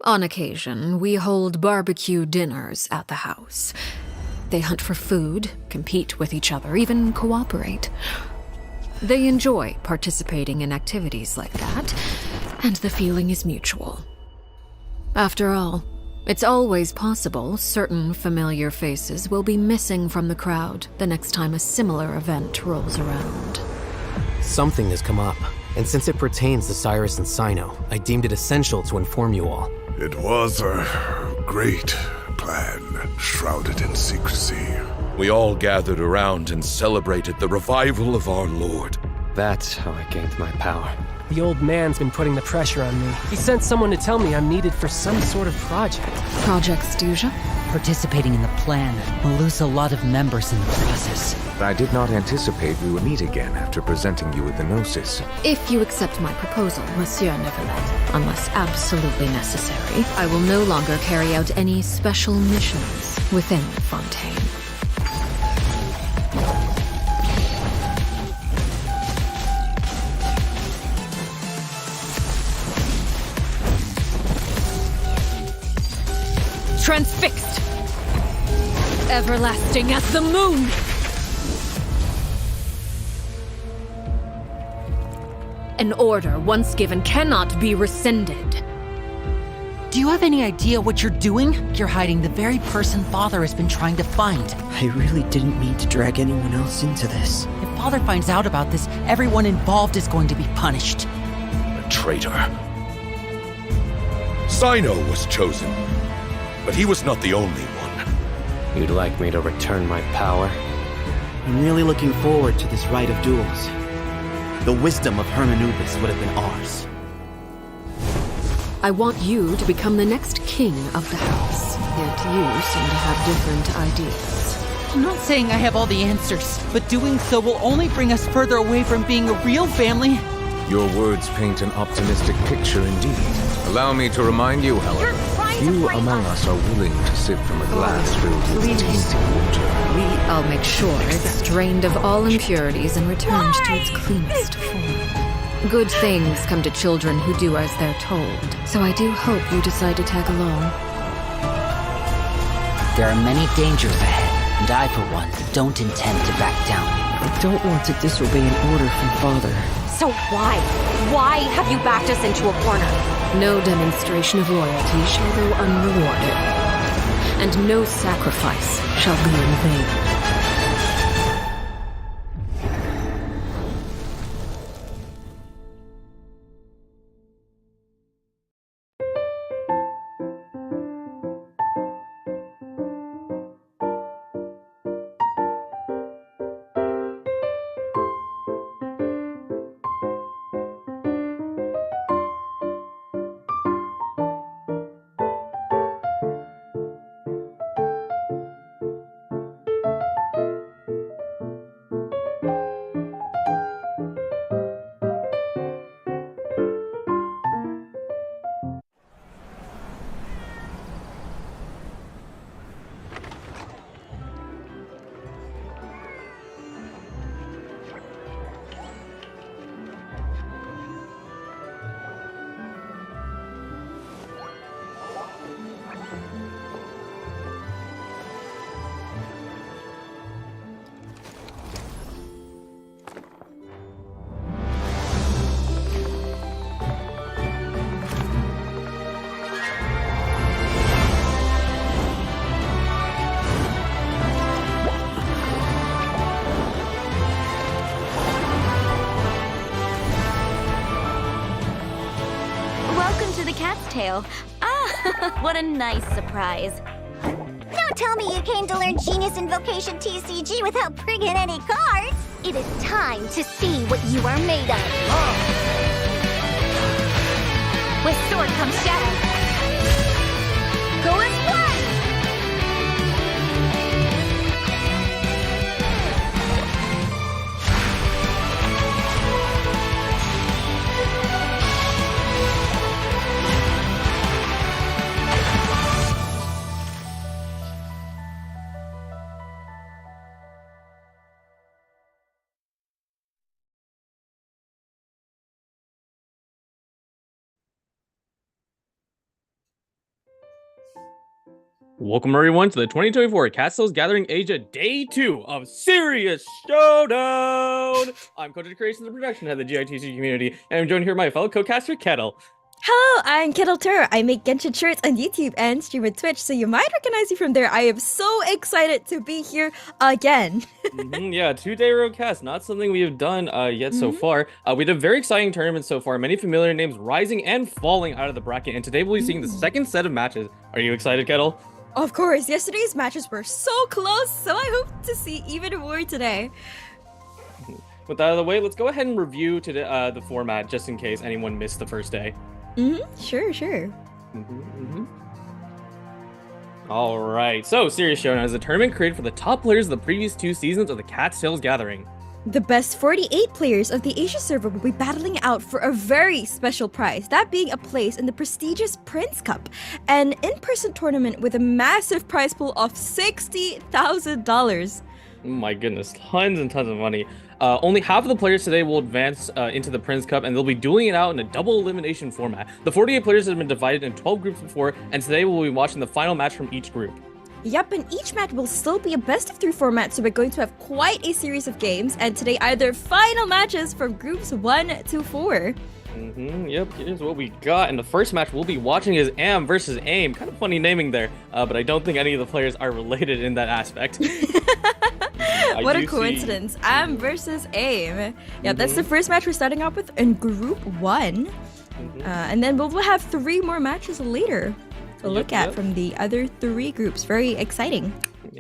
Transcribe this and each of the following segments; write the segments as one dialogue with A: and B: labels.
A: On occasion, we hold barbecue dinners at the house. They hunt for food, compete with each other, even cooperate. They enjoy participating in activities like that, and the feeling is mutual. After all, it's always possible certain familiar faces will be missing from the crowd the next time a similar event rolls around.
B: Something has come up, and since it pertains to Cyrus and Sino, I deemed it essential to inform you all.
C: It was a great plan, shrouded in secrecy.
D: We all gathered around and celebrated the revival of our Lord.
E: That's how I gained my power.
F: The old man's been putting the pressure on me. He sent someone to tell me I'm needed for some sort of project.
A: Project Stuja?
G: Participating in the plan will lose a lot of members in the process.
H: I did not anticipate we would meet again after presenting you with the Gnosis.
A: If you accept my proposal, Monsieur Neverlet, unless absolutely necessary, I will no longer carry out any special missions within Fontaine. Transfixed! Everlasting as the moon! An order once given cannot be rescinded.
G: Do you have any idea what you're doing? You're hiding the very person Father has been trying to find.
I: I really didn't mean to drag anyone else into this.
G: If Father finds out about this, everyone involved is going to be punished.
D: A traitor. Sino was chosen, but he was not the only one.
E: You'd like me to return my power?
I: I'm really looking forward to this rite of duels. The wisdom of Hermanubis would have been ours.
A: I want you to become the next king of the house, yet you seem to have different ideas.
G: I'm not saying I have all the answers, but doing so will only bring us further away from being a real family.
H: Your words paint an optimistic picture indeed. Allow me to remind you, however, few among us are willing to sip from a glass filled with tasty water.
A: I'll make sure it's drained of all impurities and returned to its cleanest form. Good things come to children who do as they're told, so I do hope you decide to tag along.
G: There are many dangers ahead, and I, for one, don't intend to back down.
I: I don't want to disobey an order from Father.
J: So why? Why have you backed us into a corner?
A: No demonstration of loyalty shall go unrewarded, and no sacrifice shall be in vain.
J: Tail. Ah, what a nice surprise.
K: Don't tell me you came to learn Genius Invocation TCG without bringing any cards. It is time to see what you are made of. With Sword comes Shadow. Go as one!
L: Welcome everyone to the 2024 Castles Gathering Asia Day 2 of Serious Showdown! I'm Coach Creations and Production Head of the GITC community, and I'm joined here by my fellow co-caster Kettle.
M: Hello, I'm Kettle Tur. I make Genshin shirts on YouTube and stream on Twitch, so you might recognize me from there. I am so excited to be here again.
L: Yeah, 2-day road cast, not something we have done yet so far. We had a very exciting tournament so far, many familiar names rising and falling out of the bracket, and today we'll be seeing the second set of matches. Are you excited, Kettle?
M: Of course, yesterday's matches were so close, so I hope to see even more today.
L: With that out of the way, let's go ahead and review today, the format, just in case anyone missed the first day.
M: Sure.
L: All right, so Serious Showdown is a tournament created for the top players of the previous 2 seasons of the Cattails Gathering.
M: The best 48 players of the Asia server will be battling out for a very special prize, that being a place in the prestigious Prince Cup, an in-person tournament with a massive prize pool of $60,000.
L: Oh my goodness, tons and tons of money. Only half of the players today will advance into the Prince Cup, and they'll be dueling it out in a double elimination format. The 48 players have been divided in 12 groups before, and today we'll be watching the final match from each group.
M: Yep, and each match will still be a best-of-3 format, so we're going to have quite a series of games, and today are their final matches from groups 1 to 4.
L: Yep, here's what we got. And the first match we'll be watching is Am versus Aim. Kind of funny naming there, but I don't think any of the players are related in that aspect.
M: What a coincidence. Am versus Aim. Yeah, that's the first match we're starting off with in Group 1. And then we'll have 3 more matches later to look at from the other 3 groups. Very exciting.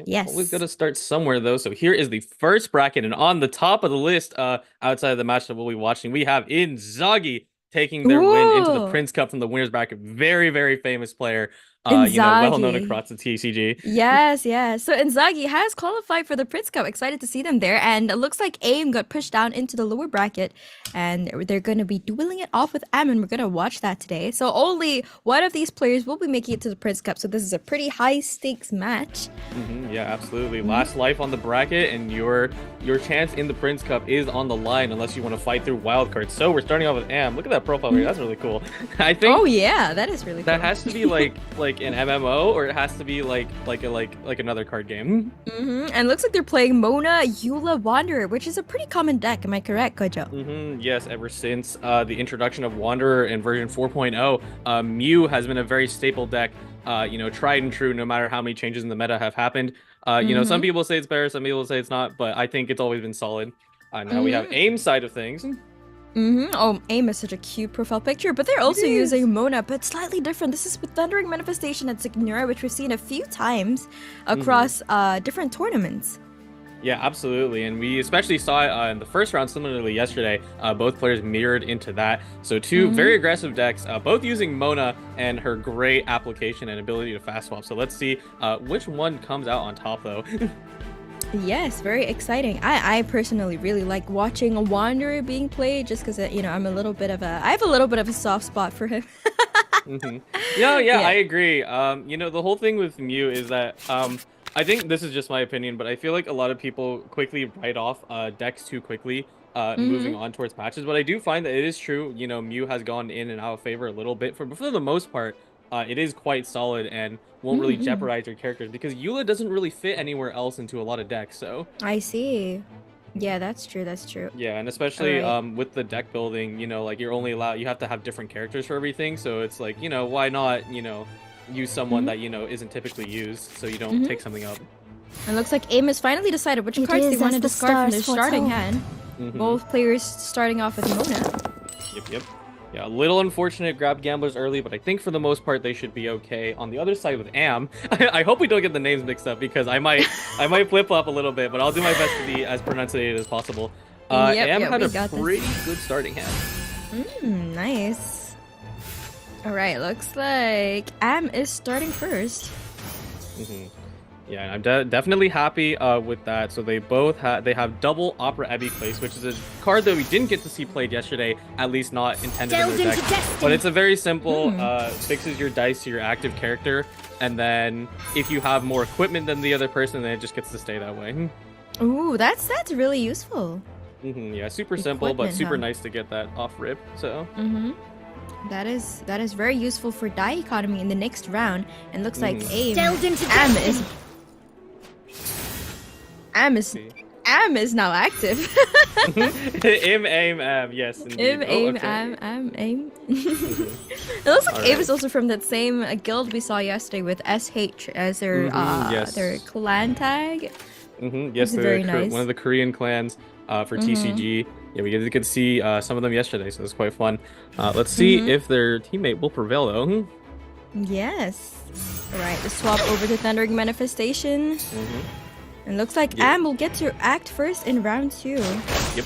M: Yes.
L: Always got to start somewhere, though. So here is the first bracket. And on the top of the list, outside of the match that we'll be watching, we have Inzaghi taking their win into the Prince Cup from the winner's bracket. Very, very famous player. Well known across the TCG.
M: Yes. So Inzaghi has qualified for the Prince Cup. Excited to see them there. And it looks like Aim got pushed down into the lower bracket. And they're going to be dueling it off with Am, and we're going to watch that today. So only one of these players will be making it to the Prince Cup. So this is a pretty high stakes match.
L: Yeah, absolutely. Last life on the bracket, and your chance in the Prince Cup is on the line unless you want to fight through wildcards. So we're starting off with Am. Look at that profile here. That's really cool. I think.
M: Oh yeah, that is really cool.
L: That has to be like an MMO, or it has to be like another card game.
M: And looks like they're playing Mona Eula Wanderer, which is a pretty common deck. Am I correct, Kojo?
L: Yes, ever since the introduction of Wanderer in version 4.0, Mew has been a very staple deck. Tried and true, no matter how many changes in the meta have happened. Some people say it's better, some people say it's not, but I think it's always been solid. Now we have Aim side of things.
M: Oh, Aim is such a cute profile picture, but they're also using Mona, but slightly different. This is with Thundering Manifestation and Signora, which we've seen a few times across different tournaments.
L: Yeah, absolutely. And we especially saw it in the first round, similarly yesterday. Both players mirrored into that. So 2 very aggressive decks, both using Mona and her great application and ability to fast swap. So let's see which one comes out on top, though.
M: Yes, very exciting. I personally really like watching a Wanderer being played, just because I have a little bit of a soft spot for him.
L: Yeah, I agree. The whole thing with Mew is that I think this is just my opinion, but I feel like a lot of people quickly write off decks too quickly, moving on towards patches. But I do find that it is true. Mew has gone in and out of favor a little bit, but for the most part, it is quite solid and won't really jeopardize your characters, because Eula doesn't really fit anywhere else into a lot of decks. So
M: I see. Yeah, that's true.
L: Yeah, and especially with the deck building, you're only allowed, you have to have different characters for everything. So it's like, why not, use someone that isn't typipally used, so you don't take something up.
M: It looks like Aim has finally decided which cards they want to discard from their starting hand. Both players starting off with Mona.
L: Yep. Yeah, a little unfortunate, grabbed Gamblers early, but I think for the most part they should be okay. On the other side with Am, I hope we don't get the names mixed up, because I might flip-flop a little bit, but I'll do my best to be as pronunciated as possible. Am had a pretty good starting hand.
M: Nice. Alright, looks like Am is starting first.
L: Yeah, I'm definitely happy with that. So they both have double Opera Abbey place, which is a card that we didn't get to see played yesterday, at least not intended in their deck. But it's a very simple, fixes your dice to your active character, and then if you have more equipment than the other person, then it just gets to stay that way.
M: Ooh, that's really useful.
L: Yeah, super simple, but super nice to get that off rip. So.
M: That is very useful for die economy in the next round. And looks like
K: Delved into
M: Am is now active.
L: Aim, yes. Indeed.
M: Aim. It looks like Aim is also from that same guild we saw yesterday with SH as their their clan tag.
L: Yes, they're
M: very nice.
L: one of the Korean clans for TCG. Yeah, we get to see some of them yesterday, so it's quite fun. Let's see if their teammate will prevail, though.
M: Yes. All right, let's swap over to Thundering Manifestation. And looks like Am will get to act first in round 2.
L: Yep.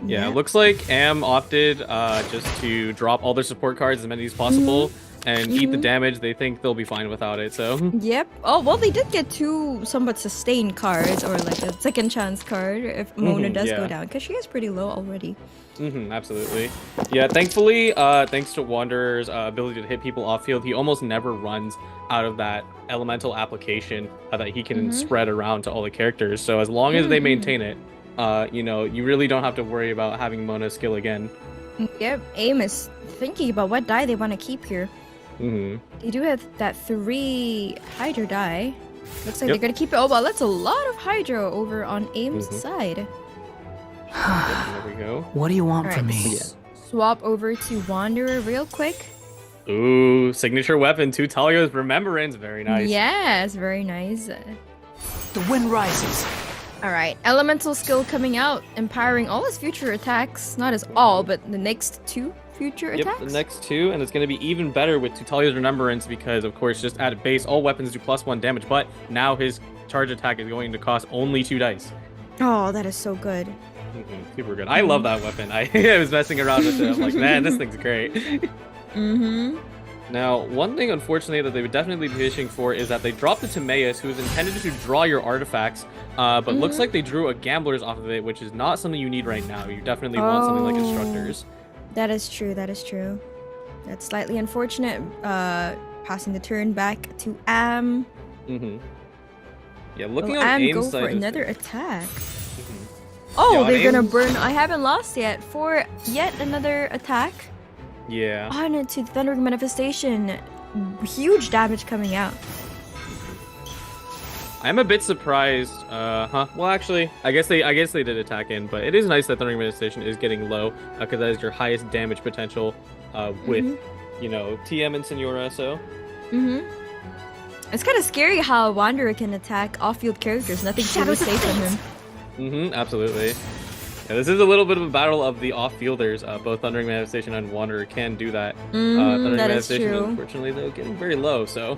L: Yeah, it looks like Am opted just to drop all their support cards as many as possible and eat the damage. They think they'll be fine without it, so...
M: Yep. Oh, well, they did get 2 somewhat sustained cards, or like a second chance card if Mona does go down, because she is pretty low already.
L: Absolutely. Yeah, thankfully, thanks to Wanderer's ability to hit people off field, he almost never runs out of that elemental application that he can spread around to all the characters. So as long as they maintain it, you know, you really don't have to worry about having Mona's skill again.
M: Yep, Aim is thinking about what die they want to keep here. They do have that 3 Hydra die. Looks like they're gonna keep it. Oh, well, that's a lot of Hydra over on Aim's side.
L: There we go.
I: What do you want from me?
M: Swap over to Wanderer real quick.
L: Ooh, signature weapon, 2 Talia's Remembrance. Very nice.
M: Yes, very nice.
I: The wind rises.
M: Alright, elemental skill coming out, empowering all his future attacks. Not his all, but the next 2 future attacks?
L: Yep, the next 2, and it's going to be even better with Talia's Remembrance because, of course, just at base, all weapons do +1 damage, but now his charge attack is going to cost only 2 dice.
M: Oh, that is so good.
L: Super good. I love that weapon. I was messing around with it. I'm like, man, this thing's great. Now, one thing, unfortunately, that they would definitely be fishing for is that they dropped the Timaeus, who is intended to draw your artifacts, but looks like they drew a Gambler's off of it, which is not something you need right now. You definitely want something like Instructors.
M: That is true, that is true. That's slightly unfortunate. Passing the turn back to Am.
L: Yeah, looking
M: on
L: Am
M: go
L: side
M: for another attack.
L: Yeah,
M: they're gonna burn. I haven't lost yet for yet another attack.
L: Yeah.
M: On it to Thundering Manifestation. Huge damage coming out.
L: I'm a bit surprised. Well, actually, I guess they did attack in, but it is nice that Thundering Manifestation is getting low because that is your highest damage potential with, you know, TM and Senora. So.
M: It's kind of scary how Wanderer can attack off-field characters. Nothing can be safe from him.
L: Absolutely. Yeah, this is a little bit of a battle of the off-fielders. Both Thundering Manifestation and Wanderer can do that. Thundering Manifestation, unfortunately, though, getting very low, so...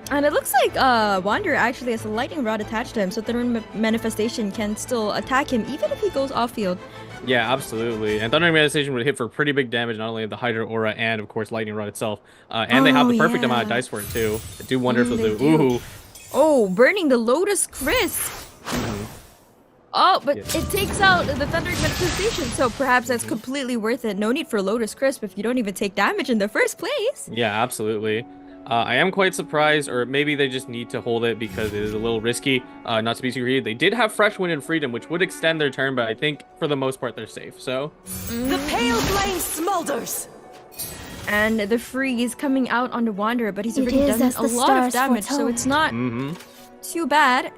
M: And it looks like Wanderer actually has a lightning rod attached to him, so Thundering Manifestation can still attack him even if he goes off-field.
L: Yeah, absolutely. And Thundering Manifestation would hit for pretty big damage, not only the Hydra Aura and, of course, Lightning Rod itself. And they have the perfect amount of dice for it, too. I do wonder if they'll do... Ooh!
M: Oh, burning the Lotus Crisp! Oh, but it takes out the Thundering Manifestation, so perhaps that's completely worth it. No need for Lotus Crisp if you don't even take damage in the first place.
L: Yeah, absolutely. I am quite surprised, or maybe they just need to hold it because it is a little risky, not to be too greedy. They did have Fresh Wind and Freedom, which would extend their turn, but I think for the most part they're safe, so...
N: The pale flame smolders!
M: And the freeze coming out on the Wanderer, but he's already done a lot of damage, so it's not too bad.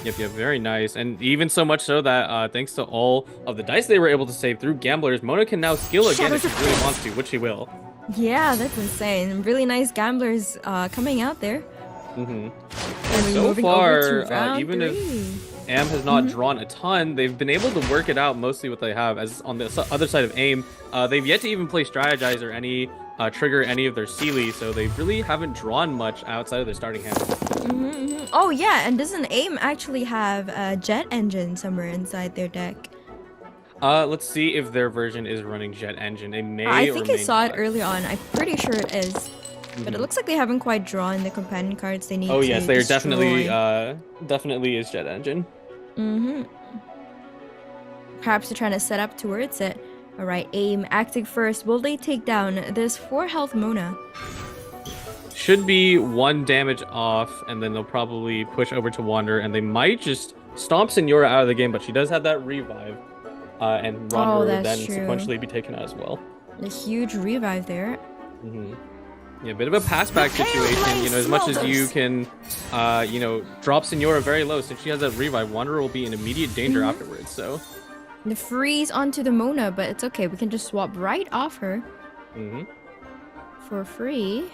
L: Yep, very nice. And even so much so that thanks to all of the dice they were able to save through Gamblers, Mona can now skill again if she really wants to, which she will.
M: Yeah, that's insane. Really nice Gamblers coming out there.
L: And so far, even if Am has not drawn a ton, they've been able to work it out mostly what they have. As on the other side of Aim, they've yet to even play Strategize or any trigger any of their Sealy, so they really haven't drawn much outside of their starting hand.
M: Oh yeah, and doesn't Aim actually have a Jet Engine somewhere inside their deck?
L: Let's see if their version is running Jet Engine. It may.
M: I think I saw it early on. I'm pretty sure it is. But it looks like they haven't quite drawn the companion cards they need.
L: Oh yes, they're definitely is Jet Engine.
M: Perhaps they're trying to set up towards it. All right, Aim acting first. Will they take down this 4 health Mona?
L: Should be 1 damage off, and then they'll probably push over to Wander, and they might just stomp Senora out of the game, but she does have that revive, and Wander would then sequentially be taken out as well.
M: A huge revive there.
L: Yeah, a bit of a pass back situation. You know, as much as you can, you know, drop Senora very low since she has that revive. Wanderer will be in immediate danger afterwards. So.
M: The freeze onto the Mona, but it's okay. We can just swap right off her. For free.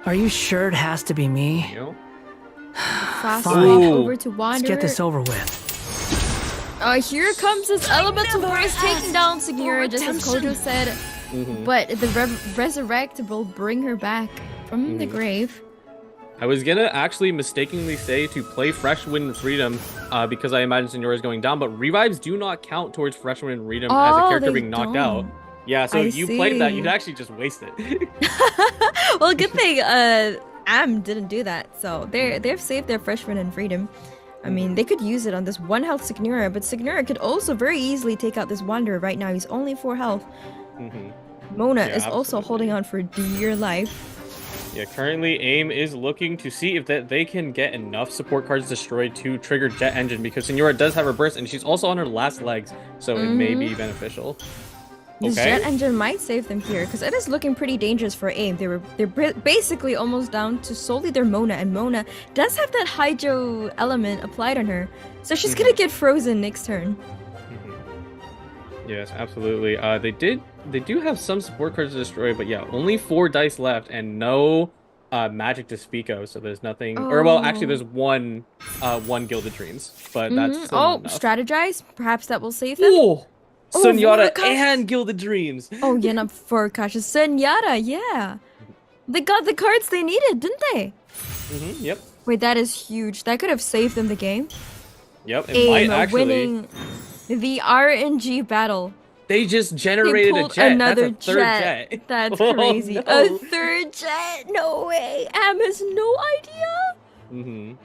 O: Are you sure it has to be me?
L: You know?
M: Fast over to Wanderer.
O: Let's get this over with.
M: Here comes this elemental burst taking down Signora, just as Kojo said. But the resurrect will bring her back from the grave.
L: I was gonna actually mistakenly say to play Fresh Wind and Freedom because I imagine Senora is going down, but revives do not count towards Fresh Wind and Freedom as a character being knocked out. Yeah, so if you played that, you'd actually just waste it.
M: Well, good thing Am didn't do that, so they've saved their Fresh Wind and Freedom. I mean, they could use it on this 1 health Signora, but Signora could also very easily take out this Wanderer right now. He's only 4 health. Mona is also holding on for dear life.
L: Yeah, currently AIM is looking to see if they can get enough support cards destroyed to trigger Jet Engine, because Senora does have her burst and she's also on her last legs, so it may be beneficial.
M: This Jet Engine might save them here, because it is looking pretty dangerous for AIM. They're basically almost down to solely their Mona, and Mona does have that Hydro element applied on her, so she's gonna get frozen next turn.
L: Yes, absolutely. They do have some support cards to destroy, but yeah, only 4 dice left and no magic to speak of, so there's nothing. Or well, actually, there's one Gilded Dreams, but that's still not enough.
M: Strategize. Perhaps that will save them.
L: Oh, Senora and Gilded Dreams.
M: Oh, yeah, not for cautious. Senora, yeah. They got the cards they needed, didn't they?
L: Yep.
M: Wait, that is huge. That could have saved them the game.
L: Yep, it might actually.
M: Winning the RNG battle.
L: They just generated a jet.
M: Another
L: That's a third jet.
M: That's crazy.
L: No.
M: A third jet? No way. Am has no idea.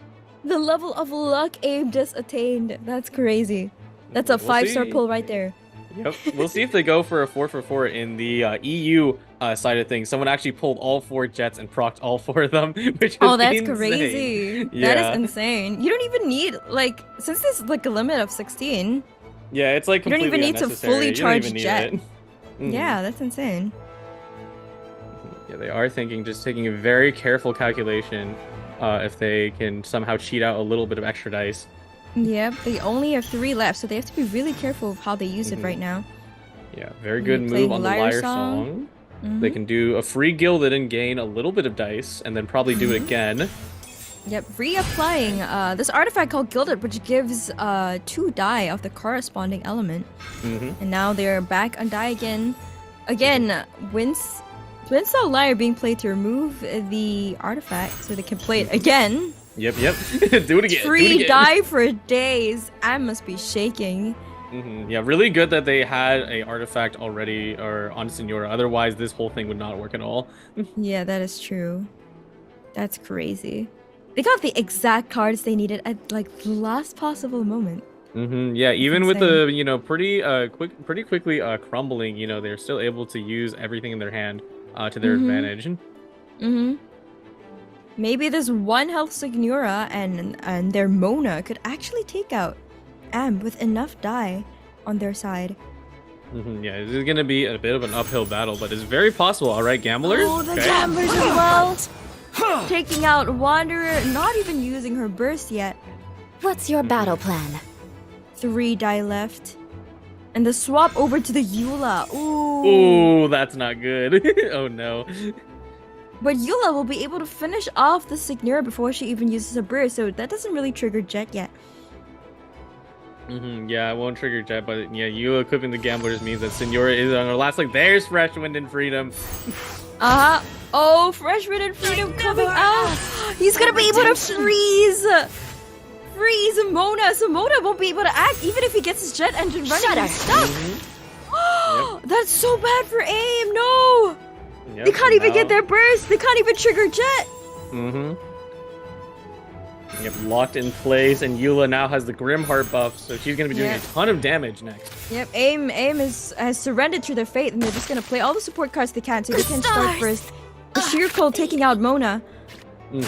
M: The level of luck AIM just attained. That's crazy. That's a 5-star pull right there.
L: Yep. We'll see if they go for a 4-for-4 in the EU side of things. Someone actually pulled all 4 jets and procced all 4 of them, which is
M: that's
L: insane.
M: crazy.
L: Yeah.
M: That is insane. You don't even need, like, since there's like a limit of 16.
L: Yeah, it's like
M: you don't even need to fully charge jet.
L: It.
M: Yeah, that's insane.
L: Yeah, they are thinking, just taking a very careful calculation if they can somehow cheat out a little bit of extra dice.
M: Yep, they only have 3 left, so they have to be really careful of how they use it right now.
L: Yeah, very good move on the Liar Song. They can do a free Gilded and gain a little bit of dice, and then probably do it again.
M: Yep, reapplying this artifact called Gilded, which gives 2 die of the corresponding element. And now they're back on die again. Again, Twinsaw Liar being played to remove the artifact so they can play it again.
L: Yep. Do it again.
M: 3 die for days. I must be shaking.
L: Yeah, really good that they had a artifact already or on Senora. Otherwise, this whole thing would not work at all.
M: Yeah, that is true. That's crazy. They got the exact cards they needed at like the last possible moment.
L: Yeah, even with the pretty quickly crumbling, they're still able to use everything in their hand to their advantage.
M: Maybe this 1 health Signora and their Mona could actually take out Am with enough die on their side.
L: Yeah, this is gonna be a bit of an uphill battle, but it's very possible. All right, gamblers.
M: Oh, the gamblers as well. Taking out Wanderer, not even using her burst yet.
J: What's your battle plan?
M: 3 die left. And the swap over to the Eula.
L: Ooh, that's not good. Oh no.
M: But Eula will be able to finish off the Signora before she even uses a burst, so that doesn't really trigger Jet yet.
L: Yeah, it won't trigger Jet, but yeah, Eula equipping the gamblers means that Senora is on her last leg. There's Fresh Wind and Freedom.
M: Oh, Fresh Wind and Freedom coming out. He's gonna be able to freeze Mona, so Mona won't be able to act even if he gets his jet engine running. He's stuck. That's so bad for AIM. No. They can't even get their burst. They can't even trigger Jet.
L: Yep, locked in place, and Eula now has the Grimheart buff, so she's gonna be doing a ton of damage next.
M: Yep, AIM has surrendered to their fate, and they're just gonna play all the support cards they can, so they can start first. The Sheer Cold taking out Mona.
L: I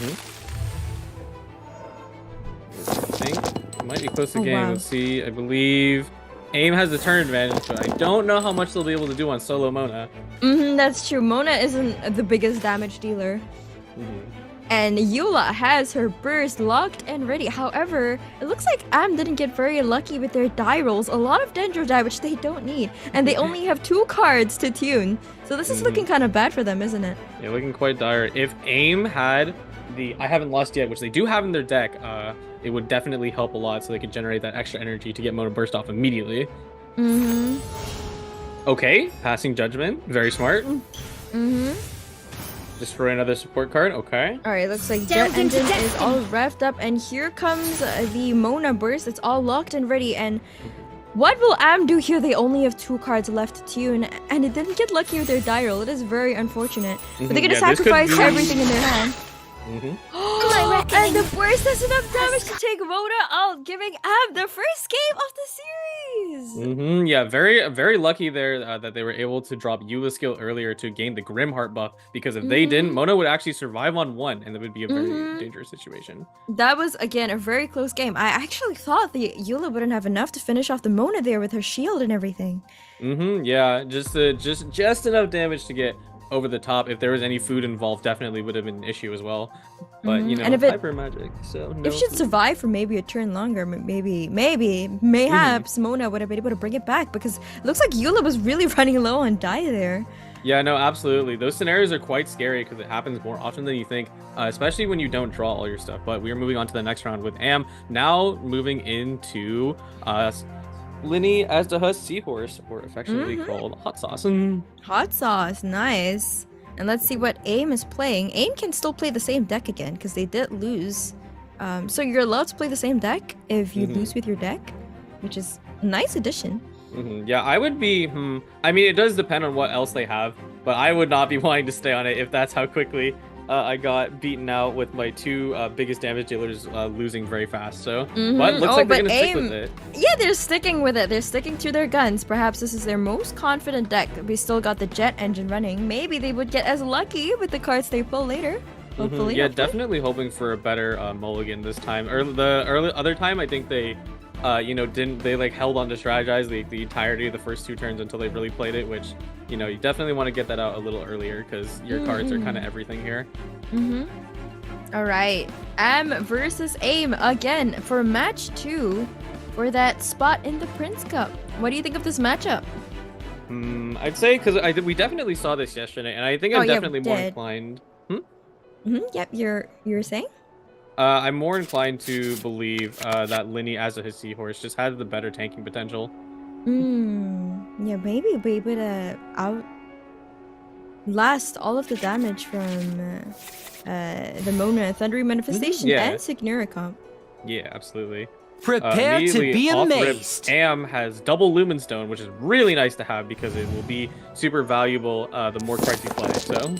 L: think it might be close to game.
M: Wow.
L: Let's see. I believe AIM has the turn advantage, but I don't know how much they'll be able to do on solo Mona.
M: That's true. Mona isn't the biggest damage dealer. And Eula has her burst locked and ready. However, it looks like Am didn't get very lucky with their die rolls. A lot of Dendro die, which they don't need. And they only have 2 cards to tune. So this is looking kind of bad for them, isn't it?
L: Yeah, looking quite dire. If AIM had the I Haven't Lost Yet, which they do have in their deck, it would definitely help a lot so they could generate that extra energy to get Mona burst off immediately. Okay, Passing Judgment. Very smart. Destroy another support card. Okay.
M: Alright, looks like Jet Engine is all revved up, and here comes the Mona burst. It's all locked and ready, and what will Am do here? They only have 2 cards left to tune, and it didn't get lucky with their die roll. It is very unfortunate. But they're gonna sacrifice everything in their hand. And the burst has enough damage to take Mona out, giving Am the first game of the series.
L: Yeah, very lucky there that they were able to drop Eula's skill earlier to gain the Grimheart buff, because if they didn't, Mona would actually survive on 1, and that would be a very dangerous situation.
M: That was, again, a very close game. I actually thought the Eula wouldn't have enough to finish off the Mona there with her shield and everything.
L: Yeah, just enough damage to get over the top. If there was any food involved, definitely would have been an issue as well. But you know,
M: and if
L: hyper magic, so no.
M: If she'd survived for maybe a turn longer, mayhaps Mona would have been able to bring it back, because it looks like Eula was really running low on die there.
L: Yeah, no, absolutely. Those scenarios are quite scary because it happens more often than you think, especially when you don't draw all your stuff. But we are moving on to the next round with Am. Now moving into Linny as the Huss Seahorse, or affectionately called Hot Sauce.
M: Hot Sauce, nice. And let's see what AIM is playing. AIM can still play the same deck again, because they did lose. So you're allowed to play the same deck if you lose with your deck, which is a nice addition.
L: Yeah, I would be, I mean, it does depend on what else they have, but I would not be wanting to stay on it if that's how quickly I got beaten out with my 2 biggest damage dealers losing very fast. So, but looks like they're gonna stick with it.
M: Yeah, they're sticking with it. They're sticking to their guns. Perhaps this is their most confident deck. We still got the Jet Engine running. Maybe they would get as lucky with the cards they pull later. Hopefully.
L: Yeah, definitely hoping for a better mulligan this time. Or the other time, I think they they like held on to strategize the entirety of the first 2 turns until they really played it, which, you know, you definitely want to get that out a little earlier because your cards are kind of everything here.
M: All right, Am versus AIM again for match 2 for that spot in the Prince Cup. What do you think of this matchup?
L: I'd say, because we definitely saw this yesterday, and I think I'm definitely more inclined.
M: Yep, you're saying?
L: I'm more inclined to believe that Linny as a Seahorse just had the better tanking potential.
M: Yeah, maybe be able to outlast all of the damage from the Mona Thundering Manifestation and Significant.
L: Yeah, absolutely.
G: Prepare to be amazed.
L: Am has double Lumenstone, which is really nice to have because it will be super valuable the more cards you play. So.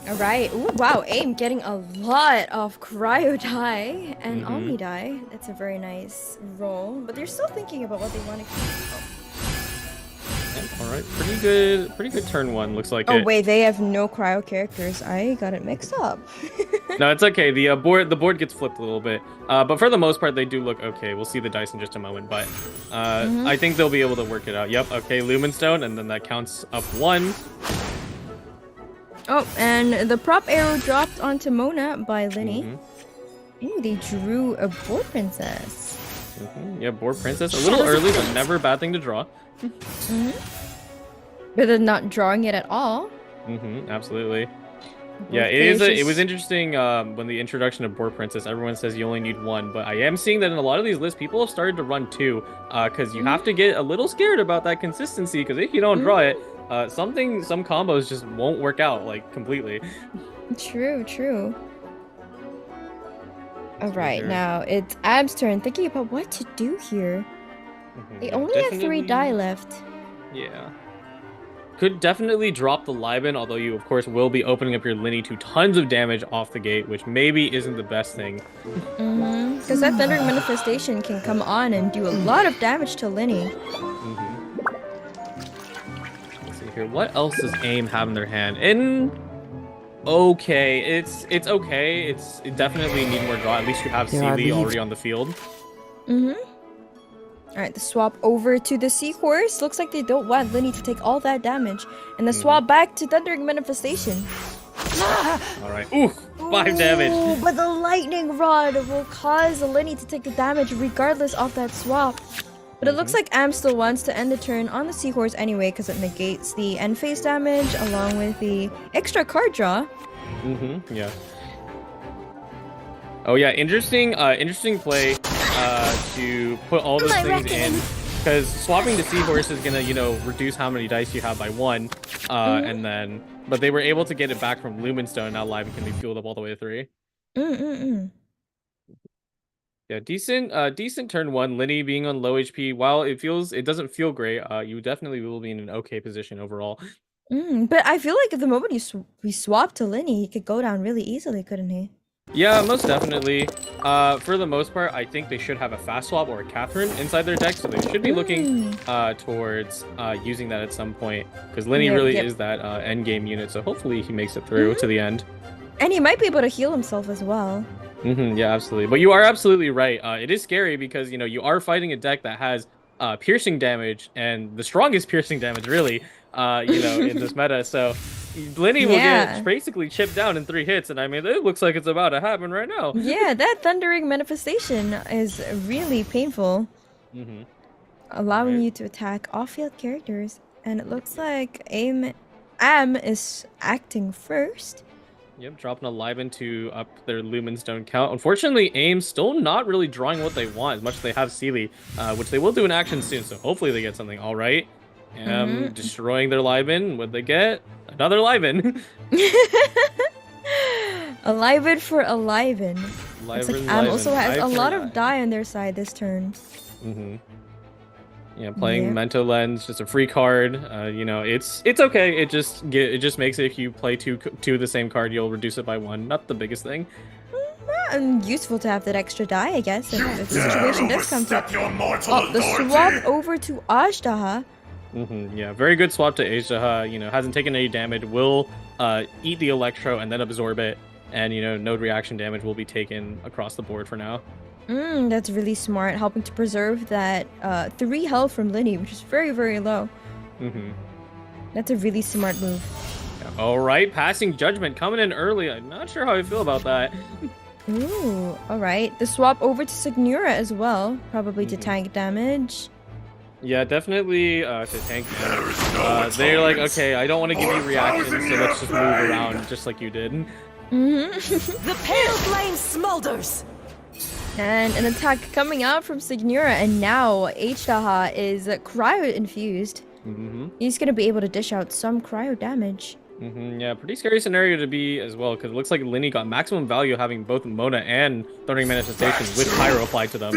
M: All right. Ooh, wow, AIM getting a lot of Cryo die and Omni die. That's a very nice roll, but they're still thinking about what they want to keep.
L: All right, pretty good turn 1. Looks like.
M: Oh wait, they have no Cryo characters. I got it mixed up.
L: No, it's okay. The board gets flipped a little bit, but for the most part, they do look okay. We'll see the dice in just a moment, but I think they'll be able to work it out. Yep. Okay, Lumenstone, and then that counts up 1.
M: Oh, and the prop arrow dropped onto Mona by Linny. Ooh, they drew a Boar Princess.
L: Yeah, Boar Princess. A little early, but never a bad thing to draw.
M: But they're not drawing it at all.
L: Absolutely. Yeah, it was interesting when the introduction of Boar Princess, everyone says you only need 1, but I am seeing that in a lot of these lists, people have started to run 2, because you have to get a little scared about that consistency, because if you don't draw it, some combos just won't work out, like, completely.
M: True. Alright, now it's Ab's turn, thinking about what to do here. They only have 3 die left.
L: Yeah. Could definitely drop the Liben, although you, of course, will be opening up your Linny to tons of damage off the gate, which maybe isn't the best thing.
M: Because that Thundering Manifestation can come on and do a lot of damage to Linny.
L: Let's see here. What else does AIM have in their hand? Okay. It's okay. It definitely need more draw. At least you have Sealy already on the field.
M: Alright, the swap over to the Seahorse. Looks like they don't want Linny to take all that damage. And the swap back to Thundering Manifestation.
L: Alright. Ooh, 5 damage.
M: But the Lightning Rod will cause Linny to take the damage regardless of that swap. But it looks like Am still wants to end the turn on the Seahorse anyway because it negates the end phase damage along with the extra card draw.
L: Yeah. Oh yeah, interesting play to put all those things in, because swapping to Seahorse is gonna, reduce how many dice you have by 1, and then, but they were able to get it back from Lumenstone. Now Live can be fueled up all the way to 3. Yeah, decent turn 1. Linny being on low HP, while it doesn't feel great, you definitely will be in an okay position overall.
M: But I feel like at the moment we swap to Linny, he could go down really easily, couldn't he?
L: Yeah, most definitely. For the most part, I think they should have a fast swap or a Catherine inside their deck, so they should be looking towards using that at some point, because Linny really is that end game unit, so hopefully he makes it through to the end.
M: And he might be able to heal himself as well.
L: Yeah, absolutely. But you are absolutely right. It is scary because, you are fighting a deck that has piercing damage, and the strongest piercing damage, really, in this meta, so Linny will get basically chipped down in 3 hits, and I mean, it looks like it's about to happen right now.
M: Yeah, that Thundering Manifestation is really painful. Allowing you to attack off-field characters. And it looks like Am is acting first.
L: Yep, dropping a Liven to up their Lumenstone count. Unfortunately, AIM's still not really drawing what they want, as much as they have Sealy, which they will do in action soon, so hopefully they get something. All right. Destroying their Liven. What'd they get? Another Liven.
M: A Liven for a Liven. Looks like Am also has a lot of die on their side this turn.
L: Yeah, playing Mento Lens, just a free card. It's okay. It just makes it, if you play two of the same card, you'll reduce it by 1. Not the biggest thing.
M: Useful to have that extra die, I guess, if the situation does come to it. Oh, the swap over to Ajdaha.
L: Yeah, very good swap to Ajdaha. Hasn't taken any damage. Will eat the Electro and then absorb it, and node reaction damage will be taken across the board for now.
M: That's really smart, helping to preserve that 3 health from Linny, which is very, very low. That's a really smart move.
L: All right, passing Judgment coming in early. I'm not sure how I feel about that.
M: Ooh, all right. The swap over to Signora as well, probably to tank damage.
L: Yeah, definitely to tank damage. They're like, okay, I don't want to give you reactions, so let's just move around just like you did.
N: The pale flame smolders.
M: And an attack coming out from Signora, and now Ajdaha is cryo-infused. He's going to be able to dish out some cryo damage.
L: Yeah, pretty scary scenario to be as well, because it looks like Linny got maximum value having both Mona and Thundering Manifestation with Pyro applied to them.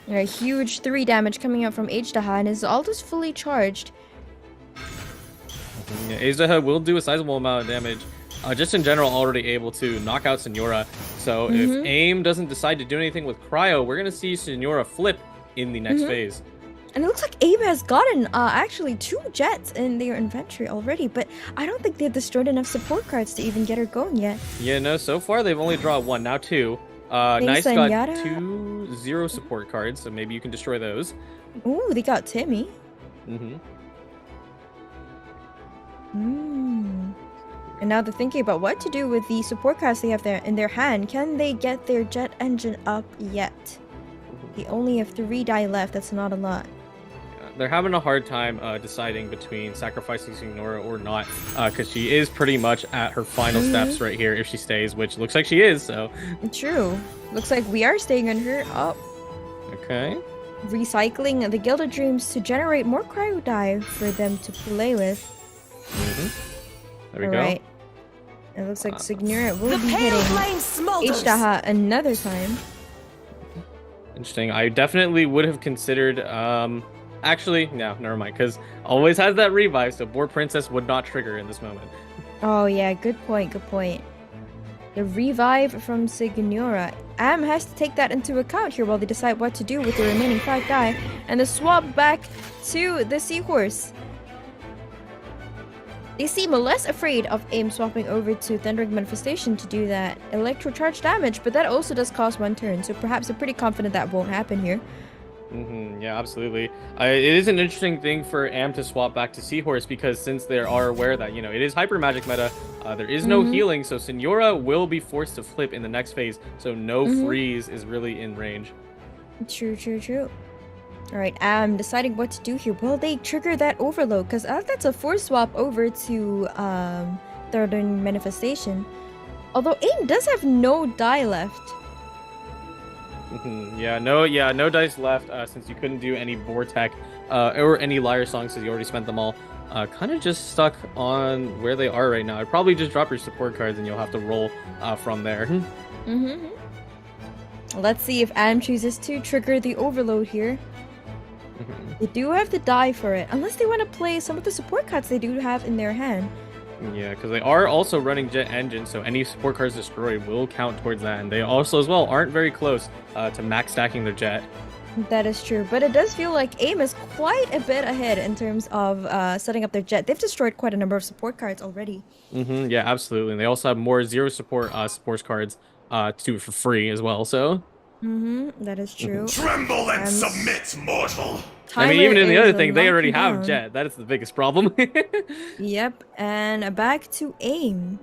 M: A huge 3 damage coming out from Ajdaha, and his ult is fully charged.
L: Yeah, Ajdaha will do a sizable amount of damage. Just in general, already able to knock out Signora. So if AIM doesn't decide to do anything with Cryo, we're going to see Signora flip in the next phase.
M: And it looks like AIM has gotten actually 2 jets in their inventory already, but I don't think they've destroyed enough support cards to even get her going yet.
L: Yeah, no, so far they've only drawn 1, now 2. Nice got 2 0 support cards, so maybe you can destroy those.
M: Ooh, they got Timmy. And now they're thinking about what to do with the support cards they have there in their hand. Can they get their jet engine up yet? They only have 3 die left. That's not a lot.
L: They're having a hard time deciding between sacrificing Signora or not, because she is pretty much at her final steps right here if she stays, which looks like she is, so...
M: True. Looks like we are staying on her. Oh.
L: Okay.
M: Recycling the Gilded Dreams to generate more cryo die for them to play with.
L: There we go.
M: It looks like Signora will be hitting Ajdaha another time.
L: Interesting. I definitely would have considered... Actually, no, never mind, because always has that revive, so Boar Princess would not trigger in this moment.
M: Oh yeah, good point, good point. The revive from Signora. Am has to take that into account here while they decide what to do with the remaining 5 die. And the swap back to the Seahorse. They seem less afraid of AIM swapping over to Thundering Manifestation to do that electro charge damage, but that also does cost 1 turn, so perhaps they're pretty confident that won't happen here.
L: Yeah, absolutely. It is an interesting thing for Am to swap back to Seahorse because since they are aware that, you know, it is hyper magic meta, there is no healing, so Signora will be forced to flip in the next phase, so no freeze is really in range.
M: True. Alright, I'm deciding what to do here. Will they trigger that overload? Because that's a force swap over to Thundering Manifestation. Although AIM does have no die left.
L: No dice left since you couldn't do any Vortec or any Liar Songs since you already spent them all. Kind of just stuck on where they are right now. I'd probably just drop your support cards and you'll have to roll from there.
M: Let's see if Am chooses to trigger the overload here. They do have to die for it, unless they want to play some of the support cards they do have in their hand.
L: Yeah, because they are also running Jet Engine, so any support cards destroyed will count towards that. And they also, as well, aren't very close to max stacking their Jet.
M: That is true, but it does feel like AIM is quite a bit ahead in terms of setting up their Jet. They've destroyed quite a number of support cards already.
L: Yeah, absolutely. And they also have more zero support cards for free as well, so...
M: That is true.
C: Tremble and submit, mortal!
L: I mean, even in the other thing, they already have Jet. That is the biggest problem.
M: Yep, and back to AIM.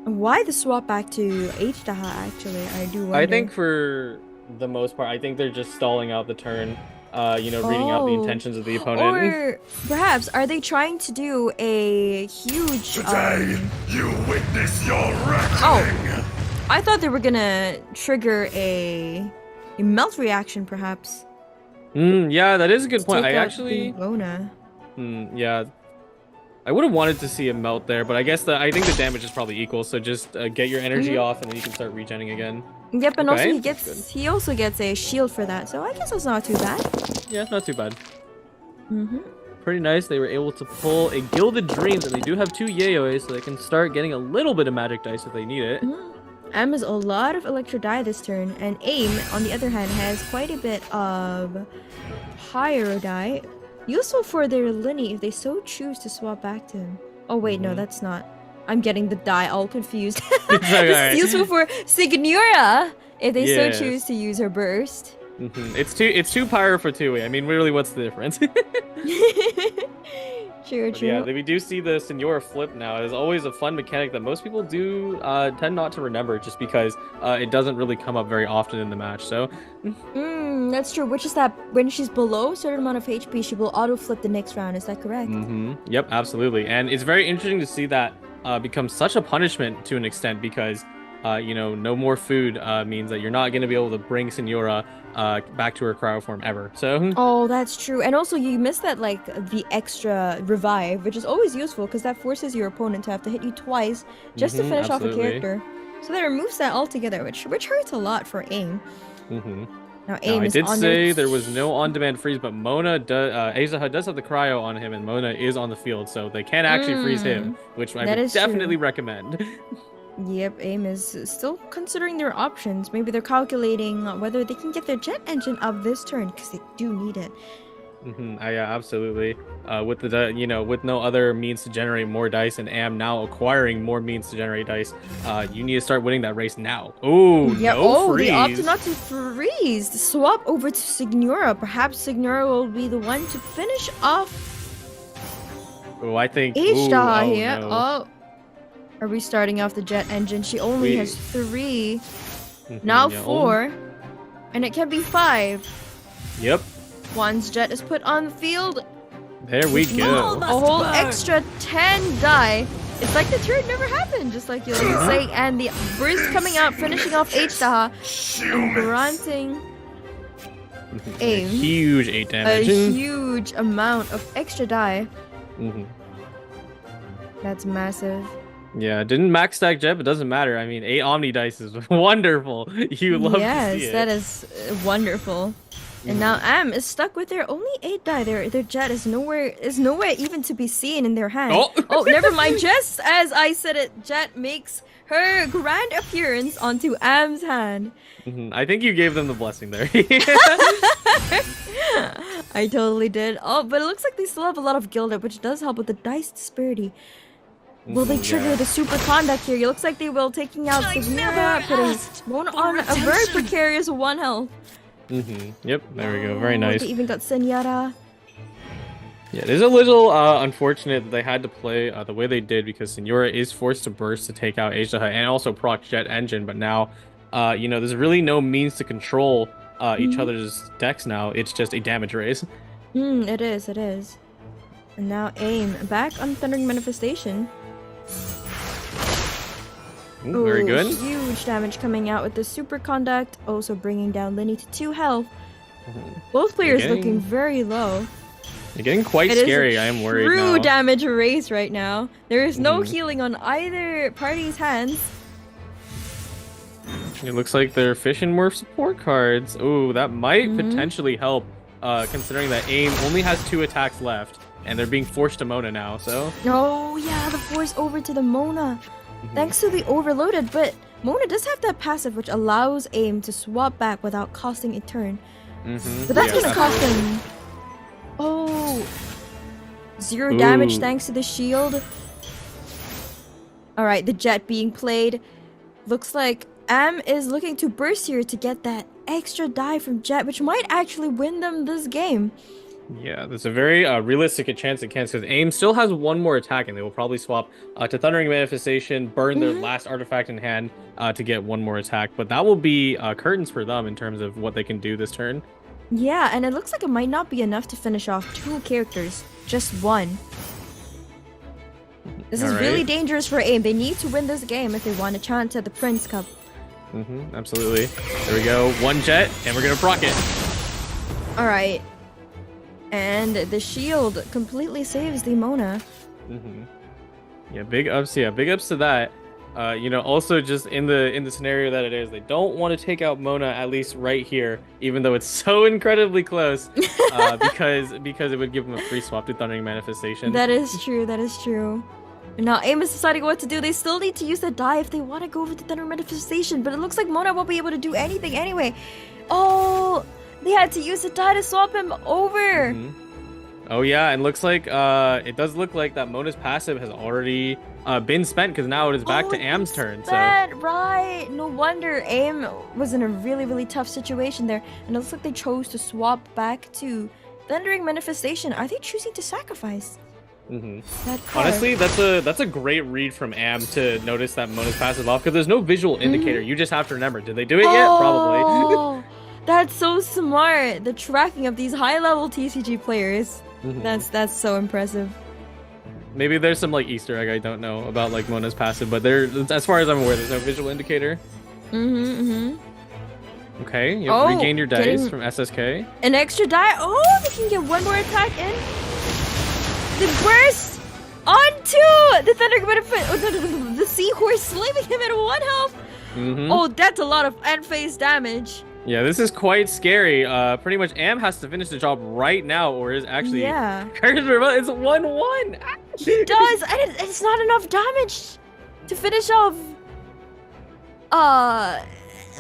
M: Why the swap back to H-Daha, actually? I do wonder.
L: I think for the most part, I think they're just stalling out the turn. Reading out the intentions of the opponent.
M: Or perhaps, are they trying to do a huge...
C: Today, you witness your reckoning!
M: I thought they were gonna trigger a melt reaction, perhaps.
L: Yeah, that is a good point. I actually...
M: Yeah.
L: I would have wanted to see a melt there, but I guess I think the damage is probably equal, so just get your energy off and then you can start regenning again.
M: Yep, and also he also gets a shield for that, so I guess that's not too bad.
L: Yeah, not too bad. Pretty nice. They were able to pull a Gilded Dreams, and they do have 2 Yaois, so they can start getting a little bit of magic dice if they need it.
M: Am has a lot of Electro Die this turn, and AIM, on the other hand, has quite a bit of Pyro Die. Useful for their Linny if they so choose to swap back to him. Oh wait, no, that's not. I'm getting the die all confused. This is useful for Signora if they so choose to use her burst.
L: It's two Pyro for 2. I mean, really, what's the difference?
M: True.
L: Yeah, we do see the Signora flip now. It is always a fun mechanic that most people do tend not to remember just because it doesn't really come up very often in the match. So,
M: that's true. Which is that when she's below a certain amount of HP, she will auto flip the next round. Is that correct?
L: Yep, absolutely. And it's very interesting to see that become such a punishment to an extent because no more food means that you're not going to be able to bring Signora back to her cryo form ever. So
M: oh, that's true. And also you miss that like the extra revive, which is always useful because that forces your opponent to have to hit you twice just to finish off a character. So that removes that altogether, which hurts a lot for AIM. Now AIM is
L: I did say there was no on-demand freeze, but Mona Azaha does have the cryo on him, and Mona is on the field, so they can actually freeze him, which I would definitely recommend.
M: Yep, AIM is still considering their options. Maybe they're calculating whether they can get their Jet Engine up this turn because they do need it.
L: Yeah, absolutely. With with no other means to generate more dice, and Am now acquiring more means to generate dice, you need to start winning that race now. Oh,
M: yeah.
L: No freeze.
M: They opted not to freeze. The swap over to Signora. Perhaps Signora will be the one to finish off.
L: Oh, I think
M: H-Daha here.
L: No.
M: Oh. Are we starting off the Jet Engine? She only has 3. Now 4. And it can be 5.
L: Yep.
M: One's Jet is put on the field.
L: There we go.
M: A whole extra 10 die. It's like the turn never happened, just like you were saying. And the burst coming out, finishing off H-Daha. And granting AIM.
L: Huge 8 damage.
M: A huge amount of extra die. That's massive.
L: Yeah, didn't max stack Jet, but doesn't matter. I mean, 8 Omni dice is wonderful. You love to see it.
M: Yes, that is wonderful. And now Am is stuck with their only 8 die. Their Jet is nowhere even to be seen in their hand. Oh, never mind. Just as I said it, Jet makes her grand appearance onto Am's hand.
L: I think you gave them the blessing there.
M: I totally did. Oh, but it looks like they still have a lot of gilded, which does help with the dice disparity. Will they trigger the super conduct here? It looks like they will, taking out Severa, putting Mona on a very precarious 1 health.
L: Yep, there we go. Very nice.
M: They even got Senora.
L: Yeah, it is a little unfortunate that they had to play the way they did because Senora is forced to burst to take out Asia and also proc Jet Engine, but now, you know, there's really no means to control each other's decks now. It's just a damage race.
M: It is. And now AIM back on Thundering Manifestation.
L: Ooh, very good.
M: Huge damage coming out with the super conduct, also bringing down Linny to 2 health. Both players looking very low.
L: You're getting quite scary. I am worried now.
M: True damage race right now. There is no healing on either party's hands.
L: It looks like they're fishing more support cards. Ooh, that might potentially help, considering that AIM only has 2 attacks left, and they're being forced to Mona now, so...
M: Oh, yeah, the force over to the Mona. Thanks to the overloaded, but Mona does have that passive which allows AIM to swap back without costing a turn. But that's gonna cost him... Oh! 0 damage thanks to the shield. Alright, the Jet being played. Looks like Am is looking to burst here to get that extra die from Jet, which might actually win them this game.
L: Yeah, there's a very realistic chance it can, because AIM still has 1 more attack, and they will probably swap to Thundering Manifestation, burn their last artifact in hand to get 1 more attack. But that will be curtains for them in terms of what they can do this turn.
M: Yeah, and it looks like it might not be enough to finish off 2 characters, just 1. This is really dangerous for AIM. They need to win this game if they want a chance at the Prince Cup.
L: Absolutely. There we go. 1 Jet, and we're gonna proc it.
M: Alright. And the shield completely saves the Mona.
L: Yeah, big ups. Yeah, big ups to that. You know, also just in the scenario that it is, they don't want to take out Mona, at least right here, even though it's so incredibly close, because it would give them a free swap to Thundering Manifestation.
M: That is true. And now AIM is deciding what to do. They still need to use the die if they want to go over the Thundering Manifestation, but it looks like Mona won't be able to do anything anyway. Oh, they had to use the die to swap him over.
L: Oh yeah, and looks like it does look like that Mona's passive has already been spent, because now it is back to Am's turn.
M: Right. No wonder AIM was in a really tough situation there, and it looks like they chose to swap back to Thundering Manifestation. Are they choosing to sacrifice?
L: Honestly, that's a great read from Am to notice that Mona's passive off, because there's no visual indicator. You just have to remember, did they do it yet? Probably.
M: That's so smart. The tracking of these high-level TCG players. That's so impressive.
L: Maybe there's some like Easter egg I don't know about like Mona's passive, but as far as I'm aware, there's no visual indicator. Okay, you have regained your dice from SSK.
M: An extra die. Oh, they can get 1 more attack in. The burst onto the Thunder Manifestation. The Seahorse slamming him at 1 health. Oh, that's a lot of end phase damage.
L: Yeah, this is quite scary. Pretty much Am has to finish the job right now, or is actually...
M: Yeah.
L: It's 1-1.
M: He does, and it's not enough damage to finish off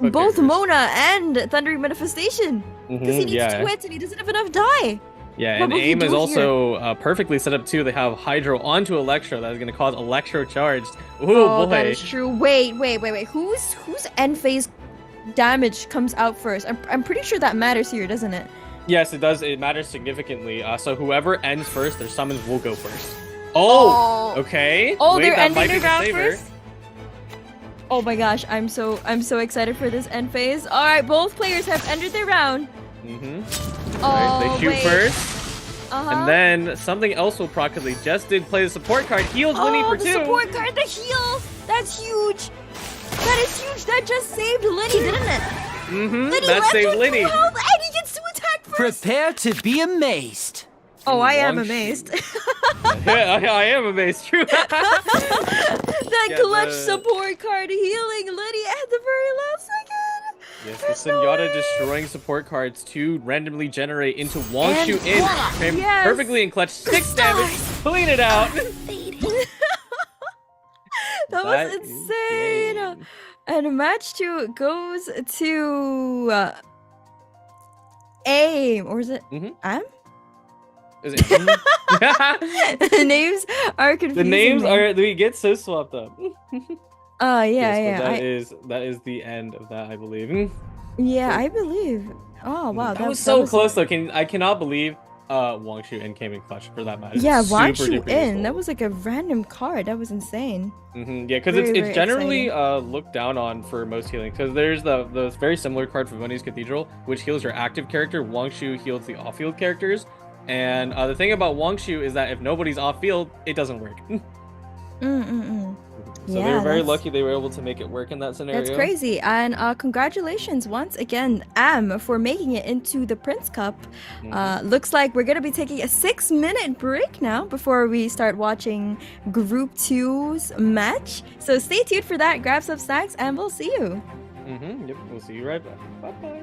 M: both Mona and Thundering Manifestation. Because he needs 2 hits and he doesn't have enough die.
L: Yeah, and AIM is also perfectly set up too. They have Hydro onto Electro that is going to cause Electro charged. Ooh, boy.
M: That is true. Wait. Whose end phase damage comes out first? I'm pretty sure that matters here, doesn't it?
L: Yes, it does. It matters significantly. So whoever ends first, their summons will go first. Oh, okay.
M: Oh, they're ending their round first? Oh my gosh, I'm so excited for this end phase. All right, both players have ended their round.
L: Right, they shoot first. And then something else will proc, because they just did play the support card. Heals Linny for 2.
M: The support card, the heal. That's huge. That is huge. That just saved Linny, didn't it? Linny
L: that saved Linny.
M: And he gets to attack first.
O: Prepare to be amazed.
M: Oh, I am amazed.
L: Yeah, I am amazed. True.
M: That clutch support card healing Linny at the very last second.
L: Yes, the Senora destroying support cards to randomly generate into Wong Shu in. Perfectly in clutch. 6 damage. Clean it out.
M: That was insane. And match 2 goes to AIM. Or is it Am?
L: Is it Anthem?
M: The names are confusing.
L: The names
M: me.
L: are we get so swapped up.
M: Oh yeah,
L: Yes, but
M: yeah.
L: that is the end of that, I believe.
M: Yeah, I believe. Oh wow,
L: that was so close though. I cannot believe Wang Shu in came in clutch for that match.
M: Yeah, Wang
L: Super
M: Shu
L: duper
M: in.
L: useful.
M: That was like a random card. That was insane.
L: Yeah, because
M: Very,
L: it's
M: very
L: generally looked down on for most healing. Because there's the very similar card for Venice Cathedral, which heals your active character. Wang Shu heals the off-field characters. And the thing about Wang Shu is that if nobody's off-field, it doesn't work. So
M: Yeah,
L: they were very
M: that's-
L: lucky they were able to make it work in that scenario.
M: That's crazy. And congratulations once again, Am, for making it into the Prince Cup. Looks like we're going to be taking a 6-minute break now before we start watching Group 2's match. So stay tuned for that, grab some snacks, and we'll see you.
L: Yep, we'll see you right back. Bye-bye.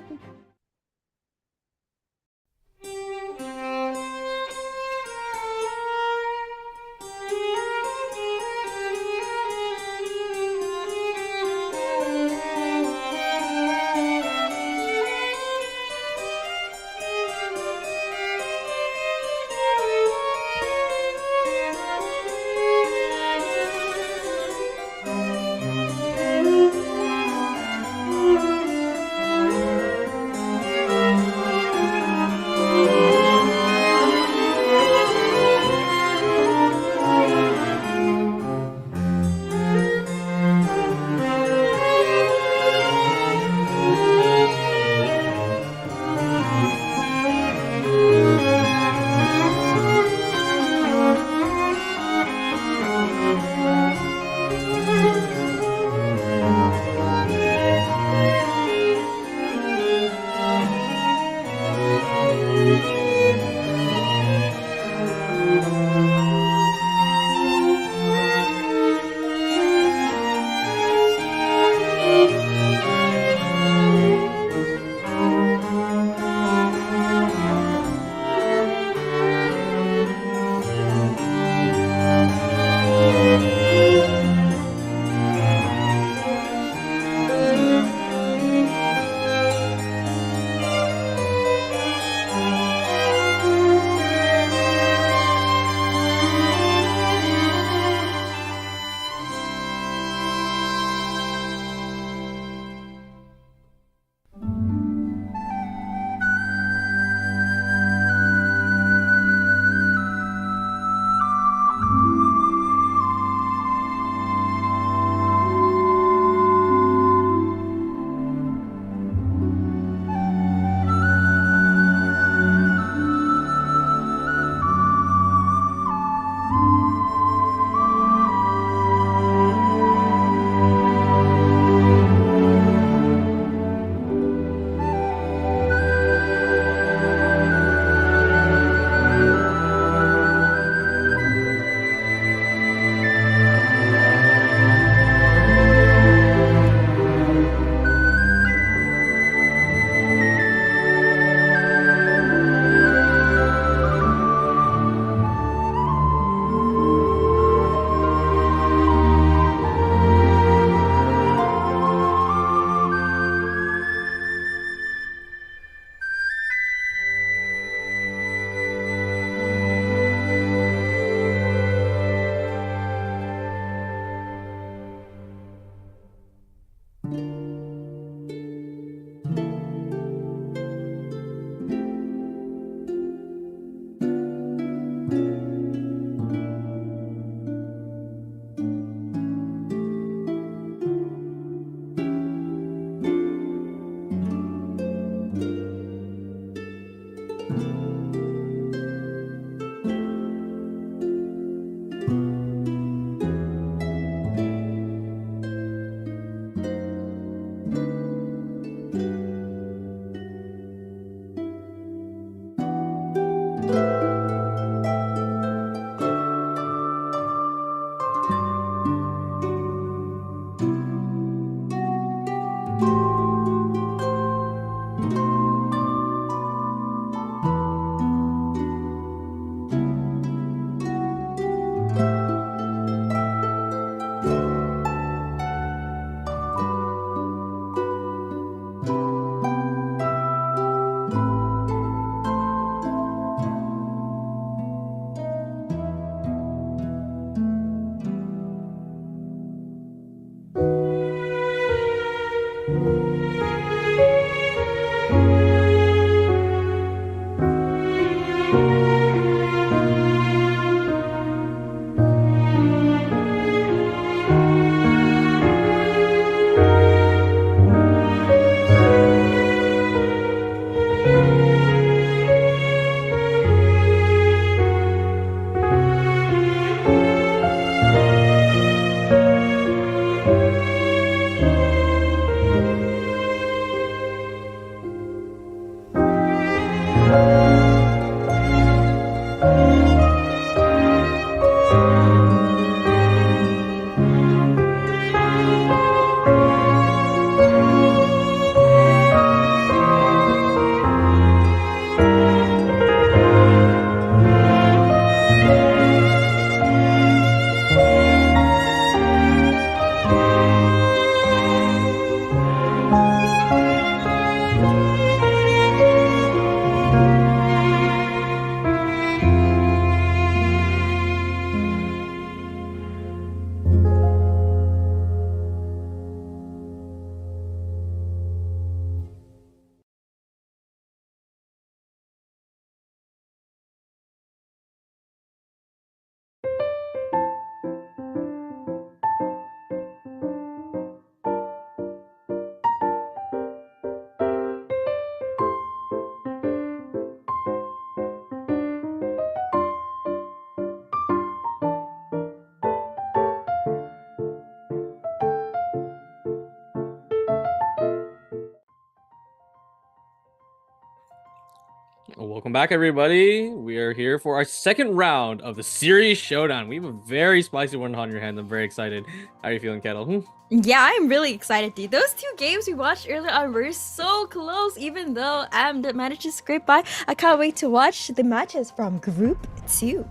L: Welcome back, everybody. We are here for our second round of the series showdown. We have a very spicy one on your hands. I'm very excited. How are you feeling, Kettle?
M: Yeah, I'm really excited, dude. Those two games we watched earlier on were so close, even though Am didn't manage to scrape by. I can't wait to watch the matches from Group 2.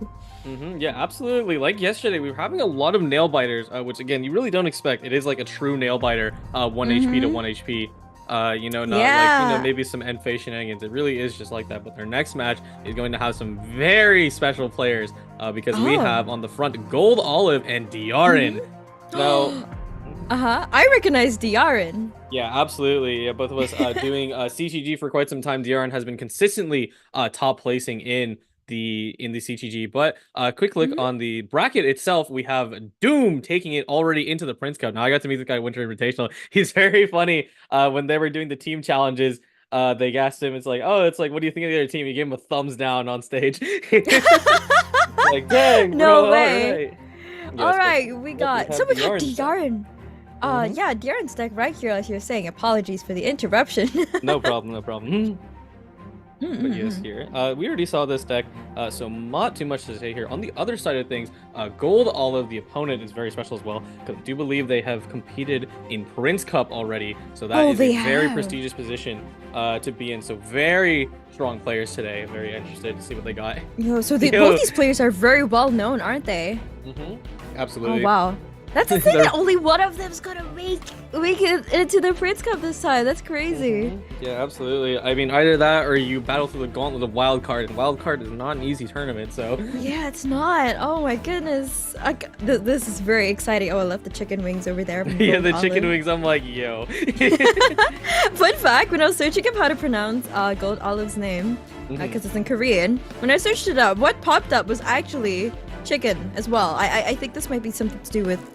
L: Yeah, absolutely. Like yesterday, we were having a lot of nail biters, which again, you really don't expect. It is like a true nail biter, 1 HP to 1 HP. You know, not like, you know, maybe some end phase shenanigans. It really is just like that. But their next match is going to have some very special players because we have on the front Gold Olive and Diarin. So,
M: I recognize Diarin.
L: Yeah, absolutely. Yeah, both of us doing CTG for quite some time. Diarin has been consistently top placing in the CTG, but quick look on the bracket itself. We have Doom taking it already into the Prince Cup. Now I got to meet this guy Winter Invitational. He's very funny. When they were doing the team challenges, they asked him, it's like, what do you think of the other team? He gave him a thumbs down on stage. Like, dang,
M: no
L: bro,
M: way.
L: All
M: right, we got Diarin. Yeah, Diarin's deck right here, as you're saying. Apologies for the interruption.
L: No problem. But yes, here we already saw this deck, so not too much to say here. On the other side of things, Gold Olive, the opponent, is very special as well, because I do believe they have competed in Prince Cup already, so that is a very prestigious position to be in. So very strong players today. Very interested to see what they got.
M: So both these players are very well known, aren't they?
L: Absolutely.
M: Oh wow. That's the thing that only one of them's gonna make it into the Prince Cup this time. That's crazy.
L: Yeah, absolutely. I mean, either that or you battle through the gauntlet of wild card, and wild card is not an easy tournament, so.
M: Yeah, it's not. Oh my goodness. This is very exciting. Oh, I love the chicken wings over there.
L: Yeah, the chicken wings. I'm like, yo.
M: Fun fact: when I was searching up how to pronounce Gold Olive's name, because it's in Korean, when I searched it up, what popped up was actually chicken as well. I think this might be something to do with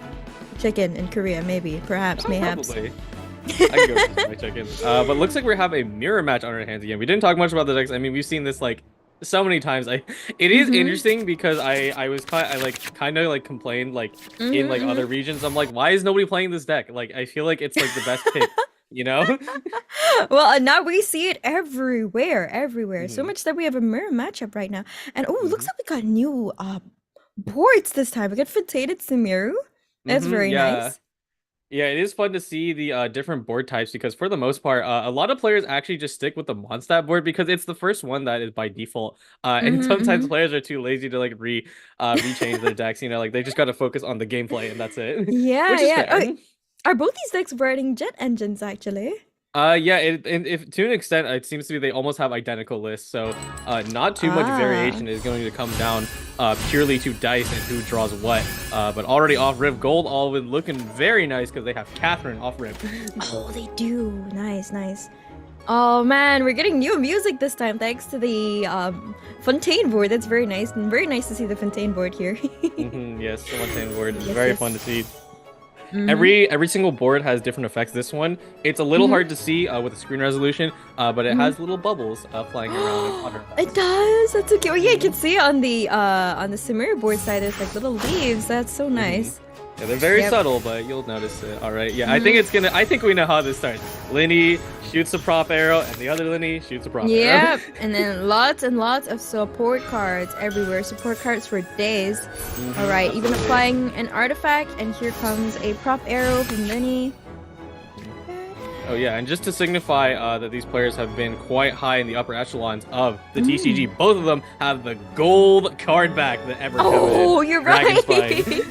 M: chicken in Korea, maybe, perhaps, mayhaps.
L: Probably. I can go with my chicken. But looks like we have a mirror match on our hands again. We didn't talk much about the decks. I mean, we've seen this like so many times. It is interesting because I kind of complained like in like other regions. I'm like, why is nobody playing this deck? Like, I feel like it's like the best pick. You know?
M: Well, now we see it everywhere. So much that we have a mirror matchup right now. And looks like we got new boards this time. We got Fatated Sumeru. That's very nice.
L: Yeah, it is fun to see the different board types because for the most part, a lot of players actually just stick with the Mondstadt board because it's the first one that is by default. And sometimes players are too lazy to like rechange their decks. You know, like they just got to focus on the gameplay and that's it.
M: Yeah. Are both these decks running jet engines actually?
L: Yeah, if to an extent, it seems to be they almost have identical lists, so not too much variation is going to come down purely to dice and who draws what. But already off rip, Gold Olive looking very nice because they have Catherine off rip.
M: Oh, they do. Nice. Oh man, we're getting new music this time thanks to the Fontaine board. That's very nice, and very nice to see the Fontaine board here.
L: Yes, the Fontaine board is very fun to see. Every single board has different effects. This one, it's a little hard to see with the screen resolution, but it has little bubbles flying around.
M: It does. That's okay. Well, yeah, you can see on the Sumeru board side, there's like little leaves. That's so nice.
L: Yeah, they're very subtle, but you'll notice it. All right. Yeah, I think we know how this starts. Linny shoots a prop arrow, and the other Linny shoots a prop arrow.
M: Yep, and then lots and lots of support cards everywhere. Support cards for days. All right, even applying an artifact, and here comes a prop arrow from Linny.
L: Oh yeah, and just to signify that these players have been quite high in the upper echelons of the TCG, both of them have the gold card back that ever coveted.
M: Oh, you're right.
L: Dragon's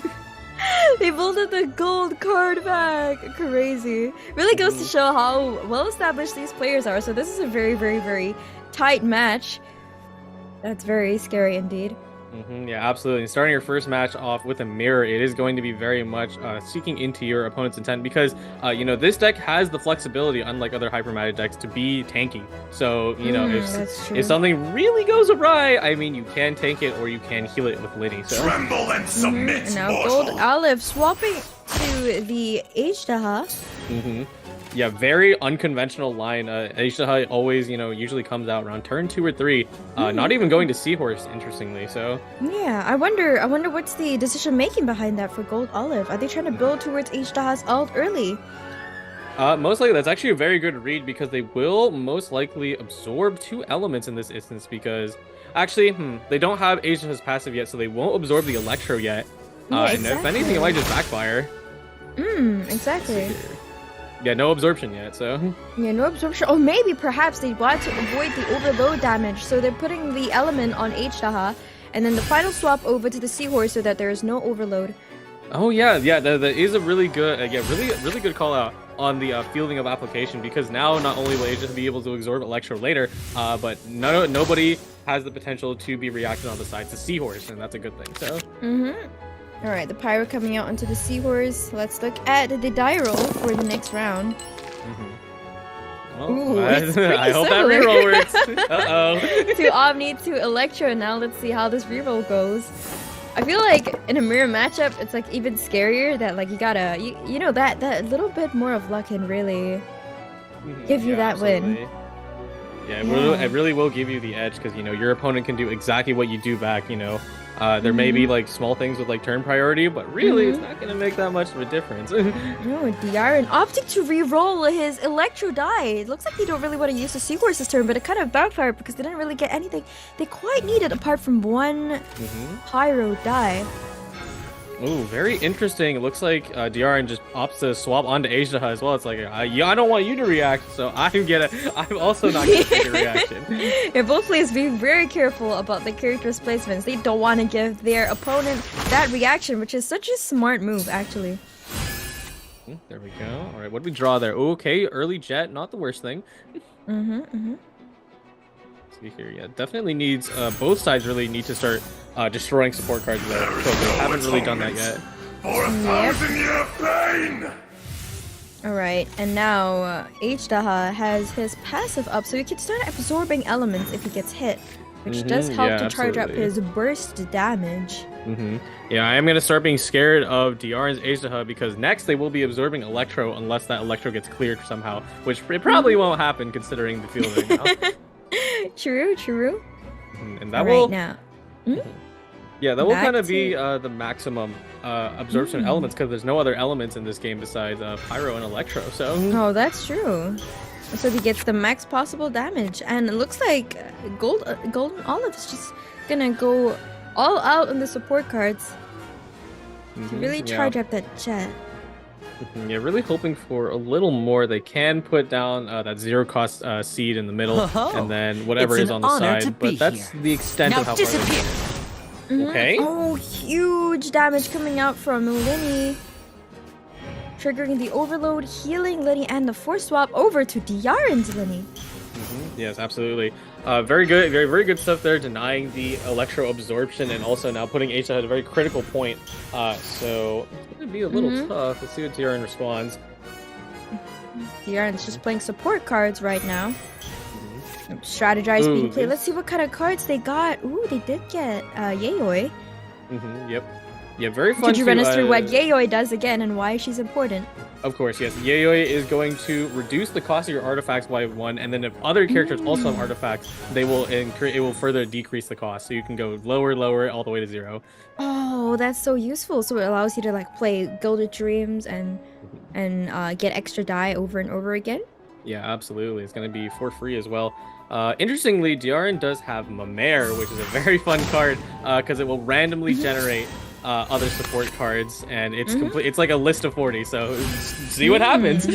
M: They built the gold card back. Crazy. Really goes to show how well established these players are. So this is a very, very, very tight match. That's very scary indeed.
L: Yeah, absolutely. And starting your first match off with a mirror, it is going to be very much seeking into your opponent's intent because, you know, this deck has the flexibility, unlike other hypermagic decks, to be tanky. So, you know, if something really goes awry, I mean, you can tank it or you can heal it with Linny. So.
C: Tremble and submit,
M: And now Gold Olive swapping to the H-Daha.
L: Yeah, very unconventional line. Aisha always, you know, usually comes out around turn 2 or 3. Not even going to Seahorse, interestingly. So
M: yeah, I wonder what's the decision making behind that for Gold Olive. Are they trying to build towards H-Daha's ult early?
L: Most likely, that's actually a very good read because they will most likely absorb 2 elements in this instance because actually, they don't have Aisha's passive yet, so they won't absorb the Electro yet.
M: Yeah,
L: And if anything, it might just backfire.
M: Exactly.
L: Yeah, no absorption yet, so.
M: Yeah, no absorption. Or maybe, perhaps, they want to avoid the overload damage, so they're putting the element on H-Daha, and then the final swap over to the Seahorse so that there is no overload.
L: Oh yeah, that is a really good, really good call out on the fielding of application because now not only will Asia be able to absorb Electro later, but nobody has the potential to be reacted on the side to Seahorse, and that's a good thing. So.
M: All right, the Pyro coming out onto the Seahorse. Let's look at the die roll for the next round.
L: Ooh, I hope that reroll works. Uh-oh.
M: To Omni, to Electro. Now let's see how this reroll goes. I feel like in a mirror matchup, it's like even scarier that like you gotta, you know, that little bit more of luck can really give you that win.
L: Yeah, it really will give you the edge because, you know, your opponent can do exactly what you do back, you know. There may be like small things with like turn priority, but really it's not going to make that much of a difference.
M: No, Diaren opting to re-roll his Electro die. It looks like they don't really want to use the Seahorse's turn, but it kind of backfired because they didn't really get anything they quite needed apart from one Pyro die.
L: Ooh, very interesting. It looks like Diaren just opts to swap onto Asia as well. It's like, yeah, I don't want you to react, so I'm also not going to take a reaction.
M: Yeah, both players being very careful about the character's placements. They don't want to give their opponent that reaction, which is such a smart move, actually.
L: There we go. All right, what did we draw there? Ooh, okay, early jet, not the worst thing. See here, yeah, definitely needs, both sides really need to start destroying support cards though, because they haven't really done that yet.
C: For 1,000-year pain!
M: Alright, and now H-Daha has his passive up, so he can start absorbing elements if he gets hit, which does help to charge up his burst damage.
L: Yeah, I am going to start being scared of Diaren's H-Daha because next they will be absorbing Electro unless that Electro gets cleared somehow, which it probably won't happen considering the field right now.
M: True.
L: And that will...
M: now.
L: Yeah, that will kind of be the maximum absorption elements because there's no other elements in this game besides Pyro and Electro, so...
M: Oh, that's true. So he gets the max possible damage, and it looks like Golden Olive is just gonna go all out on the support cards to really charge up that jet.
L: Yeah, really hoping for a little more. They can put down that zero cost seed in the middle, and then whatever is on the side. But that's the extent of how far. Okay.
M: Oh, huge damage coming out from Linny. Triggering the overload, healing Linny, and the force swap over to Diaren's Linny.
L: Yes, absolutely. Very good, very good stuff there, denying the Electro absorption and also now putting H at a very critical point. So it's going to be a little tough. Let's see what Diaren responds.
M: Diaren's just playing support cards right now. Strategize being played. Let's see what kind of cards they got. Ooh, they did get Yayoi.
L: Yep. Yeah, very fun.
M: Could you run us through what Yayoi does again and why she's important?
L: Of course, yes. Yayoi is going to reduce the cost of your artifacts by 1, and then if other characters also have artifacts, it will further decrease the cost. So you can go lower, all the way to 0.
M: Oh, that's so useful. So it allows you to like play Gilded Dreams and get extra die over and over again.
L: Yeah, absolutely. It's going to be for free as well. Interestingly, Diarin does have Mamere, which is a very fun card because it will randomly generate other support cards, and it's complete. It's like a list of 40. So see what happens.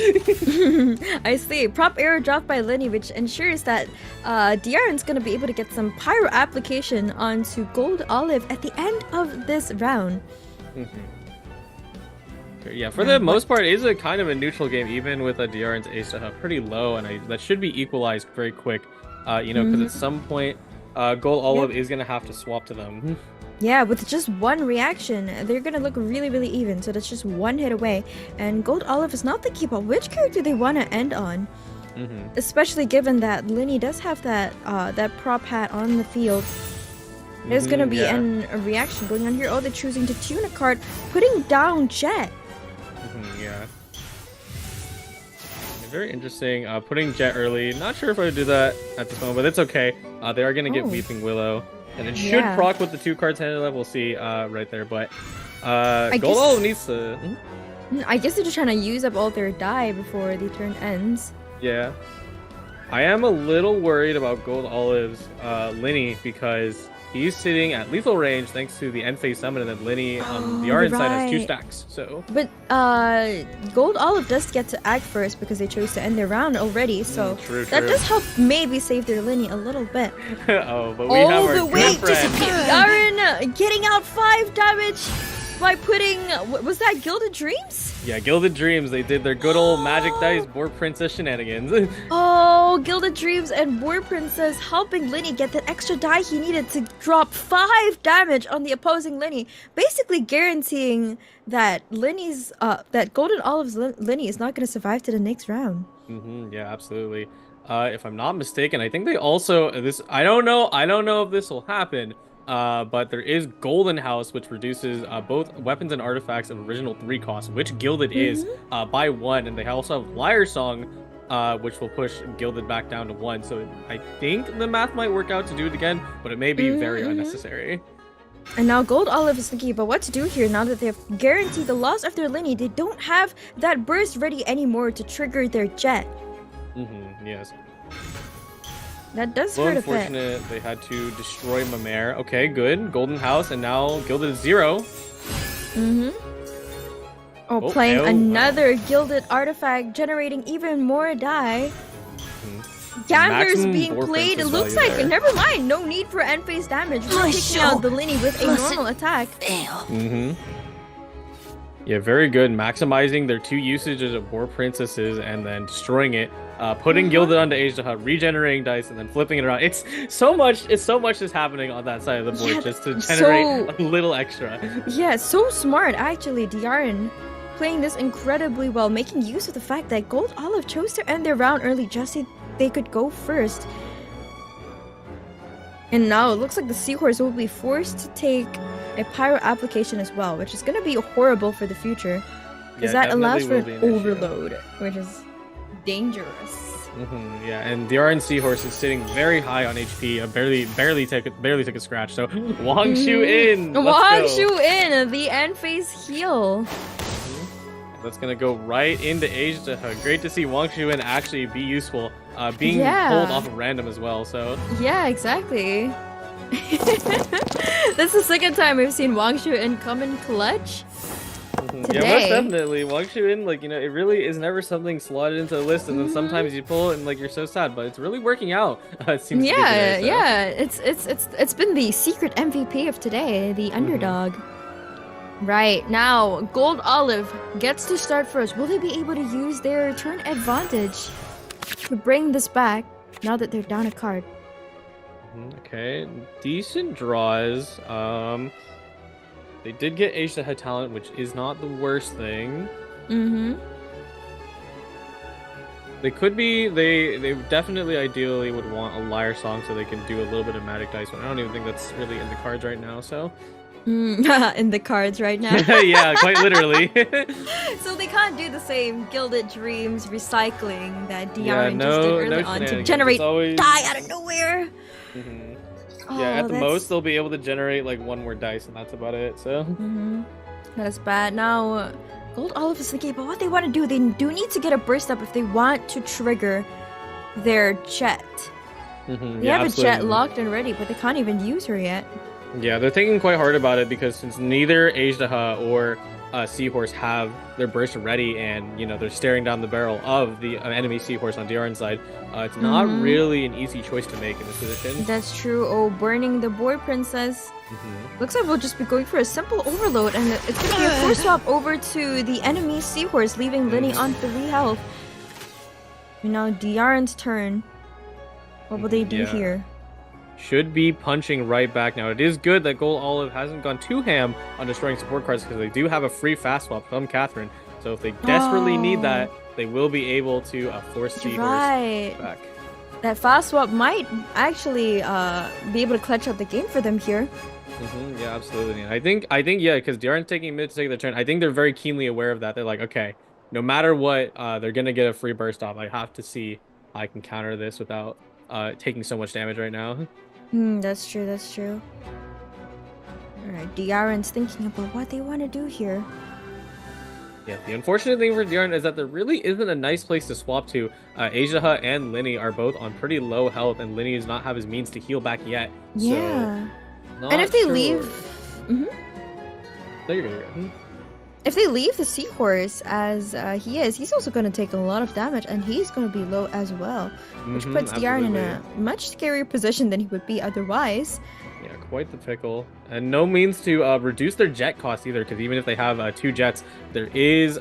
M: I see. Prop error dropped by Lenny, which ensures that Diarin's gonna be able to get some pyro application onto Gold Olive at the end of this round.
L: Yeah, for the most part, it is a kind of a neutral game, even with a Diarin's Ace pretty low, and that should be equalized very quick. You know, because at some point, Gold Olive is gonna have to swap to them.
M: Yeah, with just one reaction, they're gonna look really, really even. So that's just one hit away. And Gold Olive is not thinking about which character they want to end on. Especially given that Linny does have that that prop hat on the field. There's gonna be a reaction going on here. Oh, they're choosing to tune a card, putting down Jet.
L: Yeah. Very interesting. Putting Jet early. Not sure if I would do that at this moment, but it's okay. They are gonna get Weeping Willow. And it should proc with the 2 cards handed up. We'll see right there. But Gold Olive needs to...
M: I guess they're just trying to use up all their die before the turn ends.
L: Yeah. I am a little worried about Gold Olive's Linny because he's sitting at lethal range thanks to the end phase summon, and then Linny on the Arden side has 2 stacks. So,
M: but Gold Olive does get to act first because they chose to end their round already. So that does help maybe save their Linny a little bit.
L: But we have our good friend
M: Diarin getting out 5 damage by putting was that Gilded Dreams?
L: Yeah, Gilded Dreams. They did their good old Magic Dice Boar Princess shenanigans.
M: Oh, Gilded Dreams and Boar Princess helping Linny get that extra die he needed to drop 5 damage on the opposing Linny, basically guaranteeing that Linny's that Golden Olive's Linny is not going to survive to the next round.
L: Yeah, absolutely. If I'm not mistaken, I think they also I don't know if this will happen. But there is Golden House, which reduces both weapons and artifacts of original 3 cost, which Gilded is by 1, and they also have Liar Song, which will push Gilded back down to 1. So I think the math might work out to do it again, but it may be very unnecessary.
M: And now Gold Olive is thinking about what to do here now that they've guaranteed the loss of their Linny. They don't have that burst ready anymore to trigger their Jet.
L: Yes.
M: That does hurt a bit.
L: Unfortunate they had to destroy Mamere. Okay, good. Golden House, and now Gilded is 0.
M: Playing another Gilded artifact, generating even more die. Gamblers being played. It looks like never mind. No need for end phase damage. We're taking out the Linny with a normal attack.
L: Yeah, very good. Maximizing their 2 usages of Boar Princesses and then destroying it. Putting Gilded onto Age to Hut, regenerating dice, and then flipping it around. It's so much is happening on that side of the board just to generate a little extra.
M: Yeah, so smart actually, Diarin. Playing this incredibly well, making use of the fact that Gold Olive chose to end their round early just so they could go first. And now it looks like the Seahorse will be forced to take a Pyro application as well, which is going to be horrible for the future. Because that allows for an overload, which is dangerous.
L: Yeah, and the RN Seahorse is sitting very high on HP. Barely took a scratch. So Wang Shu in.
M: Wang Shu in the end phase heal.
L: That's gonna go right into Age to Hug. Great to see Wang Shu in actually be useful. Being pulled off of random as well. So
M: yeah, exactly. That's the second time we've seen Wang Shu in come in clutch. Today.
L: Yeah, most definitely. Wang Shu in, like, you know, it really is never something slotted into the list, and then sometimes you pull it and like you're so sad, but it's really working out. It seems to be today, so.
M: Yeah, it's been the secret MVP of today, the underdog. Right, now Gold Olive gets to start first. Will they be able to use their turn advantage to bring this back now that they're down a card?
L: Okay, decent draws. They did get Age to Head talent, which is not the worst thing. They could be. They definitely, ideally, would want a Liar Song so they can do a little bit of Magic Dice. But I don't even think that's really in the cards right now. So.
M: In the cards right now.
L: Yeah, quite literally.
M: So they can't do the same Gilded Dreams recycling that Diarin just did early on to generate die out of nowhere.
L: Yeah, at the most they'll be able to generate like 1 more dice, and that's about it. So
M: that is bad. Now Gold Olive is thinking about what they want to do. They do need to get a burst up if they want to trigger their jet. They have a jet locked and ready, but they can't even use her yet.
L: Yeah, they're thinking quite hard about it because since neither Ajdaha or Seahorse have their burst ready, and they're staring down the barrel of the enemy Seahorse on DRN's side, it's not really an easy choice to make in this position.
M: That's true. Oh, burning the boy princess. Looks like we'll just be going for a simple overload, and it's going to be a force swap over to the enemy Seahorse, leaving Linny on 3 health. And now DRN's turn. What will they do here?
L: Should be punching right back now. It is good that Gold Olive hasn't gone too ham on destroying support cards because they do have a free fast swap from Catherine. So if they desperately need that, they will be able to force the horse back.
M: That fast swap might actually be able to clutch out the game for them here.
L: Yeah, absolutely. And I think, yeah, because DRN's taking mid to take their turn. I think they're very keenly aware of that. They're like, okay, no matter what, they're gonna get a free burst off. I have to see how I can counter this without taking so much damage right now.
M: That's true, that's true. Alright, DRN's thinking about what they want to do here.
L: Yeah, the unfortunate thing for DRN is that there really isn't a nice place to swap to. Ajdaha and Linny are both on pretty low health, and Linny does not have his means to heal back yet.
M: Yeah.
L: So,
M: and if they leave...
L: No, you're good.
M: If they leave the Seahorse as he is, he's also going to take a lot of damage, and he's going to be low as well, which puts DRN in a much scarier position than he would be otherwise.
L: Yeah, quite the pickle. And no means to reduce their jet cost either, because even if they have 2 jets, there is,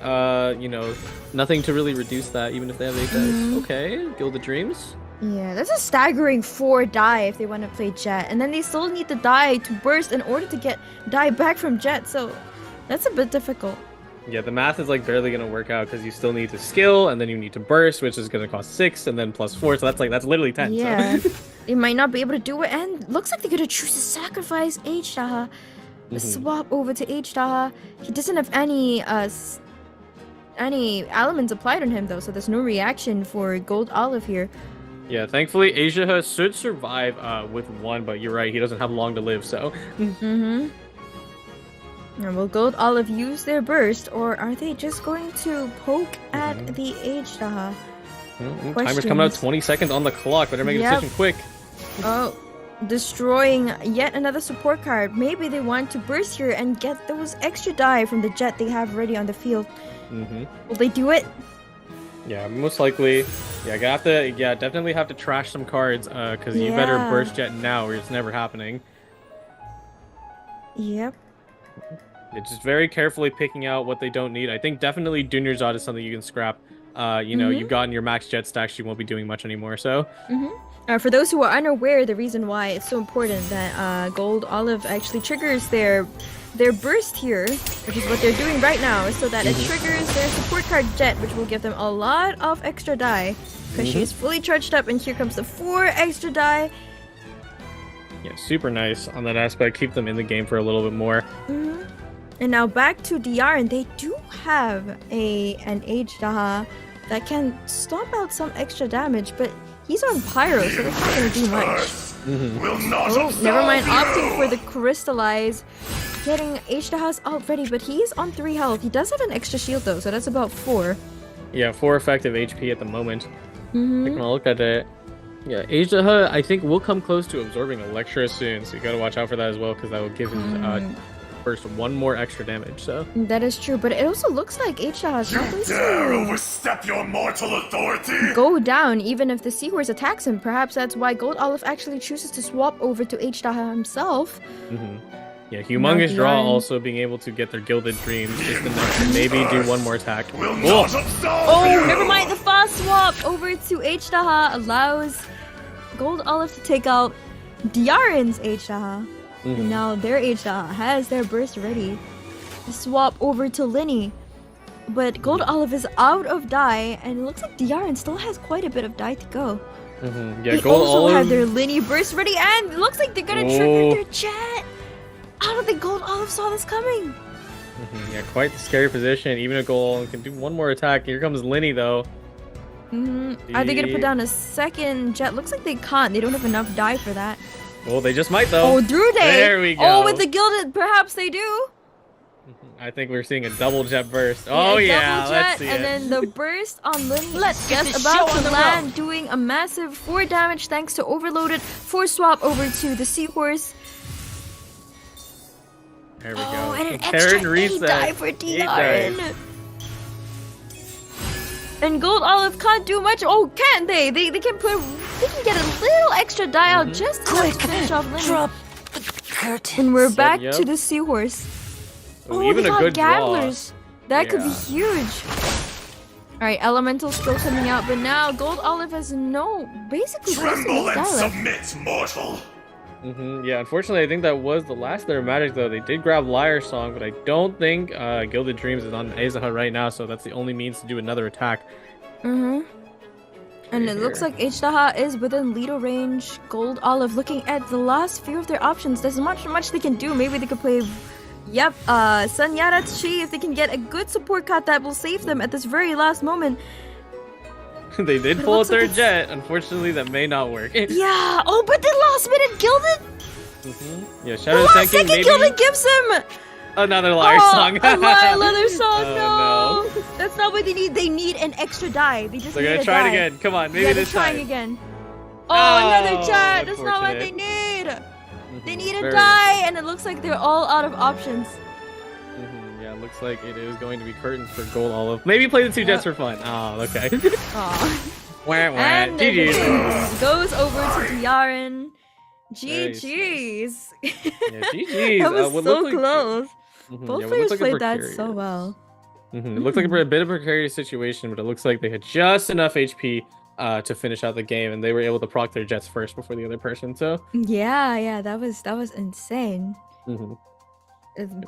L: nothing to really reduce that, even if they have 8 jets. Okay, Gilded Dreams.
M: Yeah, that's a staggering 4 die if they want to play jet, and then they still need the die to burst in order to get die back from jet, so that's a bit difficult.
L: Yeah, the math is like barely gonna work out because you still need to skill, and then you need to burst, which is gonna cost 6, and then plus 4, so that's literally 10.
M: Yeah,
L: so.
M: They might not be able to do it, and looks like they're gonna choose to sacrifice Ajdaha. Swap over to Ajdaha. He doesn't have any elements applied on him though, so there's no reaction for Gold Olive here.
L: Yeah, thankfully Ajdaha should survive with 1, but you're right, he doesn't have long to live, so.
M: And will Gold Olive use their burst, or are they just going to poke at the Ajdaha?
L: Timer's coming out 20 seconds on the clock. Better make a decision quick.
M: Oh, destroying yet another support card. Maybe they want to burst here and get those extra die from the jet they have ready on the field. Will they do it?
L: Yeah, most likely. Yeah, definitely have to trash some cards, because you better burst jet now or it's never happening.
M: Yep.
L: It's just very carefully picking out what they don't need. I think definitely Dunyarzad is something you can scrap. You've gotten your max jet stacks, you won't be doing much anymore, so.
M: For those who are unaware, the reason why it's so important that Gold Olive actually triggers their burst here, which is what they're doing right now, so that it triggers their support card jet, which will give them a lot of extra die, because she's fully charged up, and here comes the 4 extra die.
L: Yeah, super nice on that aspect. Keep them in the game for a little bit more.
M: And now back to DR, and they do have an Ajdaha that can stomp out some extra damage, but he's on Pyro, so that's not going to do much. Oh, never mind, opting for the Crystallize. Getting Ajdaha's ult ready, but he's on 3 health. He does have an extra shield though, so that's about 4.
L: Yeah, 4 effective HP at the moment. Taking a look at it. Yeah, Ajdaha, I think, will come close to absorbing Electra soon, so you gotta watch out for that as well, because that will give him first 1 more extra damage, so.
M: That is true, but it also looks like Ajdaha is not going
C: dare overstep your mortal authority!
M: Go down, even if the Seahorse attacks him. Perhaps that's why Gold Olive actually chooses to swap over to Ajdaha himself.
L: Yeah, Humongous Draw also being able to get their Gilded Dreams is enough to maybe do 1 more attack.
M: Oh, never mind, the fast swap over to Ajdaha allows Gold Olive to take out Diarin's Ajdaha. And now their Ajdaha has their burst ready. Swap over to Linny. But Gold Olive is out of die, and it looks like Diarin still has quite a bit of die to go.
L: Yeah,
M: they
L: Gold
M: also
L: Olive
M: have their Linny burst ready, and it looks like they're gonna trigger their jet. I don't think Gold Olive saw this coming.
L: Yeah, quite the scary position. Even a Gold Olive can do 1 more attack. Here comes Linny, though.
M: Are they gonna put down a second jet? Looks like they can't. They don't have enough die for that.
L: Well, they just might, though.
M: Oh, do they?
L: There we go.
M: Oh, with the Gilded, perhaps they do.
L: I think we're seeing a double jet burst. Oh yeah,
M: double jet,
L: let's see
M: and
L: it.
M: then the burst on Lin. Let's
N: get
M: guess
N: this
M: about
N: show on
M: to
N: the
M: land,
N: road.
M: doing a massive 4 damage thanks to overloaded. Force swap over to the seahorse.
L: There we
M: Oh,
L: go.
M: and an
L: Karen
M: extra
L: reset.
M: 8 die for
L: Eight die.
M: DRN. And Gold Olive can't do much. Oh, can't they? They can put. They can get a little extra die out just to finish off Lin.
N: Drop the curtain.
M: And we're back
L: yep.
M: to the seahorse.
L: Ooh,
M: Oh,
L: even
M: they
L: a
M: got
L: good draw.
M: gamblers. That could be
L: Yeah.
M: huge. Alright, Elemental still coming out, but now Gold Olive has basically
C: Tremble and
M: dialect.
C: submit, mortal.
L: Yeah, unfortunately, I think that was the last of their magic, though. They did grab Liar Song, but I don't think Gilded Dreams is on Azaha right now, so that's the only means to do another attack.
M: And it looks like H-Daha is within Lido range. Gold Olive looking at the last few of their options. There's not much they can do. Maybe they could play, Sun Yarachi if they can get a good support card that will save them at this very last moment.
L: They did
M: But it
L: pull a
M: looks like
L: third
M: it's-
L: jet. Unfortunately, that may not work.
M: Yeah, oh, but the last minute Gilded?
L: Yeah,
M: The
L: Shadow
M: last
L: Senki
M: second
L: maybe
M: Gilded gives him!
L: another Liar Song.
M: Another song,
L: Oh,
M: no! That's not what they need. They need an extra die. They just
L: They're
M: need
L: gonna
M: a
L: try
M: die.
L: it again. Come on, maybe
M: Yeah,
L: this
M: they're trying
L: time.
M: again. Oh, another
L: Oh,
M: jet! That's not what they
L: unfortunate.
M: need! They need a
L: Very
M: die, and it looks like they're all out of options.
L: Yeah, looks like it is going to be curtains for Gold Olive. Maybe play the 2 jets for fun. Oh, okay.
M: Aw.
L: Wah, wah.
M: And the
L: GG's.
M: game goes over to Diaren.
L: Nice.
M: GG's.
L: Yeah, GG's.
M: That was
L: what
M: so
L: looked like-
M: close.
L: Mhm,
M: Both
L: yeah, what
M: players
L: looked like a
M: played that
L: precarious-
M: so well.
L: It looked like a bit of a precarious situation, but it looks like they had just enough HP to finish out the game, and they were able to proc their jets first before the other person. So,
M: Yeah, that was insane.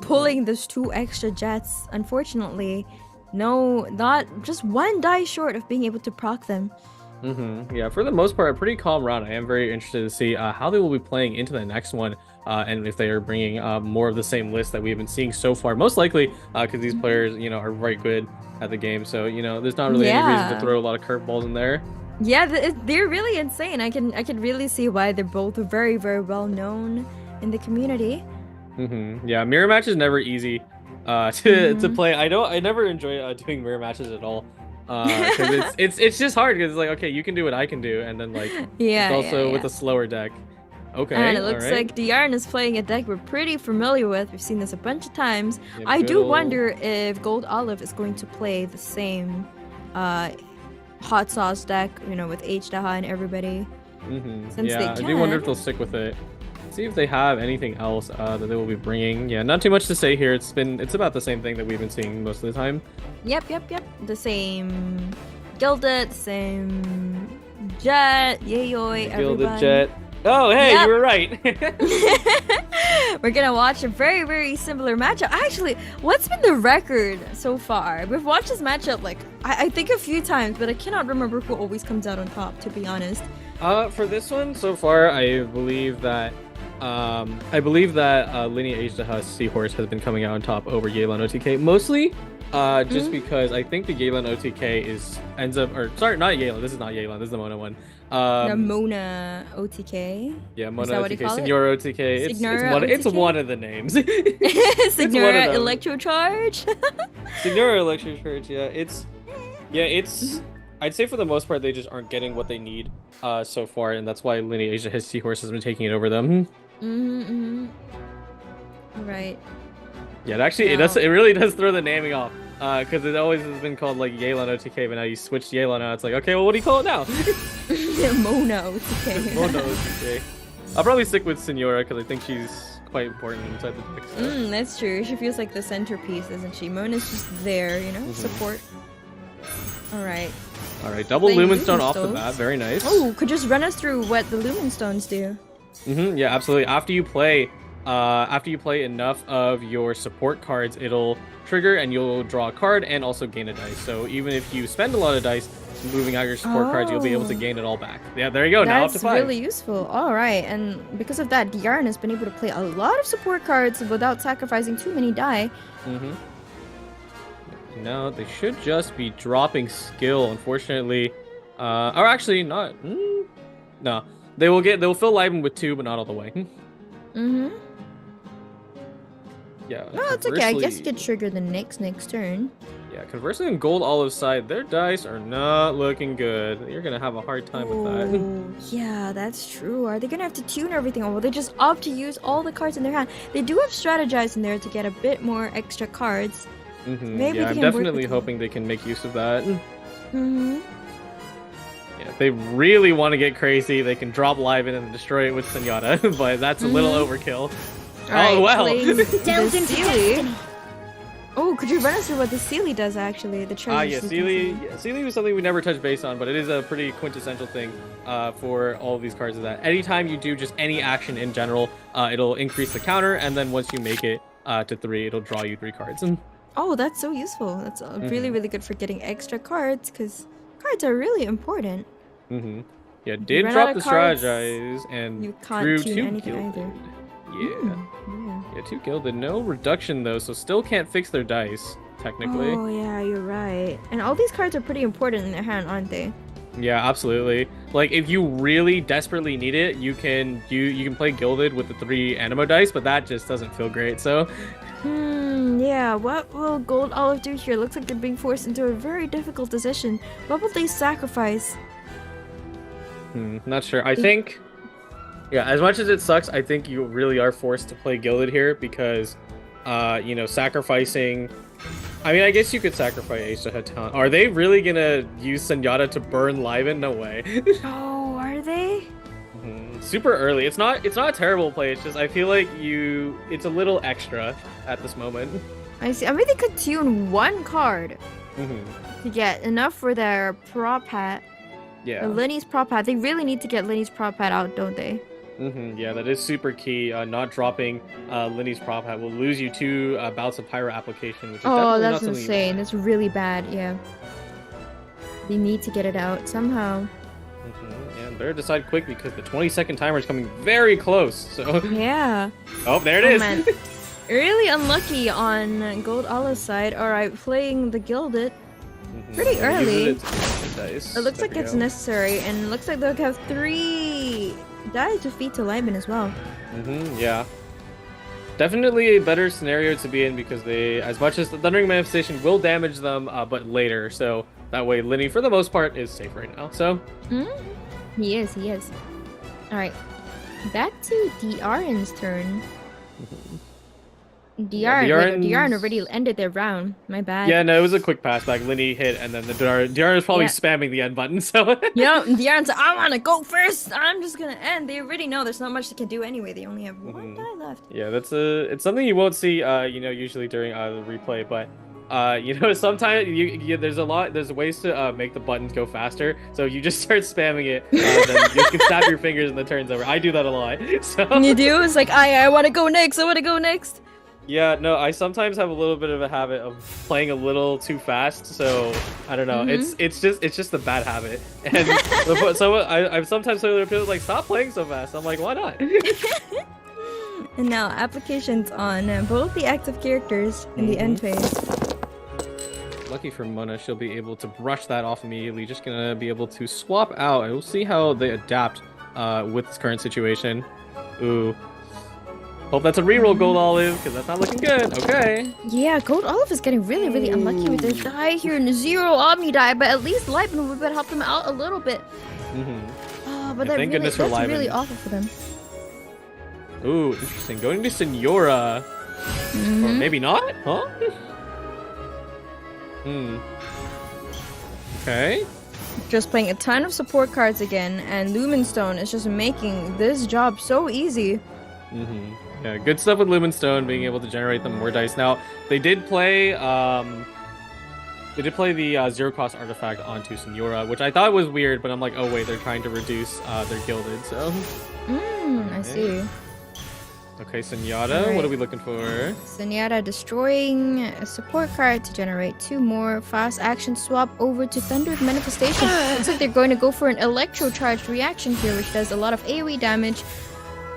M: Pulling those 2 extra jets, unfortunately, not just 1 die short of being able to proc them.
L: Yeah, for the most part, a pretty calm round. I am very interested to see how they will be playing into the next one, and if they are bringing more of the same list that we've been seeing so far. Most likely, because these players, are very good at the game. So, there's not really any reason to throw a lot of curveballs in there.
M: Yeah, they're really insane. I can really see why they're both very, very well known in the community.
L: Yeah, mirror match is never easy to play. I never enjoy doing mirror matches at all. Because it's just hard because it's like, okay, you can do what I can do, and then like
M: Yeah,
L: it's also
M: yeah.
L: with a slower deck. Okay,
M: And it looks
L: alright.
M: like Diaren is playing a deck we're pretty familiar with. We've seen this a bunch of times.
L: Yeah,
M: I
L: good
M: do
L: ol'
M: wonder if Gold Olive is going to play the same hot sauce deck, with H-Daha and everybody. Since
L: Yeah,
M: they
L: I do wonder if
M: can.
L: they'll stick with it. See if they have anything else that they will be bringing. Yeah, not too much to say here. It's about the same thing that we've been seeing most of the time.
M: Yep. The same Gilded, same Jet, Yayoi,
L: Gilded
M: everyone.
L: Jet. Oh, hey,
M: Yep.
L: you were right.
M: We're gonna watch a very, very similar matchup. Actually, what's been the record so far? We've watched this matchup I think a few times, but I cannot remember who always comes out on top, to be honest.
L: For this one so far, I believe that Linear H-Daha Seahorse has been coming out on top over Yelan OTK, mostly just because I think the Yelan OTK ends up, or sorry, not Yelan. This is not Yelan. This is the Mona one.
M: The Mona OTK.
L: Yeah,
M: Is
L: Mona
M: that what you
L: OTK,
M: call it?
L: Signora OTK. It's
M: OTK?
L: one of the names.
M: Signora Electrocharge.
L: Signora Electrocharge. Yeah, it's. I'd say for the most part they just aren't getting what they need so far, and that's why Linear Asia his Seahorse has been taking it over them.
M: Right.
L: Yeah, it really does throw the naming off. Because it always has been called like Yelan OTK, but now you switched Yelan out. It's like, okay, well, what do you call it now?
M: Mona OTK.
L: Mona OTK. I'll probably stick with Signora because I think she's quite important inside the deck. So.
M: That's true. She feels like the centerpiece, isn't she? Mona's just there, support. Alright.
L: Alright, double
M: Playing
L: Lumenstone off the
M: Lumenstones.
L: bat. Very nice.
M: Oh, could just run us through what the Lumenstones do.
L: Yeah, absolutely. After you play enough of your support cards, it'll trigger and you'll draw a card and also gain a dice. So even if you spend a lot of dice moving out your support cards, you'll be able to gain it all back. Yeah, there you go. Now up to
M: That's
L: 5.
M: really useful. Alright, and because of that, Diaren has been able to play a lot of support cards without sacrificing too many die.
L: No, they should just be dropping skill, unfortunately. Or actually not. No. They'll fill Liven with 2, but not all the way. Yeah.
M: No, it's okay. I guess you
L: conversely-
M: could trigger the next turn.
L: Yeah, conversely on Gold Olive's side, their dice are not looking good. You're gonna have a hard time with that.
M: Oh, yeah, that's true. Are they gonna have to tune everything, or will they just opt to use all the cards in their hand? They do have strategize in there to get a bit more extra cards. Maybe
L: Yeah,
M: they
L: I'm
M: can work
L: definitely
M: with-
L: hoping they can make use of that.
M: Mhm.
L: Yeah, if they really want to get crazy, they can drop Liven and destroy it with Senora, but that's a little overkill.
M: Alright,
L: Oh, well.
M: playing the
K: Delved into
M: Sealy.
K: destiny.
M: Oh, could you run us through what the Sealy does actually? The treasure.
L: Yeah, Sealy was something we never touched base on, but it is a pretty quintessential thing for all of these cards. Is that anytime you do just any action in general, it'll increase the counter, and then once you make it to 3, it'll draw you 3 cards.
M: Oh, that's so useful. That's really, really good for getting extra cards, because cards are really important.
L: Yeah, did
M: run
L: drop
M: out
L: the
M: of cards,
L: strategize and
M: you can't
L: drew
M: tune
L: 2
M: anything
L: gilded.
M: either.
L: Yeah, 2 gilded. No reduction though, so still can't fix their dice technically.
M: Oh yeah, you're right. And all these cards are pretty important in their hand, aren't they?
L: Yeah, absolutely. Like if you really desperately need it, you can play gilded with the 3 Animo dice, but that just doesn't feel great. So
M: Yeah, what will Gold Olive do here? Looks like they're being forced into a very difficult decision. What will they sacrifice?
L: not sure. I think, yeah, as much as it sucks, I think you really are forced to play gilded here because, you know, sacrificing. I mean, I guess you could sacrifice Ace to Hatan. Are they really gonna use Senora to burn Liven? No way.
M: Oh, are they?
L: Super early. It's not a terrible play. It's just I feel like it's a little extra at this moment.
M: I see. I mean, they could tune 1 card to get enough for their prop hat.
L: Yeah.
M: Lenny's prop hat. They really need to get Lenny's prop hat out, don't they?
L: Yeah, that is super key. Not dropping Linny's prop hat will lose you 2 bouts of pyro application, which is definitely
M: that's
L: not something
M: insane. That's really bad. Yeah. They need to get it out somehow.
L: And better decide quick because the 20-second timer is coming very close. So
M: Yeah.
L: Oh, there it is.
M: Man. Really unlucky on Gold Olive's side. Alright, playing the Gilded. Pretty early. It looks like it's necessary, and it looks like they'll have 3 die to feed to Lyman as well.
L: Yeah. Definitely a better scenario to be in because they, as much as the Thundering Manifestation will damage them, but later. So that way, Linny, for the most part, is safe right now. So.
M: He is. Alright. Back to DRN's turn. DRN already ended their round. My bad.
L: Yeah, no, it was a quick pass back. Linny hit, and then the DRN is probably spamming the end button. So.
M: Yeah, DRN's like, I want to go first. I'm just gonna end. They already know there's not much they can do anyway. They only have 1 die left.
L: Yeah, it's something you won't see, you know, usually during the replay, but. You know, sometimes there's ways to make the buttons go faster. So if you just start spamming it, then you can snap your fingers and the turn's over. I do that a lot. So
M: You do? It's like, I want to go next. I want to go next.
L: Yeah, no, I sometimes have a little bit of a habit of playing a little too fast. So I don't know. It's just a bad habit. And so I've sometimes heard people like, stop playing so fast. I'm like, why not?
M: And now applications on both the active characters in the end phase.
L: Lucky for Mona, she'll be able to brush that off immediately. Just gonna be able to swap out, and we'll see how they adapt with this current situation. Ooh. Hope that's a reroll, Gold Olive, because that's not looking good. Okay.
M: Yeah, Gold Olive is getting really, really unlucky with their die here and 0 Omni die, but at least Lightman would help them out a little bit. But
L: Thank goodness for
M: that's really
L: Lightman.
M: awful for them.
L: Ooh, interesting. Going to Senora. Or maybe not? Huh? Okay.
M: Just playing a ton of support cards again, and Lumenstone is just making this job so easy.
L: Yeah, good stuff with Lumenstone, being able to generate them more dice. Now, they did play the 0-cost artifact onto Senora, which I thought was weird, but I'm like, oh wait, they're trying to reduce their gilded, so.
M: I see.
L: Okay, Senora, what are we looking for?
M: Senora destroying a support card to generate 2 more. Fast action swap over to Thundered Manifestation. Looks like they're going to go for an Electro Charged reaction here, which does a lot of AoE damage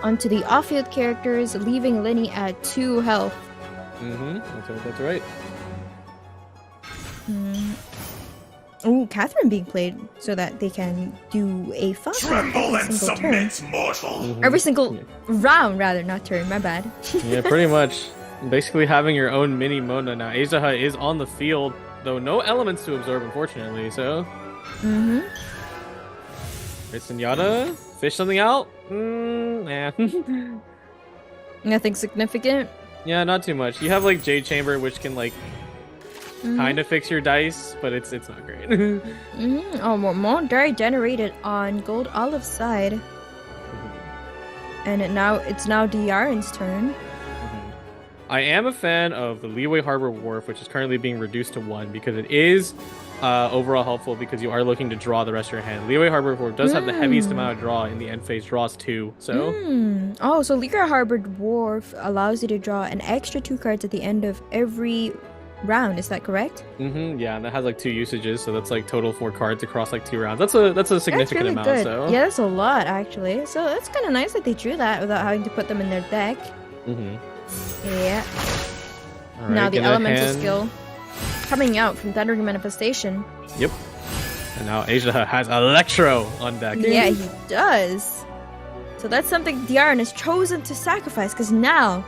M: onto the off-field characters, leaving Lenny at 2 health.
L: That's right.
M: Ooh, Catherine being played so that they can do a fast every single turn.
C: mortal.
M: Every single round, rather, not turn. My bad.
L: Yeah, pretty much. Basically having your own mini Mona now. Azaha is on the field, though no elements to absorb, unfortunately, so... Right, Senyatta? Fish something out? Nah.
M: Nothing significant?
L: Yeah, not too much. You have, like, Jade Chamber, which can, like, kind of fix your dice, but it's not great.
M: Oh, more die generated on Gold Olive's side. And it's now Diarin's turn.
L: I am a fan of the Leeway Harbor Wharf, which is currently being reduced to 1 because it is overall helpful because you are looking to draw the rest of your hand. Leeway Harbor Wharf does have the heaviest amount of draw in the end phase, draws 2, so...
M: Oh, so Leeway Harbor Wharf allows you to draw an extra 2 cards at the end of every round, is that correct?
L: Yeah, and that has like 2 usages, so that's like total 4 cards across like 2 rounds. That's a significant
M: really
L: amount,
M: good.
L: so...
M: Yeah, that's a lot, actually. So that's kind of nice that they drew that without having to put them in their deck. Yeah.
L: Right,
M: now the elemental skill coming out from Thundering Manifestation.
L: Yep. And now Asia has Electro on deck.
M: Yeah, he does. So that's something Diarin has chosen to sacrifice, because now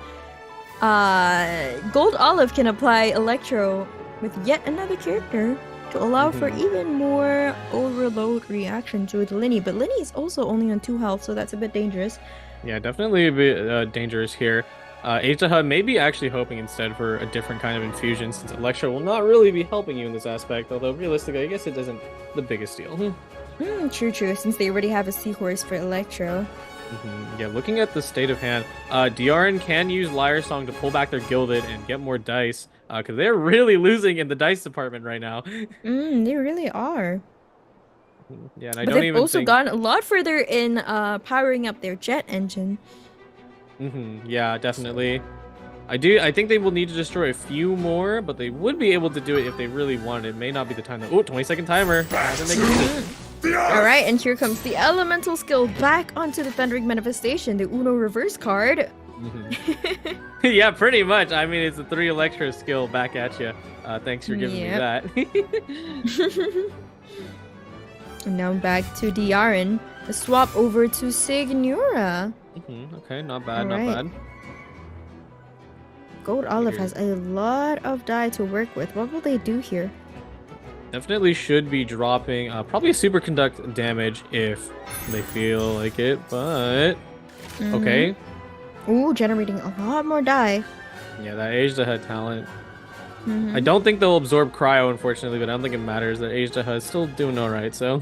M: Gold Olive can apply Electro with yet another character to allow for even more overload reactions with Linny. But Linny is also only on 2 health, so that's a bit dangerous.
L: Yeah, definitely a bit dangerous here. Azaha may be actually hoping instead for a different kind of infusion, since Electro will not really be helping you in this aspect, although realistically, I guess it isn't the biggest deal.
M: True, since they already have a Seahorse for Electro.
L: Yeah, looking at the state of hand, Diarin can use Liar Song to pull back their Gilded and get more dice, because they're really losing in the dice department right now.
M: They really are.
L: Yeah, and I
M: but
L: don't
M: they've
L: even
M: also
L: think...
M: gone a lot further in powering up their jet engine.
L: Yeah, definitely. I think they will need to destroy a few more, but they would be able to do it if they really wanted. It may not be the time. 20-second timer.
M: Alright, and here comes the elemental skill back onto the Thundering Manifestation, the Uno reverse card.
L: Yeah, pretty much. I mean, it's a 3 Electro skill back at you. Thanks for giving me that.
M: And now back to Diarin. The swap over to Signora.
L: Okay, not bad, not bad.
M: Gold Olive has a lot of die to work with. What will they do here?
L: Definitely should be dropping probably a superconduct damage if they feel like it, but okay.
M: Ooh, generating a lot more die.
L: Yeah, that Azaha talent. I don't think they'll absorb cryo, unfortunately, but I don't think it matters. That Azaha is still doing alright, so...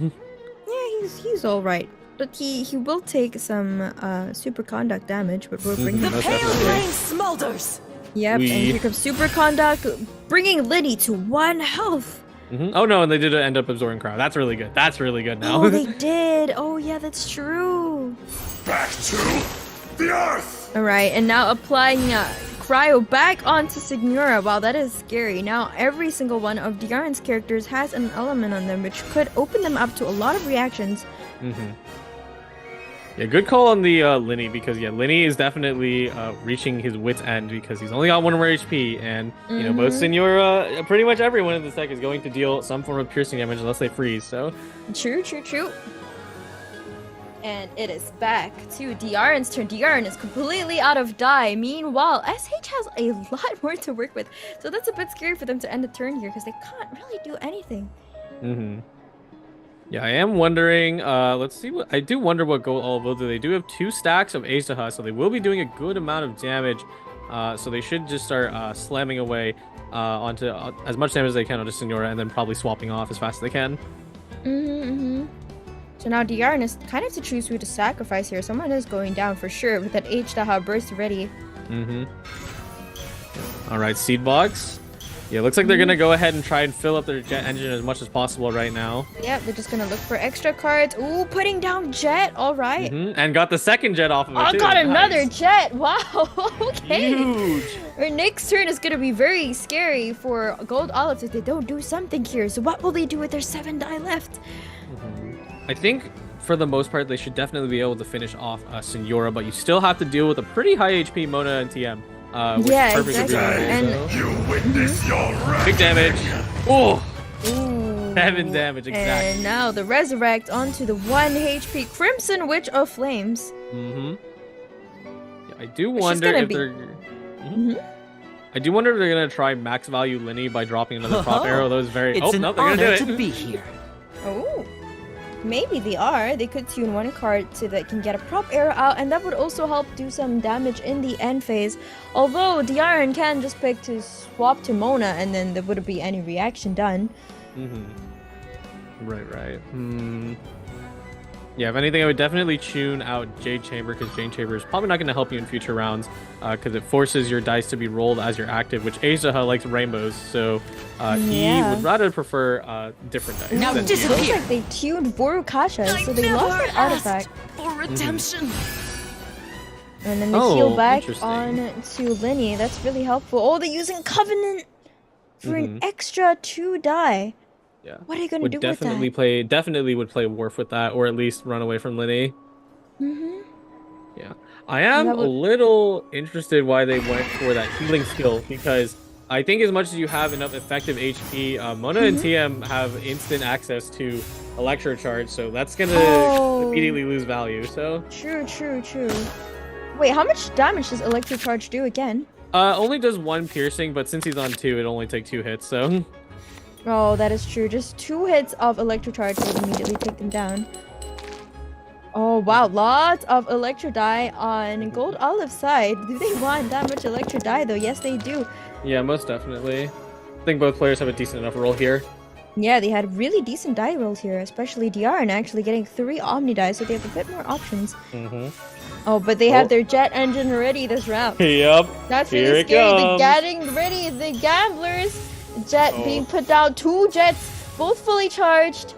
M: Yeah, he's alright. But he will take some superconduct damage, but we'll bring
N: the pale flame smolders.
M: Yep, and here comes superconduct, bringing Liddy to 1 health.
L: Oh no, and they did end up absorbing cryo. That's really good. That's really good now.
M: Oh, they did. Oh yeah, that's true.
C: Back to the earth.
M: Alright, and now applying cryo back onto Signora. Wow, that is scary. Now every single one of Diarin's characters has an element on them, which could open them up to a lot of reactions.
L: Yeah, good call on the Linny, because yeah, Linny is definitely reaching his wit's end because he's only got 1 more HP, and you know, both Signora, pretty much everyone in this deck is going to deal some form of piercing damage unless they freeze. So
M: true. And it is back to Diarin's turn. Diarin is completely out of die. Meanwhile, SH has a lot more to work with, so that's a bit scary for them to end the turn here because they can't really do anything.
L: Yeah, I am wondering, let's see I do wonder what Gold Olive will do. They do have 2 stacks of Azaha, so they will be doing a good amount of damage. So they should just start slamming away onto as much damage as they can onto Signora, and then probably swapping off as fast as they can.
M: So now Diarin is kind of to choose who to sacrifice here. Someone is going down for sure with that H-Daha burst ready.
L: Alright, Seed Box. Yeah, looks like they're gonna go ahead and try and fill up their jet engine as much as possible right now.
M: Yeah, they're just gonna look for extra cards. Ooh, putting down jet. All right.
L: And got the 2nd jet off of it.
M: I got
L: nice.
M: Another jet. Wow. Okay.
L: Huge.
M: Our next turn is gonna be very scary for Gold Olive if they don't do something here. So what will they do with their 7 die left?
L: I think for the most part they should definitely be able to finish off Signora, but you still have to deal with a pretty high HP Mona and TM.
M: Yeah, exactly.
L: And
C: you witness your
L: big damage. Oh,
M: ooh.
L: 7 damage exactly.
M: And now the resurrect onto the 1 HP Crimson Witch of Flames.
L: Yeah, I do wonder if they're. I do wonder if they're gonna try max value Linny by dropping another prop arrow. That was very.
O: It's an
L: no, they're gonna
O: honor
L: do it.
O: to be here.
M: Oh, maybe they are. They could tune one card so that can get a prop arrow out, and that would also help do some damage in the end phase. Although Diaren can just pick to swap to Mona, and then there wouldn't be any reaction done.
L: Right. Yeah, if anything, I would definitely tune out Jade Chamber, because Jade Chamber is probably not going to help you in future rounds, because it forces your dice to be rolled as you're active, which Azaha likes rainbows, so he would rather prefer different dice.
M: Now it looks like they tuned Vorukasha, so they lost that artifact.
N: For redemption.
M: And then they heal back on to Linny. That's really helpful. Oh, they're using Covenant for an extra 2 die.
L: Yeah.
M: What are you gonna do with that?
L: Definitely would play Worf with that, or at least run away from Linny. Yeah. I am a little interested why they went for that healing skill, because I think as much as you have enough effective HP, Mona and TM have instant access to Electro Charge, so that's gonna immediately lose value. So
M: True. Wait, how much damage does Electro Charge do again?
L: Only does 1 piercing, but since he's on 2, it only takes 2 hits. So.
M: Oh, that is true. Just 2 hits of Electro Charge will immediately take them down. Oh wow, lots of Electro die on Gold Olive's side. Do they want that much Electro die though? Yes, they do.
L: Yeah, most definitely. I think both players have a decent enough roll here.
M: Yeah, they had really decent die rolls here, especially Diaren actually getting 3 Omni die, so they have a bit more options. Oh, but they have their jet engine ready this round.
L: Yep.
M: That's really scary. They're getting ready. The gamblers. Jet being put down. 2 jets, both fully charged.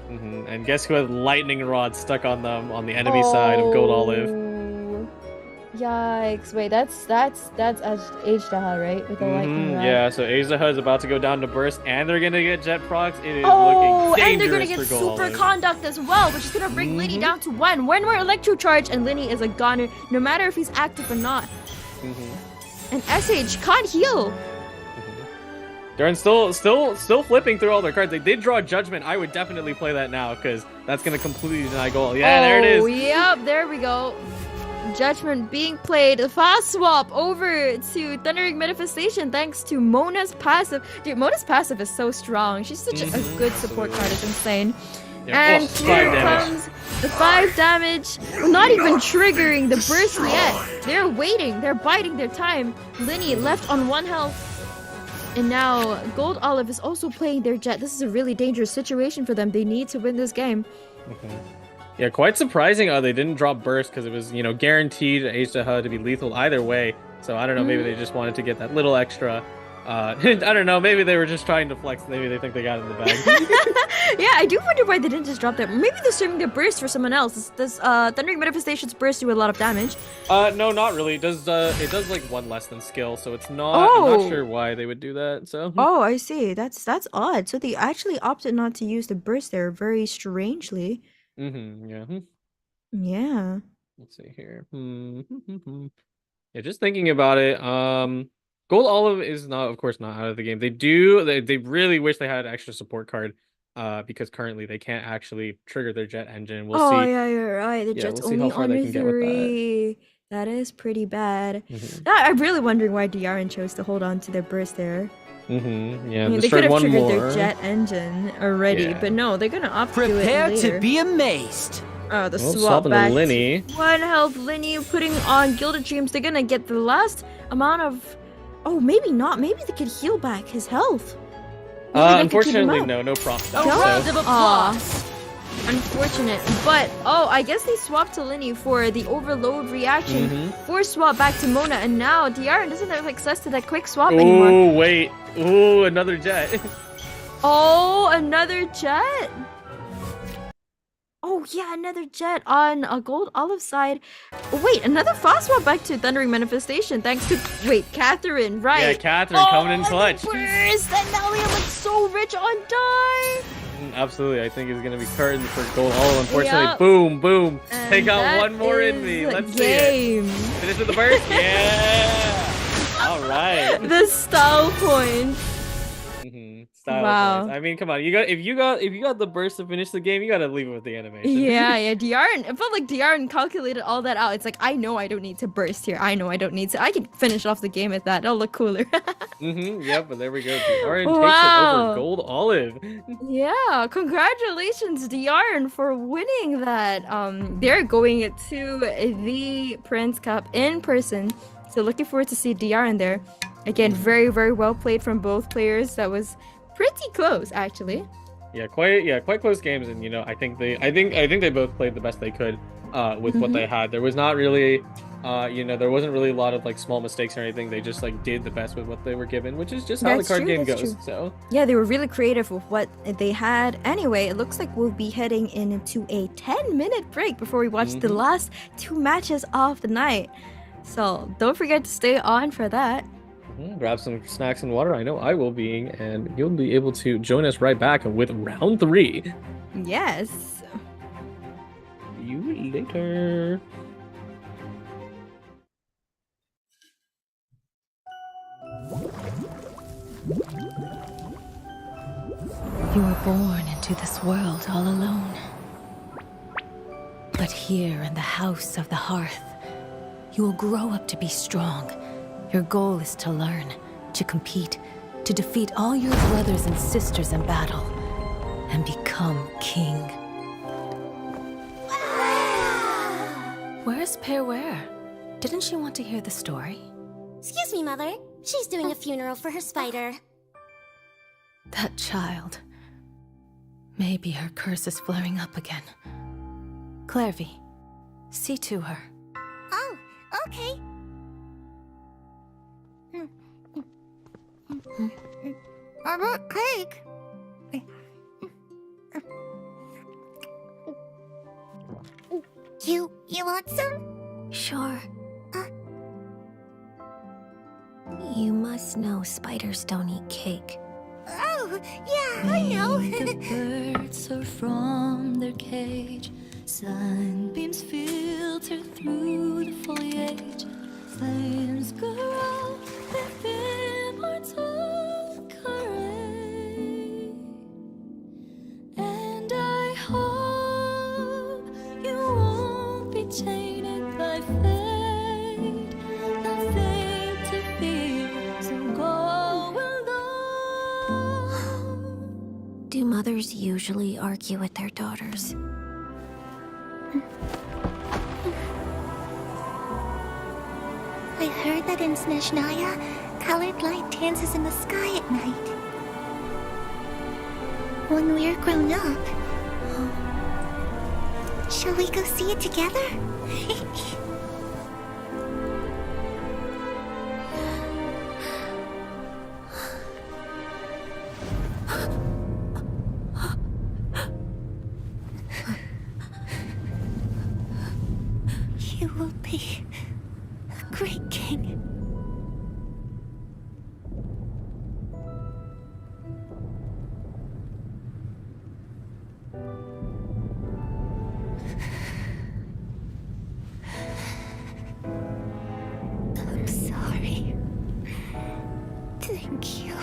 L: And guess who has lightning rod stuck on them on the enemy side of Gold Olive?
M: Yikes! Wait, that's Azaha, right? With the lightning rod.
L: Yeah, so Azaha is about to go down to burst, and they're gonna get jet procs. It is looking dangerous
M: and they're gonna get
L: for Gold
M: super
L: Olive.
M: conduct as well, which is gonna bring Linny down to 1. 1 more Electro Charge, and Linny is a goner, no matter if he's active or not. And SH can't heal.
L: They're still flipping through all their cards. They did draw Judgment. I would definitely play that now, because that's gonna completely deny Gold. Yeah, there it is.
M: Yep, there we go. Judgment being played. The fast swap over to Thundering Manifestation thanks to Mona's passive. Dude, Mona's passive is so strong. She's such a good support card. It's insane.
L: Yeah.
M: And here comes the 5 damage. Not even triggering the burst yet. They're waiting. They're biding their time. Linny left on 1 health. And now Gold Olive is also playing their jet. This is a really dangerous situation for them. They need to win this game.
L: Yeah, quite surprising. They didn't drop burst, because it was, guaranteed Azaha to be lethal either way. So I don't know, maybe they just wanted to get that little extra. I don't know, maybe they were just trying to flex. Maybe they think they got it in the bag.
M: Yeah, I do wonder why they didn't just drop that. Maybe they're saving their burst for someone else. Does Thundering Manifestation's burst do a lot of damage?
L: No, not really. It does like 1 less than skill, so it's not. I'm not sure why they would do that. So.
M: Oh, I see. That's odd. So they actually opted not to use the burst there, very strangely.
L: Yeah.
M: Yeah.
L: Let's see here. Yeah, just thinking about it. Gold Olive is of course not out of the game. They really wish they had an extra support card, because currently they can't actually trigger their jet engine. We'll see.
M: Oh yeah, you're right. The jet's only on 3. That is pretty bad. I'm really wondering why Diaren chose to hold on to their burst there.
L: Yeah,
M: they could have triggered their jet engine already, but no, they're gonna opt to do it later.
O: Prepare to be amazed.
M: Oh, the swap back.
L: Linny.
M: 1 health, Linny putting on Gilded Dreams. They're gonna get the last amount of. Oh, maybe not. Maybe they could heal back his health.
L: Unfortunately, no props.
M: Round of applause. Unfortunate, but I guess they swapped to Linny for the overload reaction. Force swap back to Mona, and now Diaren doesn't have access to that quick swap anymore.
L: Oh wait, another jet.
M: Oh, another jet. Oh yeah, another jet on a Gold Olive side. Oh, wait, another fast swap back to Thundering Manifestation thanks to Catherine, right?
L: Yeah, Catherine coming in clutch.
M: Burst, and now we looks so rich on die.
L: Absolutely, I think it's gonna be curtains for Gold Olive. Unfortunately, boom.
M: And
L: take out 1 more in me. Let's see it. Finish with the burst. Yeah. All right.
M: The style point.
L: style.
M: Wow.
L: Points. I mean, come on. If you got the burst to finish the game, you gotta leave it with the animation.
M: Yeah. Diarn, it felt like Diarn calculated all that out. It's like, I know I don't need to burst here. I know I don't need to. I can finish off the game with that. It'll look cooler.
L: Yeah, but there we go. Diarn takes it over Gold Olive.
M: Yeah, congratulations, Diarn, for winning that. They're going to the Prince Cup in person. So looking forward to see Diarn there. Again, very, very well played from both players. That was pretty close, actually.
L: Yeah, quite close games, and I think they both played the best they could with what they had. There was not really, there wasn't really a lot of like small mistakes or anything. They just like did the best with what they were given, which is just how the card game goes. So
M: yeah, they were really creative with what they had. Anyway, it looks like we'll be heading into a 10-minute break before we watch the last 2 matches of the night. So don't forget to stay on for that.
L: Grab some snacks and water. I know I will be, and you'll be able to join us right back with round 3.
M: Yes.
L: See you later.
A: You were born into this world all alone. But here in the house of the Hearth, you will grow up to be strong. Your goal is to learn, to compete, to defeat all your brothers and sisters in battle, and become king. Where's Perware? Didn't she want to hear the story?
K: Excuse me, Mother. She's doing a funeral for her spider.
A: That child. Maybe her curse is flaring up again. Clairvy, see to her.
K: Oh, okay. I want cake. You want some?
P: Sure. You must know spiders don't eat cake.
K: Oh, yeah, I know.
Q: The birds are from their cage. Sunbeams filter through the foliage. Flames grow with immortal courage. And I hope you won't be tainted by fate. Nothing to fear, so go alone.
P: Do mothers usually argue with their daughters?
K: I heard that in Snezhnaya, colored light dances in the sky at night. When we're grown up, shall we go see it together? You will be a great king. I'm sorry. Thank you.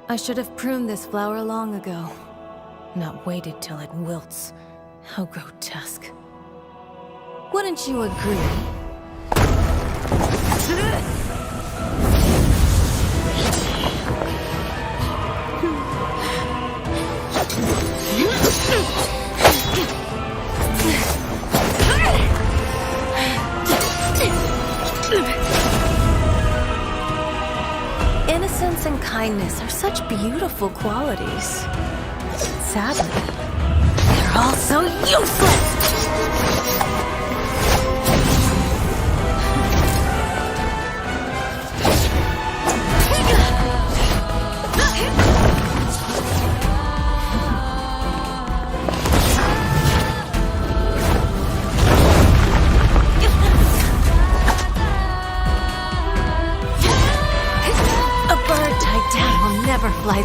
A: I should have pruned this flower long ago, not waited till it wilts. How grotesque. Wouldn't you agree? Innocence and kindness are such beautiful qualities. Sadly, they're all so useless!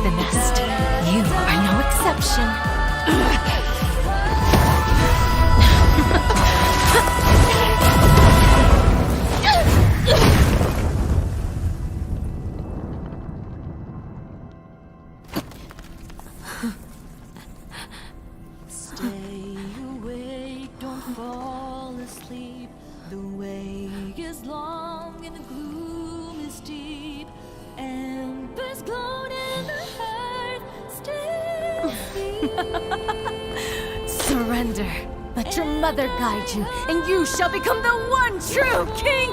J: the nest. You are no exception.
Q: Stay awake, don't fall asleep. The way is long and the gloom is deep. Embers glowed in the hearth, still sleep.
J: Surrender. Let your mother guide you, and you shall become the one true king!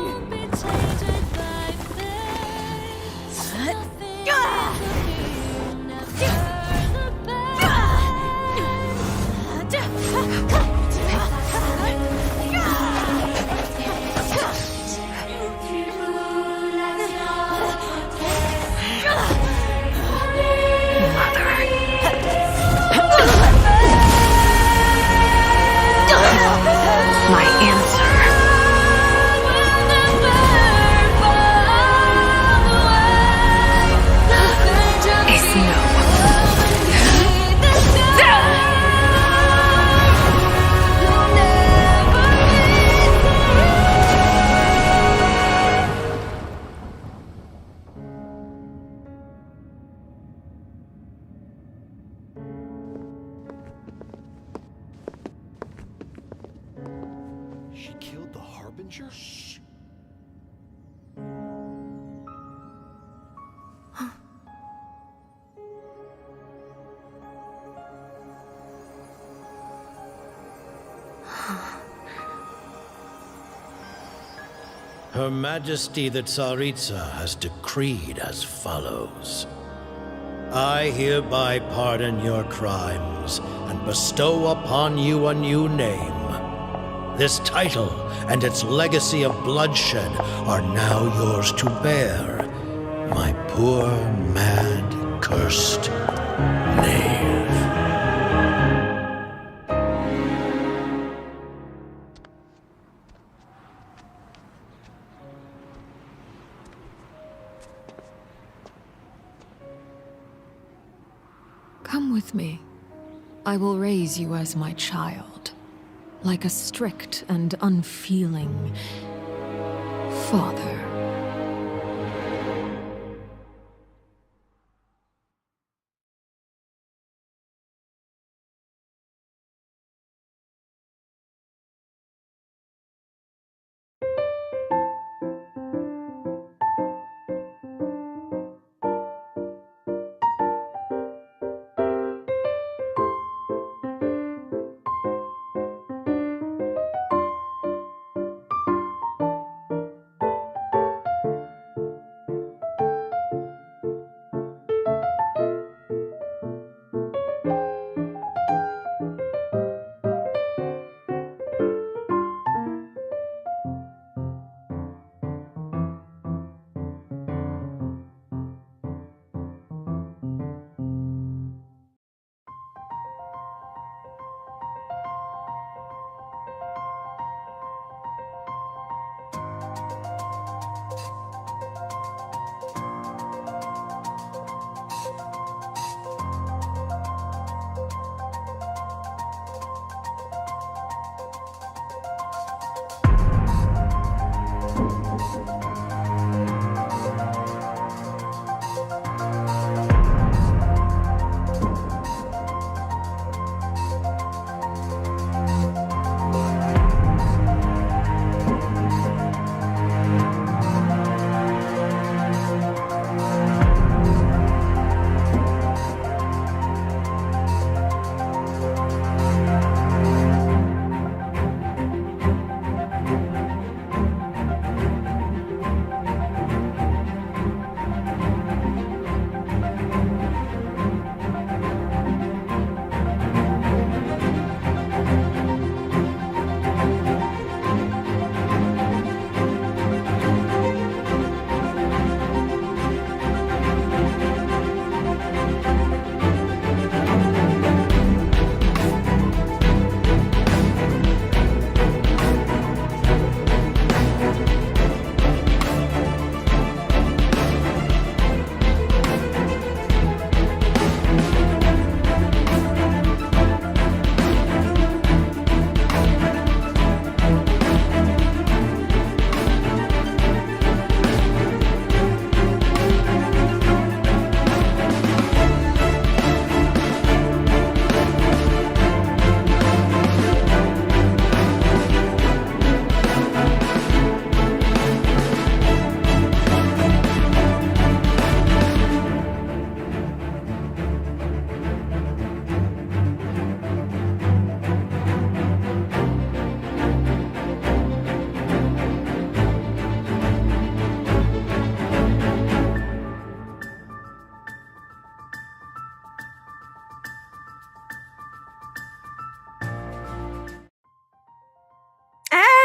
A: My answer is no.
R: She killed the Harbinger? Shh.
S: Her Majesty the Tsaritsa has decreed as follows. I hereby pardon your crimes and bestow upon you a new name. This title and its legacy of bloodshed are now yours to bear. My poor, mad, cursed Knave.
A: Come with me. I will raise you as my child, like a strict and unfeeling father.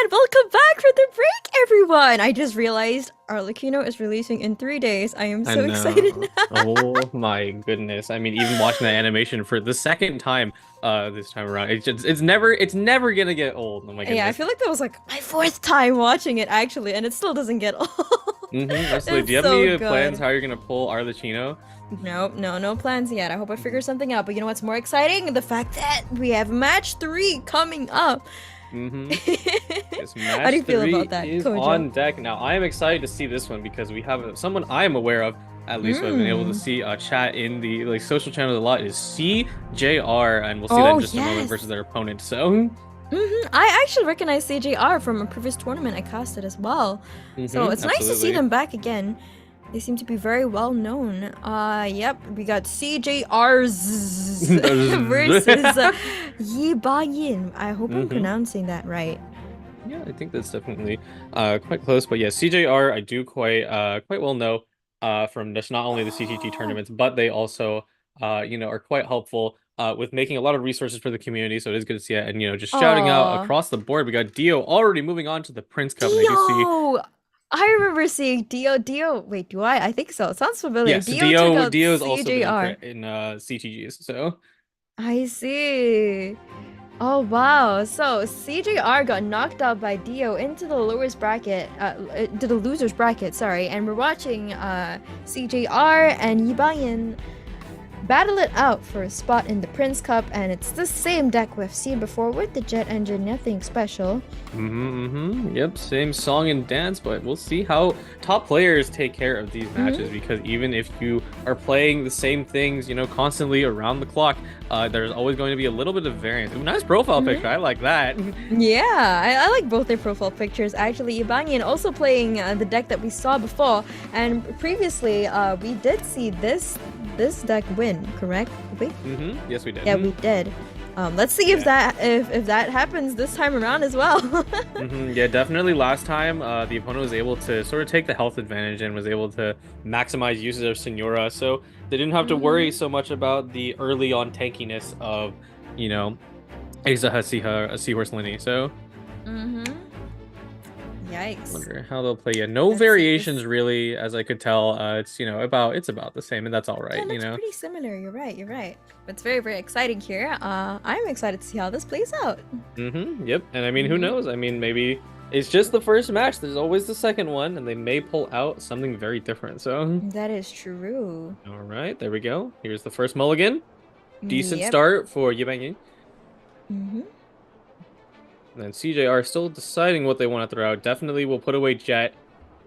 M: And welcome back from the break, everyone! I just realized Arlecchino is releasing in 3 days. I am so excited now.
L: Oh my goodness. I mean, even watching that animation for the second time this time around, it's never gonna get old. Oh my goodness.
M: Yeah, I feel like that was like my 4th time watching it actually, and it still doesn't get old.
L: Absolutely. Do you have any plans how you're gonna pull Arlecchino?
M: No plans yet. I hope I figure something out. But you know what's more exciting? The fact that we have match 3 coming up.
L: How
M: do you feel about that,
L: is
M: Kojo?
L: on deck now. I am excited to see this one because we have someone I am aware of, at least who I've been able to see chat in the social channels a lot, is CJR, and we'll see that in just a moment versus their opponent. So
M: I actually recognize CJR from a previous tournament I casted as well. So it's nice to see them back again. They seem to be very well known. Yep, we got CJR's versus Yi Ba-yin. I hope I'm pronouncing that right.
L: Yeah, I think that's definitely quite close. But yeah, CJR I do quite well know from just not only the CTG tournaments, but they also are quite helpful with making a lot of resources for the community. So it is good to see it, and just shouting out across the board. We got Dio already moving on to the Prince Cup.
M: Dio! I remember seeing Dio. Wait, do I? I think so. It sounds familiar.
L: Yes, Dio's also been in CTGs. So
M: I see. Oh wow! So CJR got knocked out by Dio into the lowest bracket, to the losers bracket. Sorry, and we're watching CJR and Yi Ba-yin battle it out for a spot in the Prince Cup, and it's the same deck we've seen before with the Jet Engine, nothing special.
L: Yep, same song and dance, but we'll see how top players take care of these matches, because even if you are playing the same things, constantly around the clock, there's always going to be a little bit of variance. Ooh, nice profile picture, I like that.
M: Yeah, I like both their profile pictures. Actually, Yi Ba-yin also playing the deck that we saw before, and previously we did see this deck win, correct? Wait.
L: Yes, we did.
M: Yeah, we did. Let's see if that happens this time around as well.
L: Yeah, definitely. Last time, the opponent was able to sort of take the health advantage and was able to maximize uses of Senora, so they didn't have to worry so much about the early on tankiness of, Azaha, Seahorse Linny. So.
M: Yikes.
L: Wonder how they'll play. Yeah, no variations really, as I could tell. It's about the same, and that's all right.
M: Yeah, pretty similar. You're right. It's very, very exciting here. I'm excited to see how this plays out.
L: Yep. And I mean, who knows? I mean, maybe it's just the first match. There's always the second one, and they may pull out something very different. So
M: that is true.
L: All right, there we go. Here's the first mulligan. Decent start for Yi Ba-yin. And then CJR still deciding what they want to throw out. Definitely will put away Jet.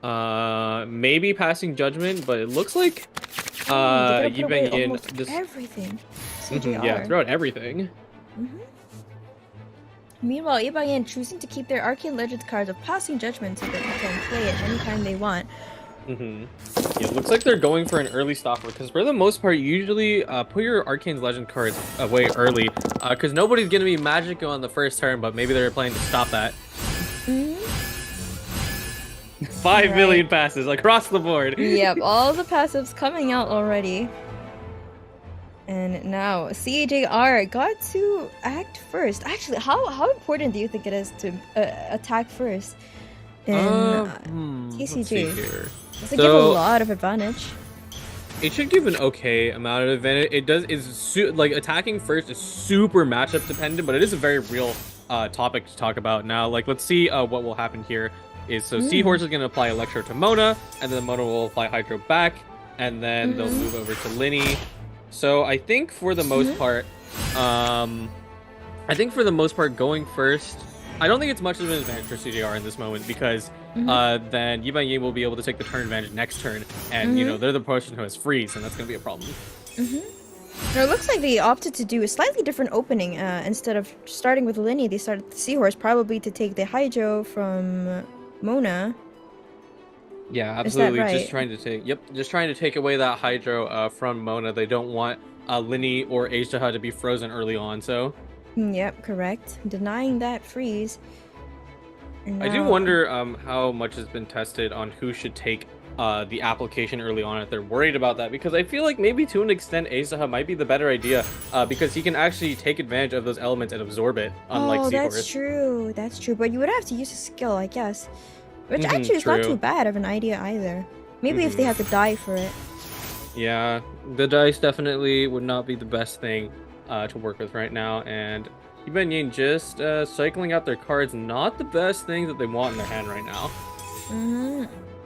L: Maybe passing Judgment, but it looks like Yi Ba-yin just
M: everything.
L: yeah, throw out everything.
M: Meanwhile, Yi Ba-yin choosing to keep their Arcane Legends cards of Passing Judgment so that they can play it anytime they want.
L: Yeah, it looks like they're going for an early stopper, because for the most part, you usually put your Arcane Legend cards away early, because nobody's going to be Magico on the first turn, but maybe they're planning to stop that. 5 million passes across the board.
M: Yep, all the passives coming out already. And now CJR got to act first. Actually, how important do you think it is to attack first in TCG? Does it give a lot of advantage?
L: It should give an okay amount of advantage. It does. Attacking first is super matchup dependent, but it is a very real topic to talk about now. Let's see what will happen here. Seahorse is going to apply Electro to Mona, and then Mona will apply Hydro back, and then they'll move over to Linny. So I think for the most part, going first, I don't think it's much of an advantage for CJR in this moment, because then Yi Ba-yin will be able to take the turn advantage next turn, and they're the person who has freeze, and that's going to be a problem.
M: So it looks like they opted to do a slightly different opening. Instead of starting with Linny, they started with the Seahorse, probably to take the Hydro from Mona.
L: Yeah, absolutely.
M: Right?
L: Just trying to take away that Hydro from Mona. They don't want Linny or Azaha to be frozen early on, so.
M: Yep, correct. Denying that freeze.
L: I do wonder how much has been tested on who should take the application early on if they're worried about that, because I feel like maybe to an extent Asaha might be the better idea, because he can actually take advantage of those elements and absorb it, unlike Seahorse.
M: That's true, but you would have to use a skill, I guess, which actually is not too bad of an idea either. Maybe if they had to die for it.
L: Yeah, the dice definitely would not be the best thing to work with right now, and Iban Yin just cycling out their cards, not the best thing that they want in their hand right now.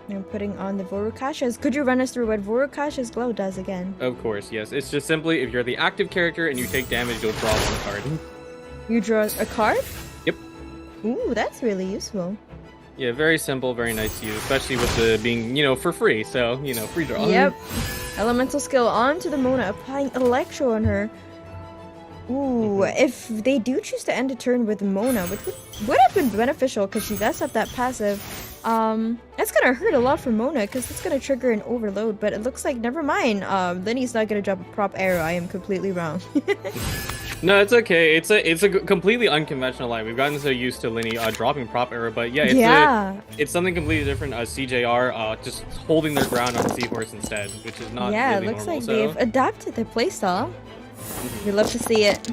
M: And putting on the Vorukasha's. Could you run us through what Vorukasha's glow does again?
L: Of course, yes. It's just simply if you're the active character and you take damage, you'll draw one card.
M: You draw a card?
L: Yep.
M: Ooh, that's really useful.
L: Yeah, very simple, very nice to use, especially with the being, for free, so, free draw.
M: Yep. Elemental skill onto the Mona, applying Electro on her. Ooh, if they do choose to end the turn with Mona, which would have been beneficial because she does have that passive, that's gonna hurt a lot for Mona because it's gonna trigger an overload, but it looks like, never mind, then he's not gonna drop a prop arrow. I am completely wrong.
L: No, it's okay. It's a completely unconventional line. We've gotten so used to Linny dropping prop arrow, but yeah, it's something completely different. CJR just holding their ground on Seahorse instead, which is not really
M: it looks
L: normal,
M: like they've adapted their playstyle. We love to see it.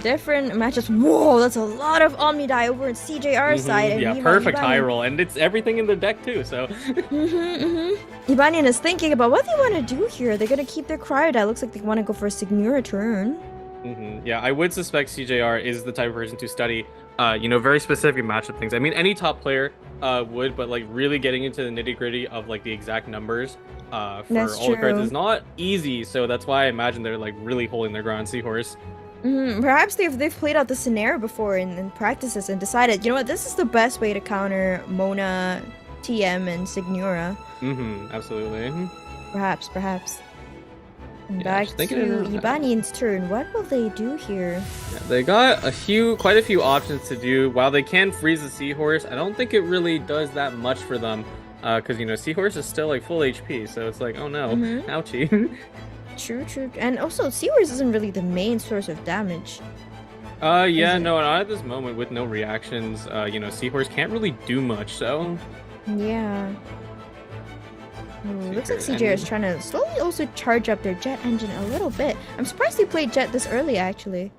M: Different matches. Whoa, that's a lot of Omni die over on CJR's side. And
L: yeah, perfect high roll, and it's everything in their deck too. So.
M: Ibanian is thinking about what they want to do here. They're gonna keep their cryo die. Looks like they want to go for a Signora turn.
L: Yeah, I would suspect CJR is the type of person to study, very specific matchup things. I mean, any top player would, but like really getting into the nitty gritty of like the exact numbers for all the cards is not easy. So that's why I imagine they're like really holding their ground, Seahorse.
M: Perhaps they've played out the scenario before in practices and decided, you know what, this is the best way to counter Mona, TM, and Signora.
L: Absolutely.
M: Perhaps. And back to Ibanian's turn. What will they do here?
L: Yeah, they got quite a few options to do. While they can freeze the Seahorse, I don't think it really does that much for them. Because, Seahorse is still like full HP, so it's like, oh no, ouchie.
M: True. And also, Seahorse isn't really the main source of damage.
L: No, not at this moment with no reactions. Seahorse can't really do much, so.
M: Yeah. Looks like CJ is trying to slowly also charge up their Jet engine a little bit. I'm surprised they played Jet this early, actually.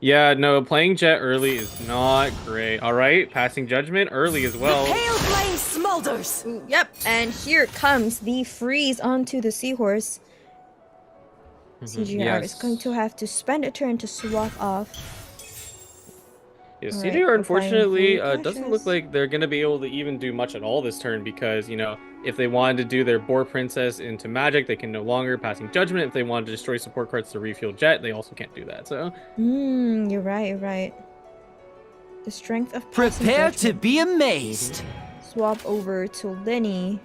L: Yeah, no, playing Jet early is not great. All right, passing Judgment early as well.
N: The pale flame smolders.
M: Yep, and here comes the freeze onto the Seahorse. CGR is going to have to spend a turn to swap off.
L: Yeah, CJR unfortunately doesn't look like they're going to be able to even do much at all this turn because, if they wanted to do their Boar Princess into Magic, they can no longer passing Judgment. If they wanted to destroy support cards to refuel Jet, they also can't do that, so.
M: You're right. The strength of
G: prepare to be amazed.
M: Swap over to Linny.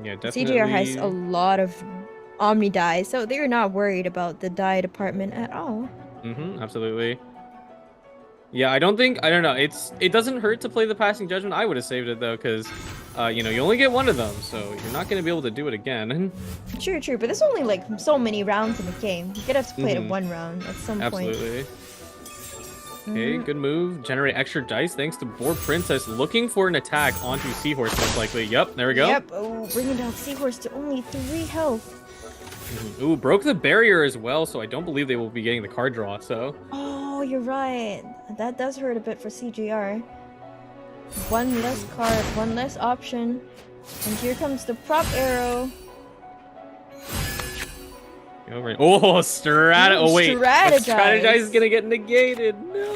L: Yeah, definitely.
M: CJR has a lot of Omni die, so they're not worried about the die department at all.
L: Absolutely. Yeah, I don't know. It doesn't hurt to play the passing Judgment. I would have saved it though, because you only get one of them, so you're not going to be able to do it again.
M: True, but there's only like so many rounds in the game. You're gonna have to play it in one round at some point.
L: Absolutely. Okay, good move. Generate extra dice thanks to Boar Princess, looking for an attack onto Seahorse most likely. Yep, there we go.
M: Yep, bringing down Seahorse to only 3 health.
L: Ooh, broke the barrier as well, so I don't believe they will be getting the card draw, so.
M: Oh, you're right. That does hurt a bit for CGR. One less card, one less option. And here comes the prop arrow.
L: Oh, Oh, wait. Strategize is gonna get negated. No.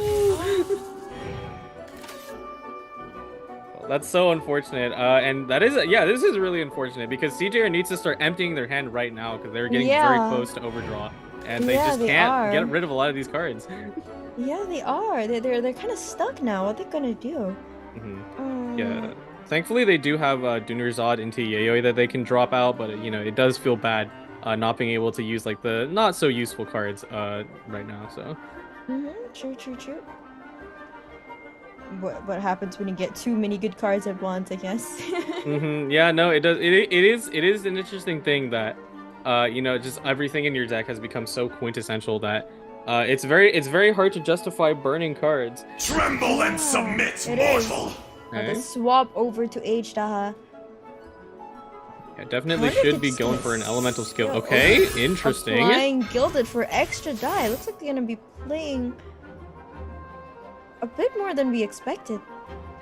L: That's so unfortunate. And that is, this is really unfortunate because CJR needs to start emptying their hand right now because they're getting very close to overdraw. And they just can't get rid of a lot of these cards.
M: Yeah, they are. They're kind of stuck now. What are they gonna do?
L: Yeah. Thankfully, they do have Dunerzad into Yayoi that they can drop out, but it does feel bad not being able to use like the not so useful cards right now. So.
M: True. What happens when you get too many good cards at once? I guess.
L: Yeah, no, it does. It is an interesting thing that just everything in your deck has become so quintessential that it's very hard to justify burning cards.
C: Tremble and submit, mortal.
M: The swap over to H Daha.
L: Yeah, definitely should be going for an elemental skill. Okay, interesting.
M: Applying Gilded for extra die. Looks like they're gonna be playing a bit more than we expected.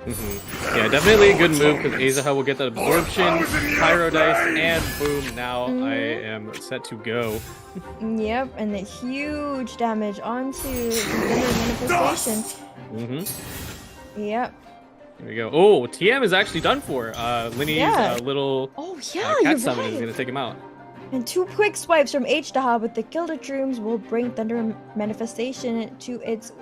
L: Yeah, definitely a good move because Azaha will get that absorption, pyro dice, and boom, now I am set to go.
M: Yep, and the huge damage onto the manifestation. Yep.
L: There we go. Oh, TM is actually done for. Linny's little cat summon is going to take him out.
M: And 2 quick swipes from H-Daha with the Gilded Rooms will bring Thunder Manifestation to its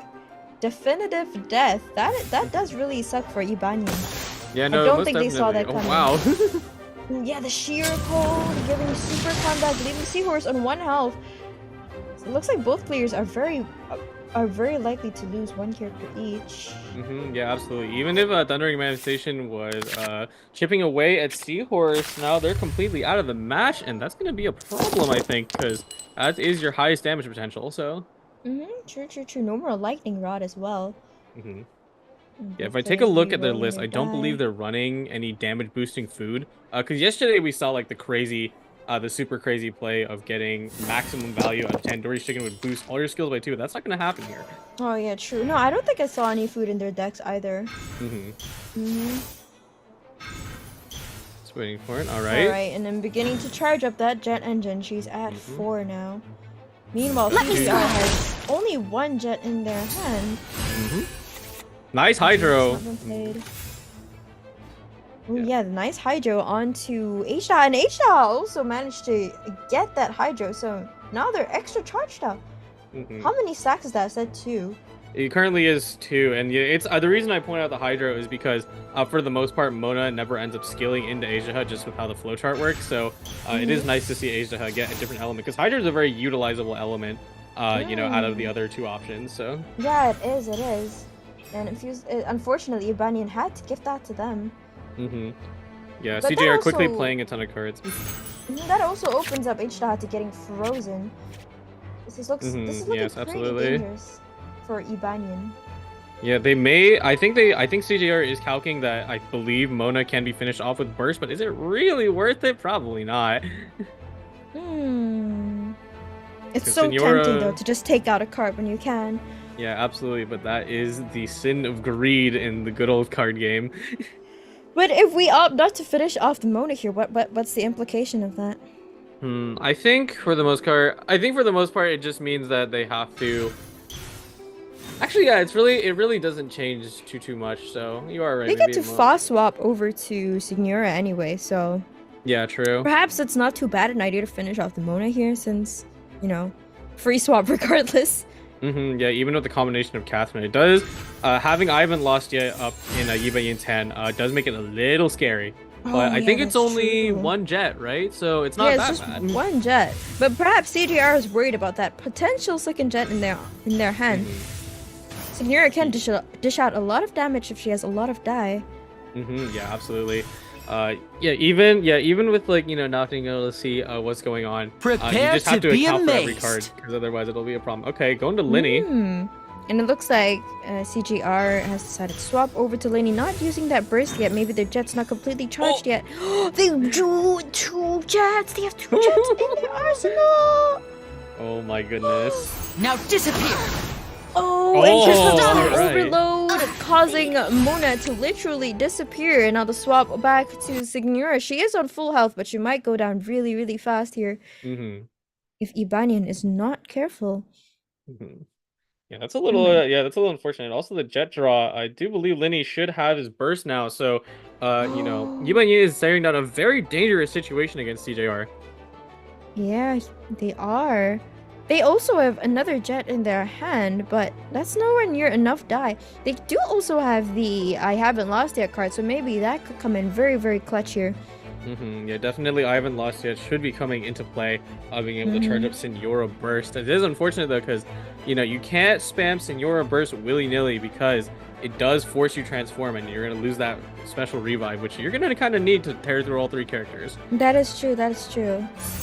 M: definitive death. That does really suck for Ibanian.
L: Yeah, no,
M: I don't think they saw that coming.
L: Oh, wow.
M: Yeah, the sheer cold giving super comeback, leaving Seahorse on 1 health. So it looks like both players are very likely to lose 1 character each.
L: Yeah, absolutely. Even if Thundering Manifestation was chipping away at Seahorse, now they're completely out of the match, and that's going to be a problem, I think, because that is your highest damage potential. So.
M: True. No more Lightning Rod as well.
L: Yeah, if I take a look at their list, I don't believe they're running any damage boosting food. Because yesterday we saw like the super crazy play of getting maximum value out of Tandoori Chicken would boost all your skills by 2. That's not going to happen here.
M: Oh yeah, true. No, I don't think I saw any food in their decks either.
L: Just waiting for it. All right.
M: And then beginning to charge up that jet engine. She's at 4 now. Meanwhile, CGR has only 1 jet in their hand.
L: Nice Hydro.
M: Oh yeah, the nice Hydro onto H-Daha, and H-Daha also managed to get that Hydro, so now they're extra charged up. How many stacks is that? Is that 2?
L: It currently is 2, and it's the reason I point out the Hydro is because for the most part, Mona never ends up scaling into Azaha just with how the flowchart works. So it is nice to see Azaha get a different element because Hydra is a very utilizable element, you know, out of the other 2 options. So
M: yeah, it is, and unfortunately, Ibanian had to give that to them.
L: Yeah,
M: But
L: CJR
M: that
L: quickly
M: also-
L: playing a ton of cards.
M: That also opens up H-Daha to getting frozen. This looks looking pretty dangerous for Ibanian.
L: Yeah, they may. I think CJR is calculating that I believe Mona can be finished off with burst, but is it really worth it? Probably not.
M: It's so tempting though to just take out a card when you can.
L: Yeah, absolutely, but that is the sin of greed in the good old card game.
M: But if we opt not to finish off the Mona here, what's the implication of that?
L: I think for the most part, it just means that they have to. Actually, yeah, it really doesn't change too much. So you are right.
M: They get to fast swap over to Signora anyway, so.
L: Yeah, true.
M: Perhaps it's not too bad an idea to finish off the Mona here, since, you know, free swap regardless.
L: Yeah, even with the combination of Catherine, it does. Having I haven't lost yet up in Yiba Yin's hand does make it a little scary. But I think it's only 1 jet, right? So it's not that bad.
M: Just 1 jet. But perhaps CJR is worried about that potential 2nd jet in their hand. Signora can dish out a lot of damage if she has a lot of die.
L: Yeah, absolutely. Even with like, you know, not being able to see what's going on, you just have to account for every card because otherwise it'll be a problem. Okay, going to Linny.
M: And it looks like CGR has decided to swap over to Linny, not using that burst yet. Maybe their jet's not completely charged yet. They do 2 jets. They have 2 jets in their arsenal.
L: Oh my goodness.
J: Now disappear.
M: And just overload, causing Mona to literally disappear. And now the swap back to Signora. She is on full health, but she might go down really, really fast here. If Ibanian is not careful.
L: Yeah, that's a little unfortunate. Also, the jet draw. I do believe Linny should have his burst now. So, you know, Yiba is staring down a very dangerous situation against CJR.
M: Yeah, they are. They also have another jet in their hand, but that's nowhere near enough die. They do also have the I haven't lost yet card, so maybe that could come in very, very clutch here.
L: Yeah, definitely I haven't lost yet should be coming into play, being able to charge up Senora Burst. It is unfortunate though, because, you know, you can't spam Senora Burst willy-nilly because it does force you transform and you're going to lose that special revive, which you're going to kind of need to tear through all 3 characters.
M: That is true. At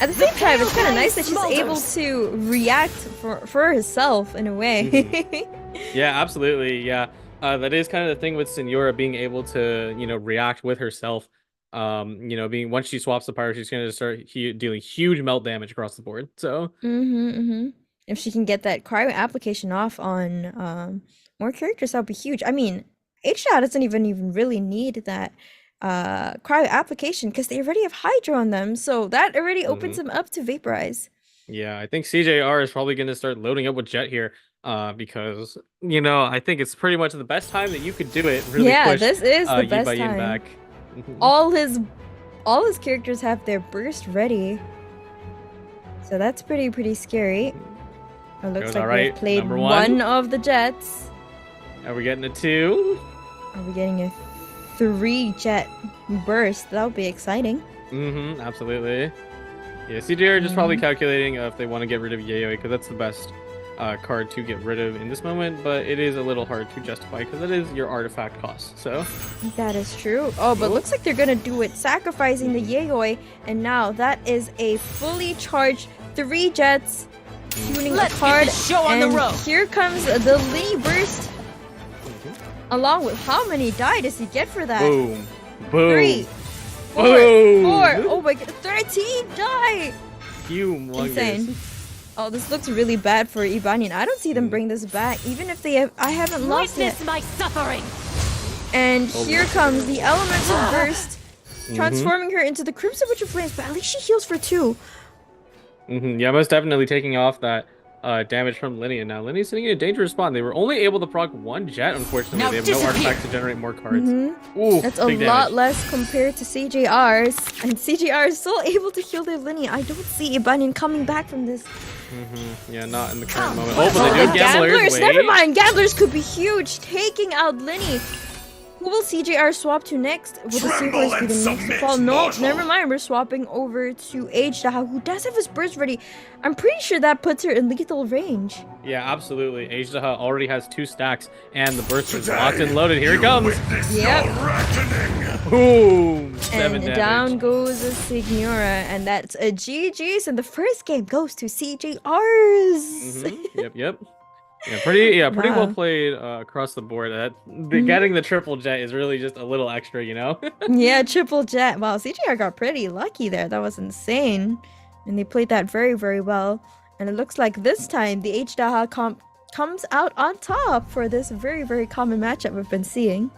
M: the same time, it's kind of nice that she's able to react for herself in a way.
L: Yeah, absolutely. Yeah, that is kind of the thing with Senora being able to, you know, react with herself. You know, being once she swaps the pyro, she's gonna start dealing huge melt damage across the board. So
M: if she can get that cryo application off on more characters, that'll be huge. I mean, HDA doesn't even really need that cryo application because they already have Hydro on them, so that already opens them up to vaporize.
L: Yeah, I think CJR is probably going to start loading up with Jet here, because you know I think it's pretty much the best time that you could do it. Really push,
M: this is the best
L: Yin
M: time.
L: back.
M: All his characters have their burst ready, so that's pretty scary. It looks
L: Goes
M: like
L: all right.
M: we've played
L: Number
M: one of the Jets.
L: Are we getting a 2?
M: Are we getting a 3 Jet burst? That'll be exciting.
L: Absolutely. Yeah, CJR just probably calculating if they want to get rid of Yayoi, because that's the best card to get rid of in this moment, but it is a little hard to justify because it is your artifact cost. So
M: that is true. Oh, but looks like they're gonna do it, sacrificing the Yayoi, and now that is a fully charged 3 Jets, tuning a card, and here comes the Lee burst. Along with how many die does he get for that?
L: Boom. Boom.
M: 3, 4,
L: Boom.
M: 4. Oh my god, 13 die!
L: Humongous.
M: Insane. Oh, this looks really bad for Ibanian. I don't see them bring this back, even if they have. I haven't lost it.
J: Witness my suffering.
M: And here comes the Elemental Burst, transforming her into the Crimson Witch of Flames, but at least she heals for 2.
L: Yeah, most definitely taking off that damage from Linnea. Now, Linnea's sitting in a dangerous spot. They were only able to proc 1 Jet, unfortunately. They have no artifact to generate more cards. Ooh,
M: that's a lot less compared to CJR's. And CJR is still able to heal their Linnea. I don't see Ibanian coming back from this.
L: Yeah, not in the current moment. Oh, but they do have Gamblers.
M: Never mind. Gamblers could be huge, taking out Linnea. Who will CJR swap to next? Will the Seahorse be the next to fall? No, never mind. We're swapping over to HDA, who does have his burst ready. I'm pretty sure that puts her in lethal range.
L: Yeah, absolutely. HDA already has 2 stacks, and the burst is locked and loaded. Here it comes.
M: Yep.
L: Boom. 7
M: and
L: damage.
M: Down goes a Signora, and that's a GG's, and the first game goes to CJR's.
L: Yep. Yeah, pretty well played across the board. Getting the triple Jet is really just a little extra, you know?
M: Yeah, triple Jet. Wow, CJR got pretty lucky there. That was insane. And they played that very well. And it looks like this time the HDA comp comes out on top for this very common matchup we've been seeing.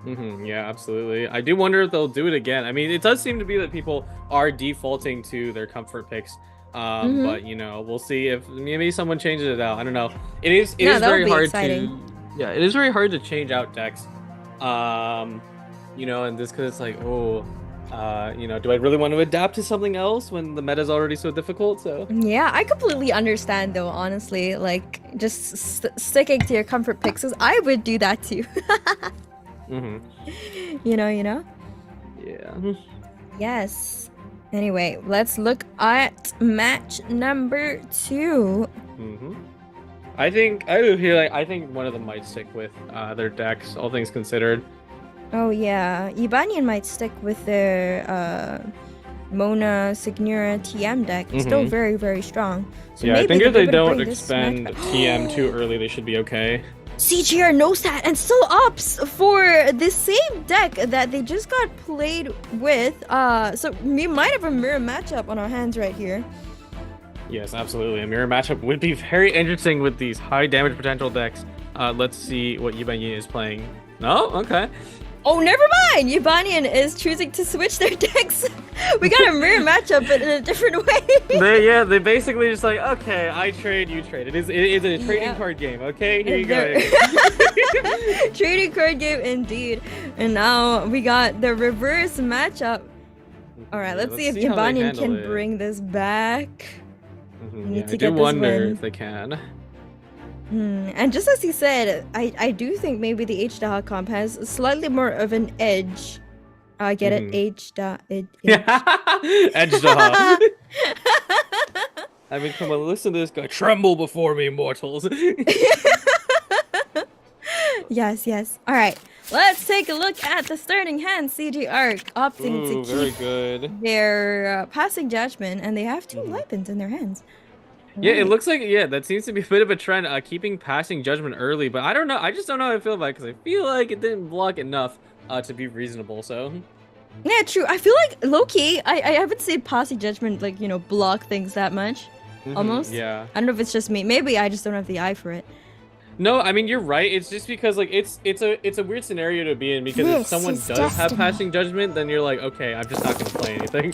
L: Yeah, absolutely. I do wonder if they'll do it again. I mean, it does seem to be that people are defaulting to their comfort picks. But you know, we'll see if maybe someone changes it out. I don't know. It is very hard to it is very hard to change out decks. You know, and this because it's like, you know, do I really want to adapt to something else when the meta is already so difficult? So
M: yeah, I completely understand though, honestly, like just sticking to your comfort picks, because I would do that too. You know.
L: Yeah.
M: Yes. Anyway, let's look at match number 2.
L: I think one of them might stick with their decks, all things considered.
M: Oh yeah, Ibanian might stick with their Mona Signora TM deck. It's still very strong. So
L: yeah, I think if they don't expend TM too early, they should be okay.
M: CGR knows that and still opts for the same deck that they just got played with. So we might have a mirror matchup on our hands right here.
L: Yes, absolutely. A mirror matchup would be very interesting with these high damage potential decks. Let's see what Ibanian is playing. No? Okay.
M: Oh, never mind! Ibanian is choosing to switch their decks. We got a mirror matchup, but in a different way.
L: They basically just like, okay, I trade, you trade. It is a trading card game, okay? Here you go.
M: Trading card game indeed. And now we got the reverse matchup. Alright, let's see if Ibanian can bring this back.
L: I do wonder if they can.
M: And just as he said, I do think maybe the HDA comp has slightly more of an edge. Get it? HDA.
L: Edge. I mean, come on, listen to this guy. Tremble before me, mortals.
M: Yes. Alright, let's take a look at the starting hand. CGR opting to keep their passing judgment, and they have 2 weapons in their hands.
L: Yeah, it looks like, that seems to be a bit of a trend, keeping passing judgment early, but I don't know, I just don't know how I feel about it, because I feel like it didn't block enough to be reasonable, so.
M: Yeah, true. I feel like low-key, I haven't seen Posse Judgment like, you know, block things that much. Almost.
L: Yeah.
M: I don't know if it's just me. Maybe I just don't have the eye for it.
L: No, I mean you're right. It's just because like it's a weird scenario to be in because if someone does have passing judgment, then you're like, okay, I'm just not gonna play anything.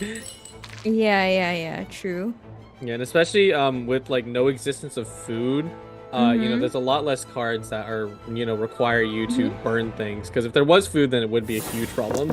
M: Yeah, true.
L: Yeah, and especially with like no existence of food, you know, there's a lot less cards that are, you know, require you to burn things. Because if there was food, then it would be a huge problem.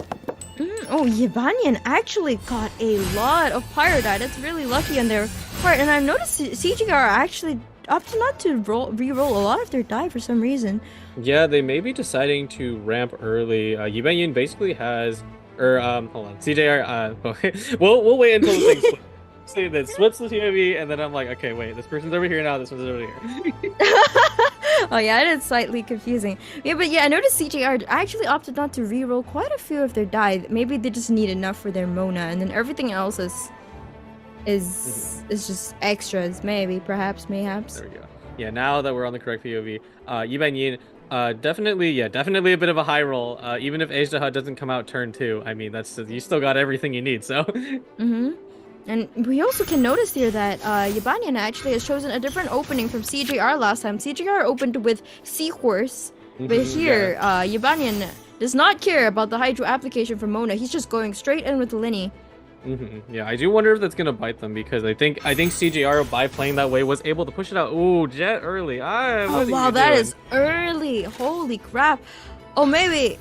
M: Oh, Yevanian actually got a lot of pyro dye. That's really lucky on their part. And I've noticed CGR actually opted not to re-roll a lot of their dye for some reason.
L: Yeah, they may be deciding to ramp early. Yibanyin basically has, or hold on, CJR. We'll wait until the thing say that splits the POV, and then I'm like, okay, wait, this person's over here now, this one's over here.
M: Oh yeah, it is slightly confusing. Yeah, but yeah, I noticed CJR actually opted not to re-roll quite a few of their dye. Maybe they just need enough for their Mona, and then everything else is just extras. Maybe, perhaps, mayhaps.
L: There we go. Yeah, now that we're on the correct POV, Yibanyin, definitely a bit of a high roll. Even if Ajdaha doesn't come out turn 2, I mean, that's you still got everything you need. So.
M: And we also can notice here that Yibanyin actually has chosen a different opening from CJR last time. CJR opened with Seahorse, but here Yibanyin does not care about the Hydro application from Mona. He's just going straight in with the Linny.
L: Yeah, I do wonder if that's gonna bite them because I think CJR by playing that way was able to push it out. Ooh, Jet early.
M: Oh wow, that is early. Holy crap. Oh, maybe.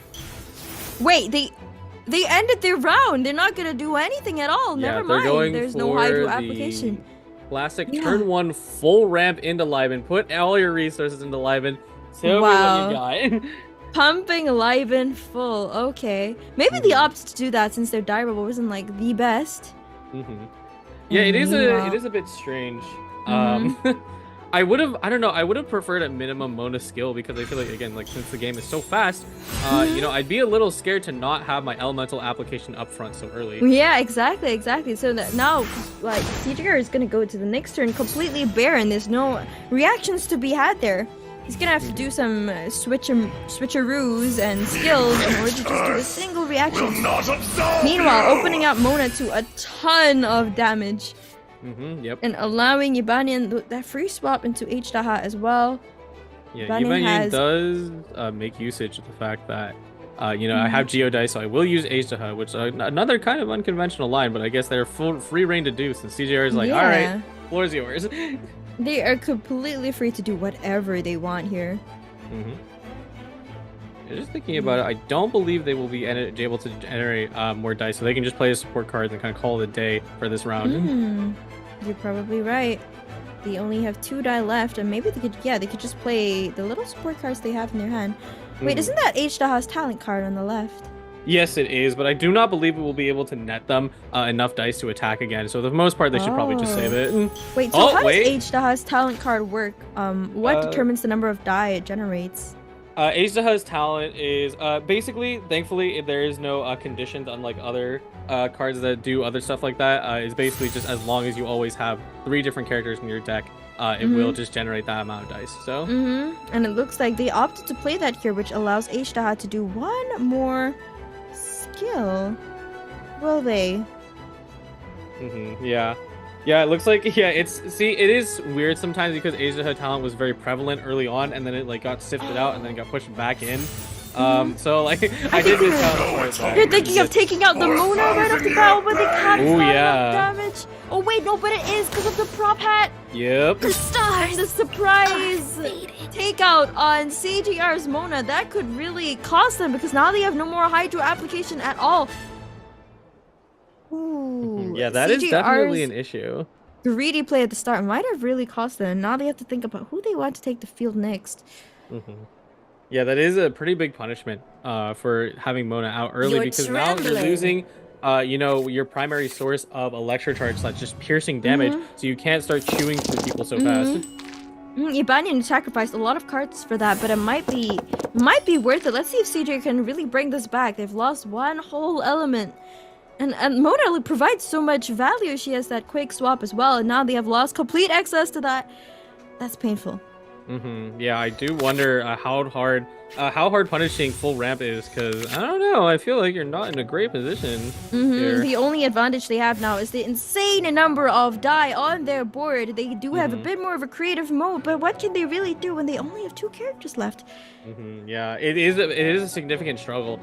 M: Wait, they ended their round. They're not gonna do anything at all.
L: Yeah,
M: Never mind. There's no Hydro application.
L: Classic turn 1 full ramp into Liben. Put all your resources into Liben. Tell me what you got.
M: Pumping Liben full. Okay. Maybe they opted to do that since their dye roll wasn't like the best.
L: Yeah, it is a bit strange. I would have preferred at minimum Mona skill because I feel like, again, like since the game is so fast, you know, I'd be a little scared to not have my elemental application up front so early.
M: Yeah, exactly. So that now, like, CJR is gonna go to the next turn completely barren. There's no reactions to be had there. He's gonna have to do some switcheroos and skills in order to just do a single reaction. Meanwhile, opening up Mona to a ton of damage.
L: Yep.
M: And allowing Yibanyin that free swap into Ajdaha as well.
L: Yeah, Yibanyin does make usage of the fact that, you know, I have Geodice, so I will use Ajdaha, which is another kind of unconventional line, but I guess they're free reign to do, since CJR is like, alright, floor's yours.
M: They are completely free to do whatever they want here.
L: Just thinking about it, I don't believe they will be able to generate more dice, so they can just play a support card and kind of call it a day for this round.
M: You're probably right. They only have 2 die left, and maybe they could just play the little support cards they have in their hand. Wait, isn't that Ajdaha's talent card on the left?
L: Yes, it is, but I do not believe it will be able to net them enough dice to attack again. So for the most part, they should probably just save it.
M: Wait, so how does Ajdaha's talent card work? What determines the number of die it generates?
L: Ajdaha's talent is basically, thankfully, there is no conditions unlike other cards that do other stuff like that. It's basically just as long as you always have 3 different characters in your deck, it will just generate that amount of dice. So.
M: And it looks like they opted to play that here, which allows Ajdaha to do 1 more skill. Will they?
L: Yeah. Yeah, it looks like, it is weird sometimes because Ajdaha talent was very prevalent early on, and then it like got sifted out and then got pushed back in. So like, I did miss out on
M: You're thinking of taking out the Mona right off the bat, but they can't
L: yeah.
M: damage. Oh wait, no, but it is because of the prop hat.
L: Yep.
M: The stars, the surprise takeout on CJR's Mona, that could really cost them because now they have no more Hydro application at all. Ooh,
L: yeah, that is definitely an issue.
M: Greedy play at the start might have really cost them. Now they have to think about who they want to take the field next.
L: Yeah, that is a pretty big punishment for having Mona out early because now you're losing, you know, your primary source of Electrocharge that's just piercing damage, so you can't start chewing through people so fast.
M: Yibanyin sacrificed a lot of cards for that, but it might be worth it. Let's see if CJ can really bring this back. They've lost 1 whole element. And Mona provides so much value. She has that quick swap as well, and now they have lost complete access to that. That's painful.
L: Yeah, I do wonder how hard how hard punishing full ramp is, because I don't know, I feel like you're not in a great position here.
M: The only advantage they have now is the insane number of die on their board. They do have a bit more of a creative mode, but what can they really do when they only have 2 characters left?
L: Yeah, it is a significant struggle.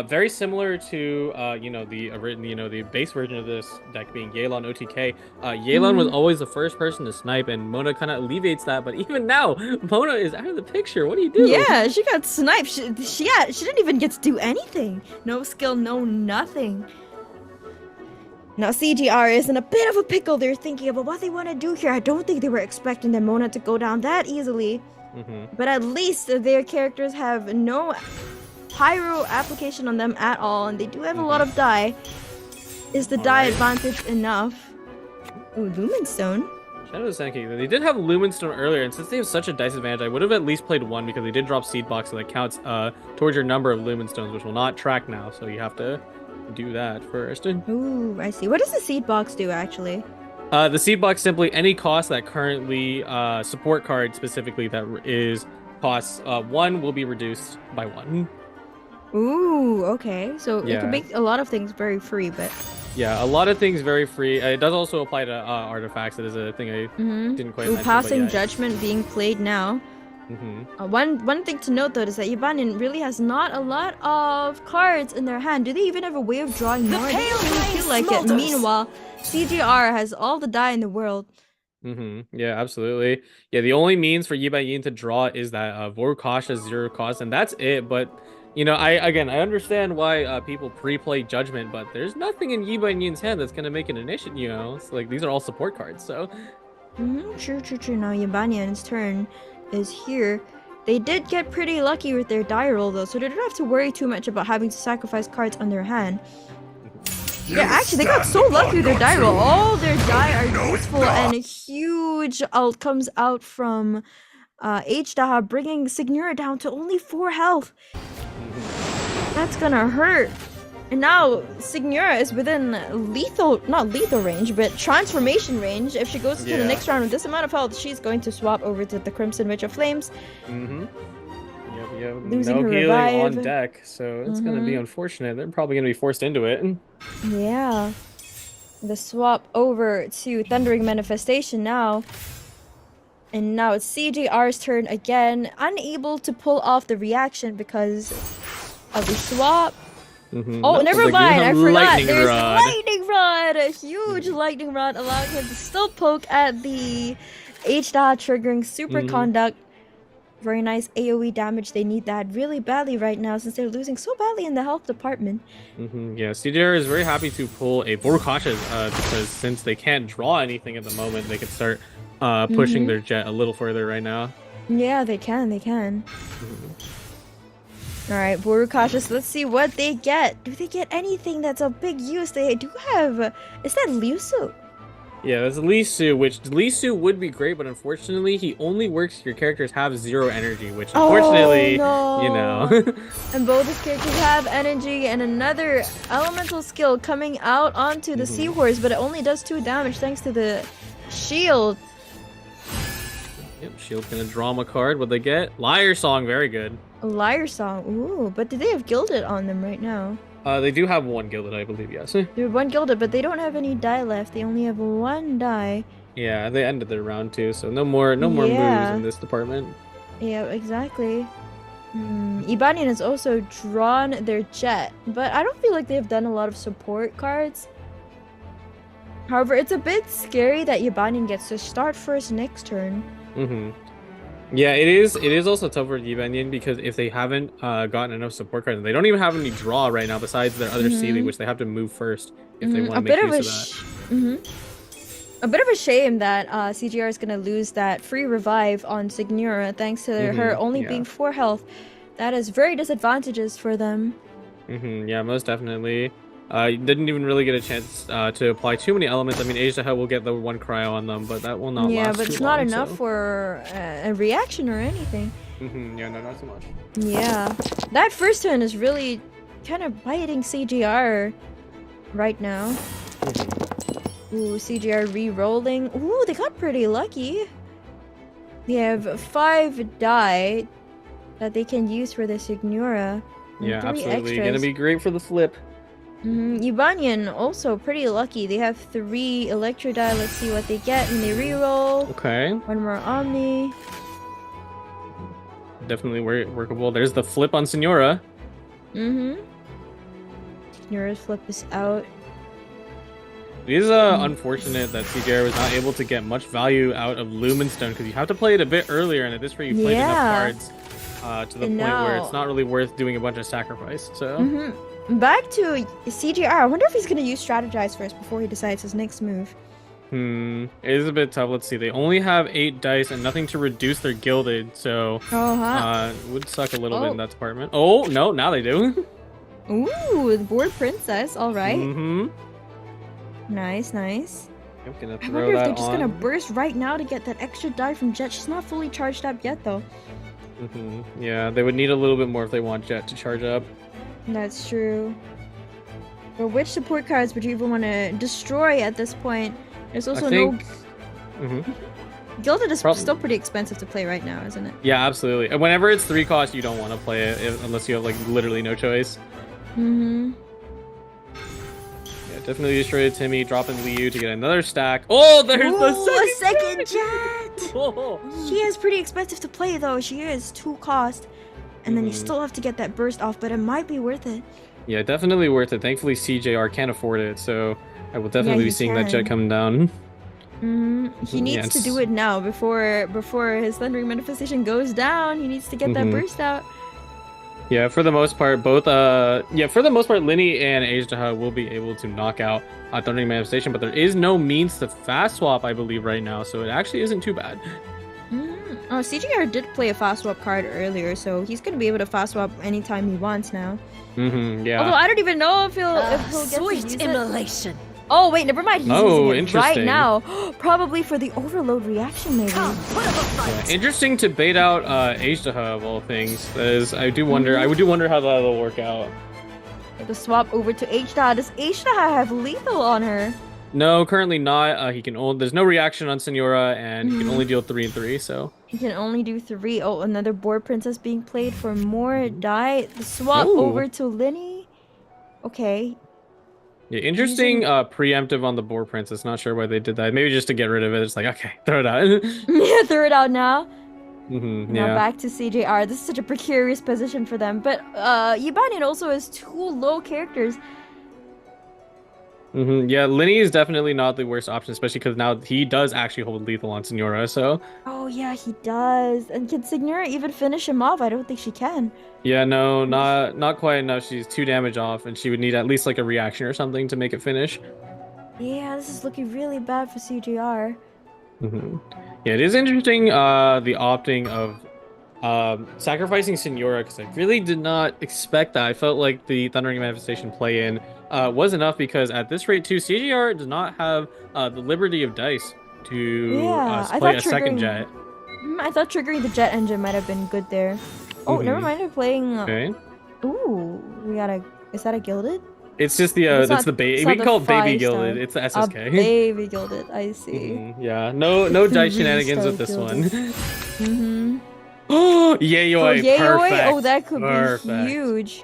L: Very similar to the base version of this deck being Yelan OTK. Yelan was always the first person to snipe, and Mona kind of alleviates that. But even now, Mona is out of the picture. What do you do?
M: Yeah, she got sniped. She didn't even get to do anything. No skill, no nothing. Now CGR is in a bit of a pickle. They're thinking about what they want to do here. I don't think they were expecting their Mona to go down that easily. But at least their characters have no pyro application on them at all, and they do have a lot of die. Is the die advantage enough? Ooh, Lumenstone.
L: Shadow Senki. They did have Lumenstone earlier, and since they have such a dice advantage, I would have at least played 1 because they did drop Seed Box, so that counts towards your number of Lumenstones, which will not track now. So you have to do that first.
M: Ooh, I see. What does the Seed Box do actually?
L: The seed box simply any cost that currently support card specifically that is costs 1 will be reduced by 1.
M: Ooh, okay. So it can make a lot of things very free, but
L: yeah, a lot of things very free. It does also apply to artifacts. That is a thing I didn't quite mention.
M: Passing Judgment being played now. One thing to note though is that Ibanyan really has not a lot of cards in their hand. Do they even have a way of drawing more? It doesn't really feel like it. Meanwhile, CGR has all the die in the world.
L: Yeah, absolutely. Yeah, the only means for Yi Yin to draw is that Vorukash has 0 cost, and that's it. But you know, I understand why people pre-play Judgment, but there's nothing in Yi Yin's hand that's gonna make it an issue. You know, it's like these are all support cards. So.
M: True. Now Ibanyan's turn is here. They did get pretty lucky with their die roll though, so they don't have to worry too much about having to sacrifice cards on their hand. Yeah, actually, they got so lucky with their die roll. All their die are useful, and a huge ult comes out from H-Daha, bringing Signora down to only 4 health. That's gonna hurt. And now Signora is within not lethal range, but transformation range. If she goes into the next round with this amount of health, she's going to swap over to the Crimson Witch of Flames. Losing her
L: healing
M: revive
L: on deck, so it's gonna be unfortunate. They're probably gonna be forced into it.
M: Yeah. The swap over to Thundering Manifestation now. And now it's CJR's turn again, unable to pull off the reaction because of the swap. Oh, never mind, I forgot. There's Lightning Rod! A huge Lightning Rod allowing him to still poke at the H-Daha, triggering Super Conduct. Very nice AoE damage. They need that really badly right now since they're losing so badly in the health department.
L: Yeah, CJR is very happy to pull a Vorukash because since they can't draw anything at the moment, they can start pushing their jet a little further right now.
M: Yeah, they can. Alright, Vorukashas, let's see what they get. Do they get anything that's of big use? They do have... is that Liusu?
L: Yeah, that's Lisu, which Lisu would be great, but unfortunately, he only works if your characters have 0 energy, which unfortunately, you know.
M: And both his characters have energy, and another elemental skill coming out onto the Seahorse, but it only does 2 damage thanks to the shield.
L: Yep, shield's gonna draw him a card. What they get? Liar Song, very good.
M: A Liar Song, ooh, but do they have Gilded on them right now?
L: They do have 1 Gilded, I believe, yes.
M: They have 1 Gilded, but they don't have any die left. They only have 1 die.
L: Yeah, they ended their round too, so no more moves in this department.
M: Yeah, exactly. Ibanyan has also drawn their jet, but I don't feel like they've done a lot of support cards. However, it's a bit scary that Ibanyan gets to start first next turn.
L: Yeah, it is also tough for Ibanyan because if they haven't gotten enough support cards, they don't even have any draw right now besides their other Sealy, which they have to move first if they want to make use of that.
M: A bit of a shame that CGR is going to lose that free revive on Signora thanks to her only being 4 health. That is very disadvantageous for them.
L: Yeah, most definitely. Didn't even really get a chance to apply too many elements. I mean, Asia will get the 1 cryo on them, but that will not last
M: Yeah, but it's not
L: long,
M: enough for a reaction or anything.
L: Yeah, no, not so much.
M: Yeah, that first turn is really kind of biting CGR right now. Ooh, CGR re-rolling. Ooh, they got pretty lucky. They have 5 die. that they can use for the Signora.
L: Yeah,
M: 3
L: absolutely.
M: extras.
L: Gonna be great for the flip.
M: Yubanian also pretty lucky. They have 3 Electro Die. Let's see what they get when they reroll.
L: Okay.
M: 1 more Omni.
L: Definitely workable. There's the flip on Signora.
M: Signora's flip is out.
L: It is unfortunate that CJR was not able to get much value out of Lumenstone because you have to play it a bit earlier, and at this rate you played enough cards to the point where it's not really worth doing a bunch of sacrifice. So
M: back to CJR. I wonder if he's gonna use Strategize first before he decides his next move.
L: It is a bit tough. Let's see. They only have 8 dice and nothing to reduce their gilded, so it would suck a little bit in that department. Oh no, now they do.
M: Ooh, the board princess. All right. Nice.
L: I'm gonna
M: I
L: throw
M: wonder if
L: that
M: they're just
L: on.
M: gonna burst right now to get that extra die from Jet. She's not fully charged up yet, though.
L: Yeah, they would need a little bit more if they want Jet to charge up.
M: That's true. But which support cards would you even want to destroy at this point? There's also Gilded is still pretty expensive to play right now, isn't it?
L: Yeah, absolutely. And whenever it's 3 cost, you don't want to play it unless you have like literally no choice. Yeah, definitely destroy Timmy, dropping Liu to get another stack. Oh, there's the
M: second Jet! She is pretty expensive to play though. She is 2 cost. And then you still have to get that burst off, but it might be worth it.
L: Yeah, definitely worth it. Thankfully, CJR can't afford it, so I will definitely be seeing that Jet come down.
M: He needs to do it now before his Thundering Manifestation goes down. He needs to get that burst out.
L: Yeah, for the most part, Linny and Ajdaha will be able to knock out Thundering Manifestation, but there is no means to fast swap, I believe, right now, so it actually isn't too bad.
M: Oh, CJR did play a fast swap card earlier, so he's gonna be able to fast swap anytime he wants now.
L: Yeah.
M: Although I don't even know if he'll get
N: sweet
M: to use
N: immolation.
M: Oh wait, never mind. He's using it
L: interesting.
M: right now. Probably for the overload reaction, maybe.
L: Yeah, interesting to bait out Ajdaha of all things. That is, I do wonder. I do wonder how that'll work out.
M: The swap over to Ajdaha. Does Ajdaha have lethal on her?
L: No, currently not. He can only. There's no reaction on Signora, and he can only deal 3 and 3. So
M: he can only do 3. Oh, another board princess being played for more die. The swap over to Linny. Okay.
L: Yeah, interesting. Preemptive on the board princess. Not sure why they did that. Maybe just to get rid of it. It's like, okay, throw it out.
M: Yeah, throw it out now.
L: Now
M: back to CJR. This is such a precarious position for them. But Yubanian also has 2 low characters.
L: Yeah, Linny is definitely not the worst option, especially because now he does actually hold lethal on Signora, so...
M: Oh, yeah, he does. And can Signora even finish him off? I don't think she can.
L: Yeah, no, not quite enough. She's 2 damage off, and she would need at least, like, a reaction or something to make it finish.
M: Yeah, this is looking really bad for CJR.
L: Yeah, it is interesting, the opting of sacrificing Signora, because I really did not expect that. I felt like the Thundering Manifestation play-in was enough, because at this rate too, CJR does not have the liberty of dice to play a second Jet.
M: I thought triggering the Jet engine might have been good there. Oh, never mind. They're playing.
L: Okay.
M: Ooh, we got a. Is that a gilded?
L: It's just the it's the baby. We can call it baby gilded. It's the SSK.
M: Baby gilded. I see.
L: Yeah. No dice shenanigans with this one. Oh, Yayoi, perfect.
M: Oh, that could be huge.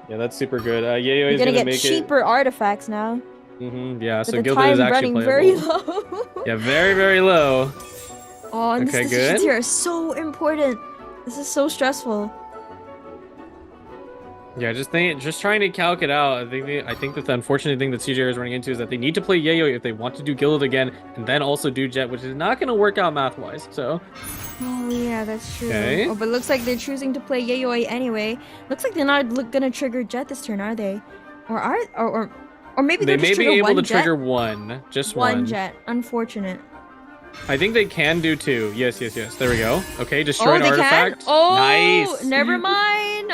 L: Yeah, that's super good. Yayoi is
M: gonna get
L: make
M: cheaper artifacts now.
L: Yeah,
M: but
L: so
M: the
L: Gilded
M: time
L: is actually
M: running
L: playable.
M: very low.
L: Yeah, very, very low.
M: Oh, and
L: okay,
M: this
L: good.
M: here is so important. This is so stressful.
L: Yeah, just trying to calc it out. I think that the unfortunate thing that CJR is running into is that they need to play Yayoi if they want to do Gilded again, and then also do Jet, which is not going to work out math-wise. So.
M: Oh yeah, that's true.
L: Okay.
M: Oh, but looks like they're choosing to play Yayoi anyway. Looks like they're not gonna trigger Jet this turn, are they? Or maybe
L: they may be able to trigger
M: Jet?
L: one, just one.
M: One Jet. Unfortunate.
L: I think they can do 2. Yes. There we go. Okay, destroy an
M: they
L: artifact.
M: Can? Oh,
L: nice.
M: Never mind.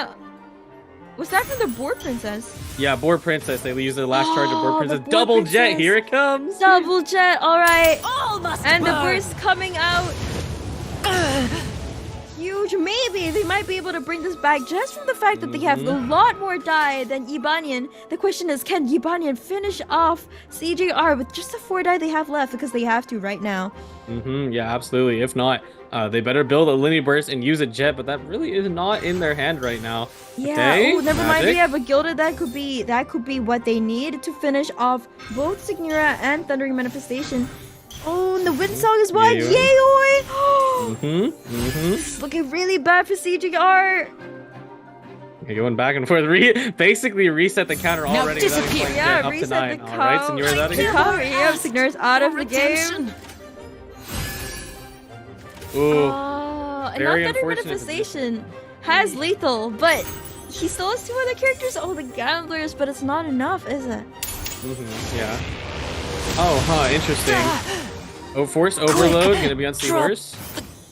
M: Was that from the board princess?
L: Yeah, board princess. They use their last charge of board princess. Double Jet. Here it comes.
M: Double Jet. All right.
N: All must
M: and
N: burn.
M: the burst coming out. huge. Maybe they might be able to bring this back just from the fact that they have a lot more die than Yibanian. The question is, can Yibanian finish off CJR with just the 4 die they have left? Because they have to right now.
L: Yeah, absolutely. If not, they better build a linear burst and use a jet, but that really is not in their hand right now.
M: Yeah.
L: Okay,
M: Oh, never mind.
L: Magic.
M: We have a Gilded. That could be what they need to finish off both Signora and Thundering Manifestation. Oh, and the Wind Song is what? Yay! It's looking really bad for CJR.
L: Okay, going back and forth. Basically reset the counter
M: Now
L: already.
M: disappear. Yeah,
L: up
M: reset
L: to 9.
M: the
L: All right, Signora's out of here.
M: Yeah, Signora's out of the game.
L: Ooh,
M: And
L: very
M: now Thundering
L: unfortunate.
M: Manifestation has lethal, but he still has 2 other characters. Oh, the Gamblers, but it's not enough, is it?
L: Yeah. Oh, huh. Interesting. Oh, Force Overload gonna be on Seahorse.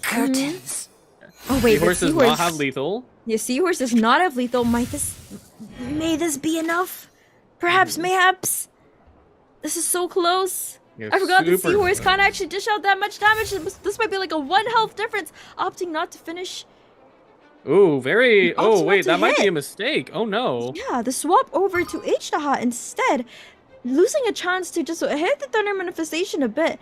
M: Curtains. Oh wait,
L: Seahorse does not have lethal.
M: Yeah, Seahorse does not have lethal. May this be enough? Perhaps, mayhaps. This is so close.
L: Yeah,
M: I forgot that
L: super
M: Seahorse
L: close.
M: can't actually dish out that much damage. This might be like a 1 health difference. Opting not to finish.
L: Ooh, very.
M: Opting
L: Oh,
M: not
L: wait,
M: to
L: that might be
M: hit.
L: a mistake. Oh no.
M: Yeah, the swap over to H-Daha instead, losing a chance to just hit the Thunder Manifestation a bit.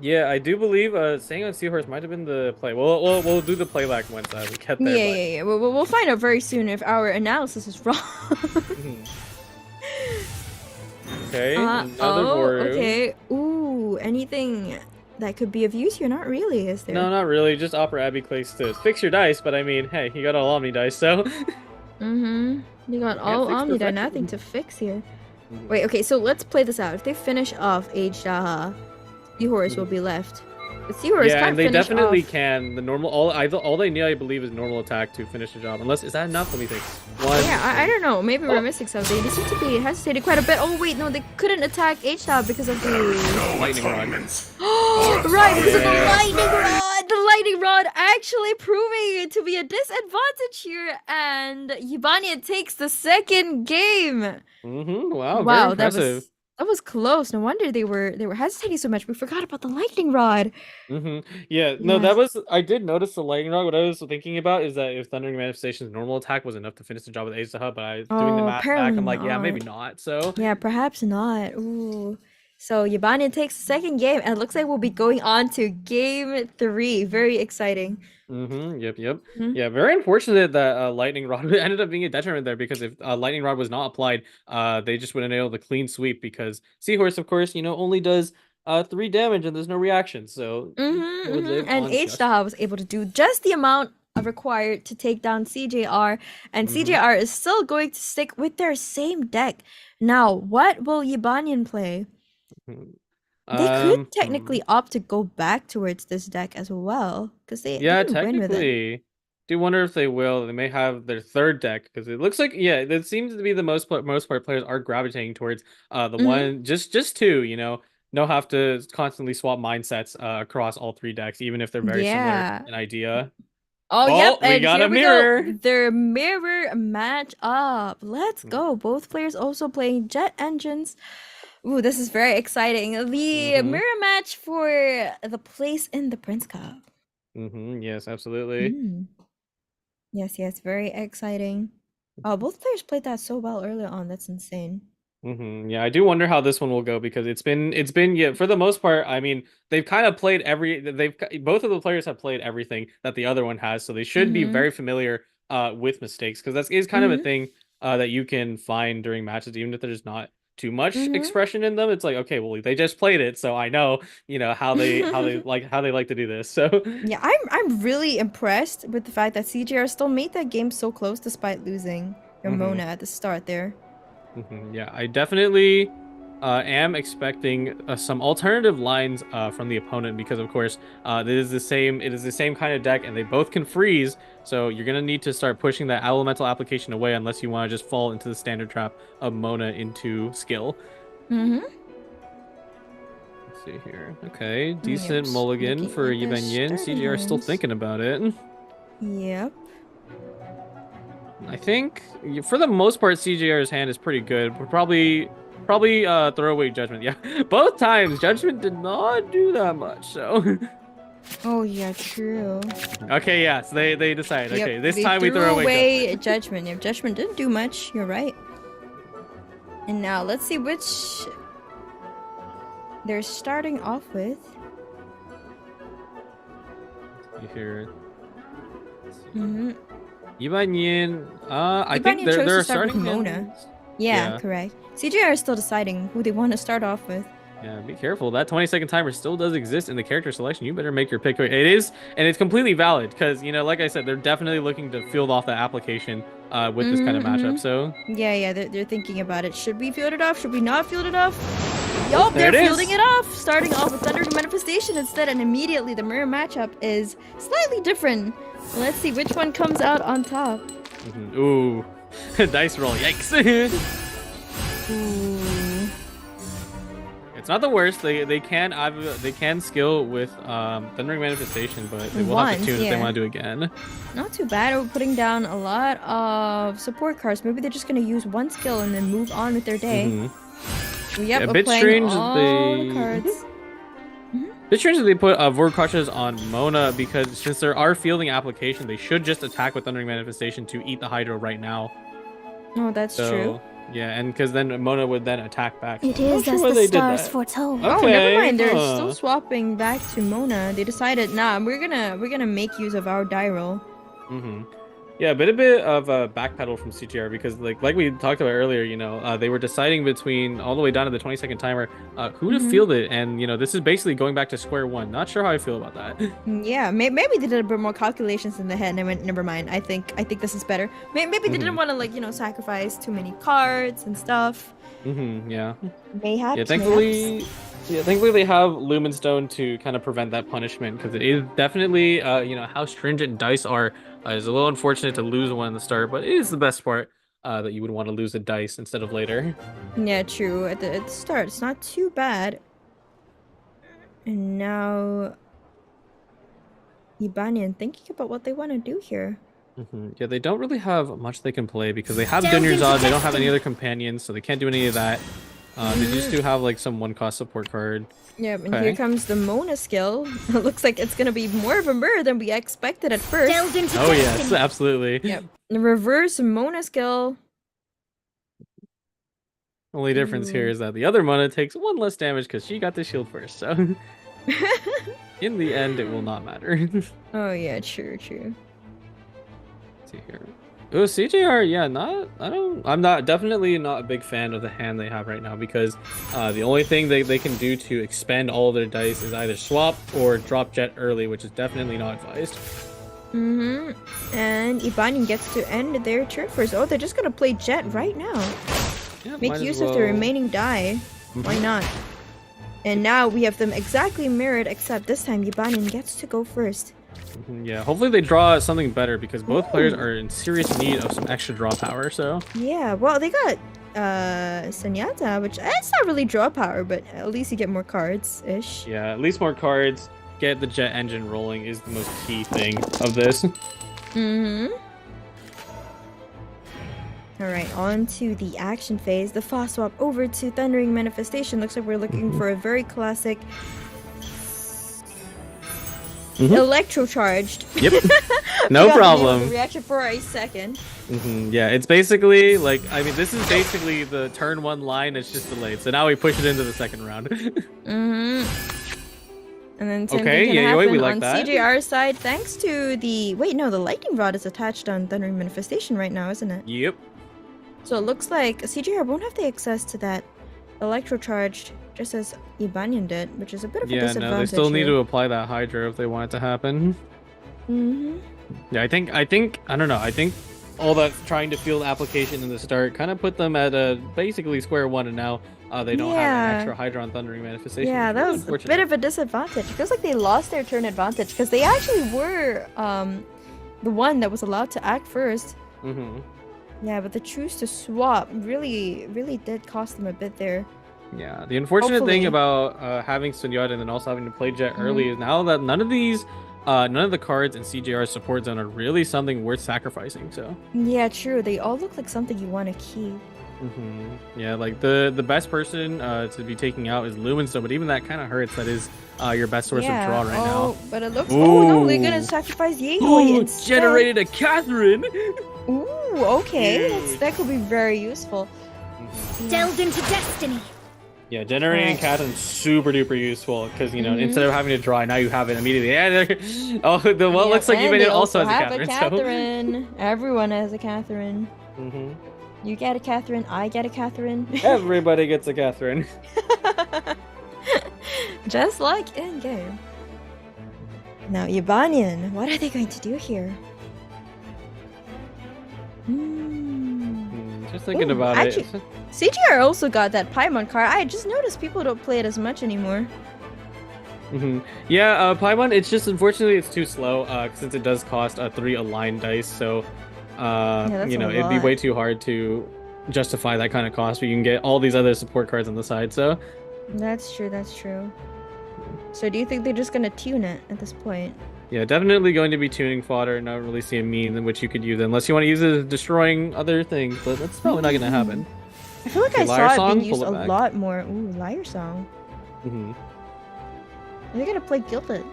L: Yeah, I do believe staying on Seahorse might have been the play. We'll do the playback once we get there.
M: Yeah. We'll find out very soon if our analysis is wrong.
L: Okay, another Boru.
M: Okay. Ooh, anything that could be of use here? Not really, is there?
L: No, not really. Just Opera Abbey Clays to fix your dice, but I mean, hey, you got all Omni dice, so.
M: You got all
L: fix
M: Omni
L: this
M: there, nothing to fix here. Wait, okay, so let's play this out. If they finish off H-Daha, Seahorse will be left. But Seahorse
L: Yeah,
M: can't
L: and they
M: finish
L: definitely
M: off.
L: can. The normal, all they need, I believe, is normal attack to finish the job. Unless, is that enough? Let me think. One.
M: Yeah, I don't know. Maybe we're missing something. They seem to be hesitating quite a bit. Oh wait, no, they couldn't attack H-Daha because of the
L: Lightning Rod.
M: right, because of the
L: Yeah.
M: lightning rod. The lightning rod actually proving to be a disadvantage here, and Yibania takes the second game.
L: Wow, very
M: Wow,
L: impressive.
M: that was close. No wonder they were hesitating so much. We forgot about the lightning rod.
L: Yeah, no,
M: Yes.
L: that was. I did notice the lightning rod. What I was thinking about is that if Thundering Manifestation's normal attack was enough to finish the job with Ace Hub, but I doing the
M: Oh,
L: math back,
M: apparently
L: I'm like, yeah, maybe
M: not.
L: not. So
M: Yeah, perhaps not. Ooh. So Yibania takes the second game, and it looks like we'll be going on to game 3. Very exciting.
L: Yep. Yeah, very unfortunate that lightning rod ended up being a detriment there, because if lightning rod was not applied, they just would have nailed the clean sweep, because Seahorse, of course, only does 3 damage and there's no reaction, so it would live
M: And
L: on just-
M: H-Daha was able to do just the amount required to take down CJR, and CJR is still going to stick with their same deck. Now, what will Yibanian play? They could technically opt to go back towards this deck as well, because they
L: Yeah,
M: didn't win with it.
L: technically. Do wonder if they will. They may have their third deck, because it looks like, yeah, it seems to be the most part players are gravitating towards the one, just 2. No have to constantly swap mindsets across all 3 decks, even if they're very
M: Yeah.
L: similar in idea.
M: Oh, yep,
L: we
M: and
L: got
M: here
L: a
M: we go.
L: mirror.
M: Their mirror match up. Let's go. Both players also playing jet engines. Ooh, this is very exciting. The mirror match for the place in the Prince Cup.
L: Yes, absolutely.
M: Yes, very exciting. Oh, both players played that so well earlier on. That's insane.
L: Yeah, I do wonder how this one will go, because it's been yeah, for the most part. I mean, they've kind of played both of the players have played everything that the other one has, so they should be very familiar with mistakes, because that is kind of a thing that you can find during matches, even if there's not too much expression in them. It's like, okay, well, they just played it, so I know, how they like to do this. So
M: Yeah, I'm really impressed with the fact that CJR still made that game so close despite losing your Mona at the start there.
L: Yeah, I definitely am expecting some alternative lines from the opponent, because of course it is the same kind of deck, and they both can freeze, so you're gonna need to start pushing that elemental application away, unless you want to just fall into the standard trap of Mona into skill. Let's see here. Okay, decent mulligan for Yibanyin. CJR is still thinking about it.
M: Yep.
L: I think for the most part CJR's hand is pretty good. But probably throw away Judgment. Yeah, both times Judgment did not do that much. So
M: Oh yeah, true.
L: Okay, yeah, so they decide.
M: Yep,
L: Okay, this
M: they
L: time we throw
M: away Judgment. If Judgment didn't do much, you're right. And now let's see which they're starting off with.
L: You hear it.
M: Mm-hmm.
L: Ibanyin, I think
M: chose
L: they're
M: to start with
L: starting
M: Mona. Yeah, correct. CJR is still deciding who they want to start off with.
L: Yeah, be careful. That 20-second timer still does exist in the character selection. You better make your pick. It is, and it's completely valid because, you know, like I said, they're definitely looking to field off the application with this kind of matchup. So
M: yeah, they're thinking about it. Should we field it off? Should we not field it off? Yup,
L: There
M: they're
L: it is.
M: fielding it off, starting off with Thundering Manifestation instead, and immediately the mirror matchup is slightly different. Let's see which one comes out on top.
L: Ooh, dice roll. Yikes.
M: Ooh.
L: It's not the worst. They can skill with Thundering Manifestation, but they will have to tune if they want to do again.
M: Not too bad. We're putting down a lot of support cards. Maybe they're just gonna use one skill and then move on with their day. Yep,
L: Yeah, a
M: we're
L: bit
M: playing
L: strange
M: all
L: that
M: the cards.
L: Bit strange that they put Vorg Crushes on Mona because since there are fielding application, they should just attack with Thundering Manifestation to eat the Hydro right now.
M: Oh, that's true.
L: Yeah, and because then Mona would then attack back.
P: It is as the stars foretold.
M: Oh, never mind. They're still swapping back to Mona. They decided, nah, we're gonna make use of our die roll.
L: Yeah, but a bit of a backpedal from CGR because like we talked about earlier, you know, they were deciding between all the way down to the 20-second timer who to field it, and you know, this is basically going back to square one. Not sure how I feel about that.
M: Yeah, maybe they did a bit more calculations in the head and they went, never mind. I think this is better. Maybe they didn't want to, like, you know, sacrifice too many cards and stuff.
L: Yeah.
M: Mayhaps.
L: Yeah, thankfully they have Lumen Stone to kind of prevent that punishment because it is definitely, you know, how stringent dice are. Is a little unfortunate to lose one in the start, but it is the best part that you would want to lose a dice instead of later.
M: Yeah, true. At the start, it's not too bad. And now, Ibanyan thinking about what they want to do here.
L: Yeah, they don't really have much they can play because they have Dunyarzad, they don't have any other companions, so they can't do any of that. They just do have like some 1-cost support card.
M: Yep, and here comes the Mona skill. It looks like it's gonna be more of a mirror than we expected at first.
L: Oh yes, absolutely.
M: Yep. The reverse Mona skill.
L: Only difference here is that the other Mona takes 1 less damage because she got the shield first, so in the end it will not matter.
M: Oh yeah, true.
L: Let's see here. Oh, CJR, yeah, I'm definitely not a big fan of the hand they have right now because the only thing they can do to expend all their dice is either swap or drop Jet early, which is definitely not advised.
M: And Ibanyan gets to end their turn first. Oh, they're just gonna play Jet right now.
L: Yeah,
M: Make use of the remaining die. Why not? And now we have them exactly mirrored, except this time Ibanyan gets to go first.
L: Yeah, hopefully they draw something better because both players are in serious need of some extra draw power, so.
M: Yeah, well, they got Senyata, which it's not really draw power, but at least you get more cards-ish.
L: Yeah, at least more cards. Get the Jet engine rolling is the most key thing of this.
M: Alright, on to the action phase. The fast swap over to Thundering Manifestation. Looks like we're looking for a very classic electro-charged.
L: Yep. No problem.
M: Reaction for a second.
L: Yeah, it's basically like, I mean, this is basically the turn 1 line. It's just delayed. So now we push it into the second round.
M: And then same
L: okay,
M: thing can
L: yeah,
M: happen
L: we like
M: on
L: that.
M: CJR's side thanks to the... Wait, no, the lightning rod is attached on Thundering Manifestation right now, isn't it?
L: Yep.
M: So it looks like CJR won't have the access to that electro-charged just as Ibanyan did, which is a bit of a disadvantage.
L: Yeah, no, they still need to apply that Hydro if they want it to happen. Yeah, I think, I don't know, I think all that trying to field application in the start kind of put them at basically square one, and now they don't have an extra Hydra on Thundering Manifestation.
M: Yeah, that was a bit of a disadvantage. It feels like they lost their turn advantage because they actually were the one that was allowed to act first. Yeah, but the choose to swap really did cost them a bit there.
L: Yeah, the unfortunate thing about having Sunyata and then also having to play Jet early is now that none of the cards in CJR support zone are really something worth sacrificing. So
M: yeah, true. They all look like something you want to keep.
L: Yeah, like the best person to be taking out is Lumenstone, but even that kind of hurts. That is your best source of draw right now.
M: But it looks. Oh no, they're gonna sacrifice Yeagoi instead.
L: Generated a Catherine.
M: Ooh, okay, that could be very useful.
K: Delved into destiny.
L: Yeah, generating Catherine's super duper useful because instead of having to draw, now you have it immediately. Looks like you also has a Catherine.
M: So. Everyone has a Catherine. You get a Catherine, I get a Catherine.
L: Everybody gets a Catherine.
M: Just like in game. Now, Yabanian, what are they going to do here?
L: Just thinking about it.
M: CGR also got that Paimon card. I just noticed people don't play it as much anymore.
L: Yeah, Paimon, it's just unfortunately it's too slow since it does cost 3 aligned dice, so it'd be way too hard to justify that kind of cost, but you can get all these other support cards on the side, so...
M: That's true. So do you think they're just gonna tune it at this point?
L: Yeah, definitely going to be tuning fodder, not really see a mean in which you could use it, unless you want to use it as destroying other things, but that's probably not gonna happen.
M: I feel like I saw it being used a lot more. Ooh, Liar Song. Are they gonna play Gilded?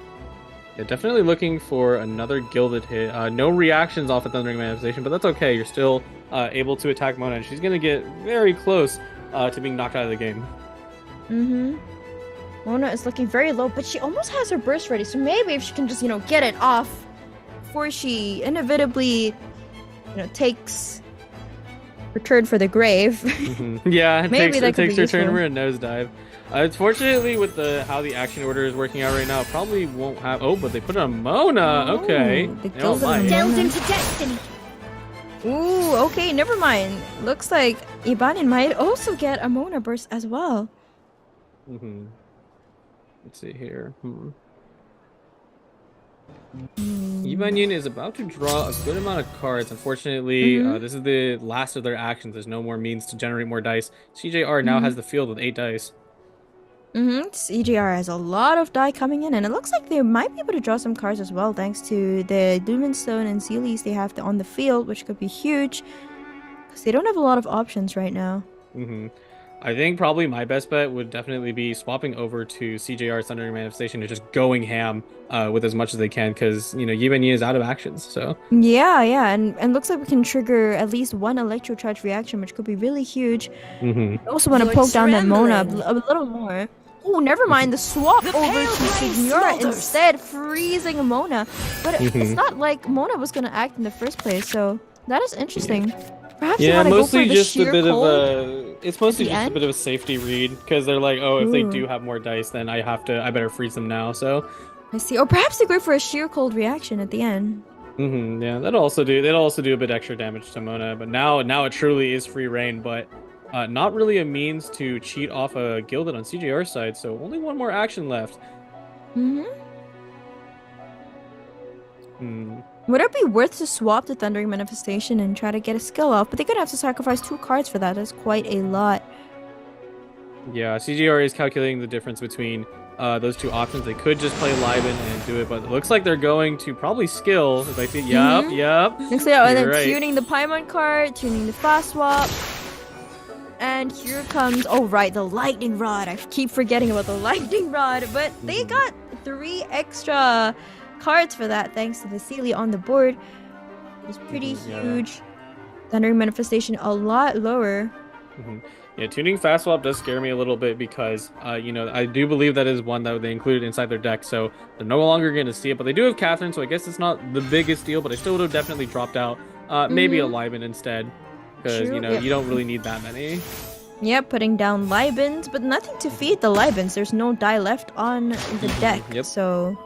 L: Yeah, definitely looking for another Gilded hit. No reactions off of Thundering Manifestation, but that's okay. You're still able to attack Mona, and she's going to get very close to being knocked out of the game.
M: Mona is looking very low, but she almost has her burst ready, so maybe if she can just, get it off before she inevitably, takes return for the grave.
L: Yeah, it
M: maybe
L: takes her turn for a nosedive. Unfortunately, with how the action order is working out right now, it probably won't have... Oh, but they put it on Mona. Okay.
K: Delved into destiny.
M: Ooh, okay, never mind. Looks like Ibanin might also get a Mona burst as well.
L: Let's see here. Ibanyin is about to draw a good amount of cards. Unfortunately, this is the last of their actions. There's no more means to generate more dice. CJR now has the field with 8 dice.
M: CGR has a lot of die coming in, and it looks like they might be able to draw some cards as well, thanks to the Lumenstone and Sealies they have on the field, which could be huge, because they don't have a lot of options right now.
L: I think probably my best bet would definitely be swapping over to CJR's Thundering Manifestation and just going ham with as much as they can, because, Yibanyi is out of actions, so... Yeah,
M: and looks like we can trigger at least one Electro Charge reaction, which could be really huge. I also want to poke down that Mona a little more. Oh, never mind, the swap over to Signora instead, freezing Mona. But it's not like Mona was going to act in the first place, so that is interesting. Perhaps you want to go for the sheer cold?
L: It's mostly just a bit of a safety read, because they're like, oh, if they do have more dice, then I better freeze them now, so...
M: I see. Or perhaps they go for a sheer cold reaction at the end.
L: Yeah, they'd also do a bit extra damage to Mona, but now it truly is free reign, but not really a means to cheat off a Gilded on CJR's side, so only one more action left.
M: Would it be worth to swap the Thundering Manifestation and try to get a skill off? But they're gonna have to sacrifice 2 cards for that. That's quite a lot.
L: Yeah, CGR is calculating the difference between those 2 options. They could just play Liben and do it, but it looks like they're going to probably skill. If I see, yep.
M: Looks like, and then tuning the Paimon card, tuning the fast swap. And here comes, the Lightning Rod. I keep forgetting about the Lightning Rod, but they got 3 extra cards for that, thanks to the Sealy on the board. It's pretty huge. Thundering Manifestation a lot lower.
L: Yeah, tuning fast swap does scare me a little bit because, I do believe that is one that they included inside their deck, so they're no longer going to see it. But they do have Catherine, so I guess it's not the biggest deal, but I still would have definitely dropped out maybe a Liben instead, because, you don't really need that many.
M: Yeah, putting down Libens, but nothing to feed the Libens. There's no die left on the deck, so...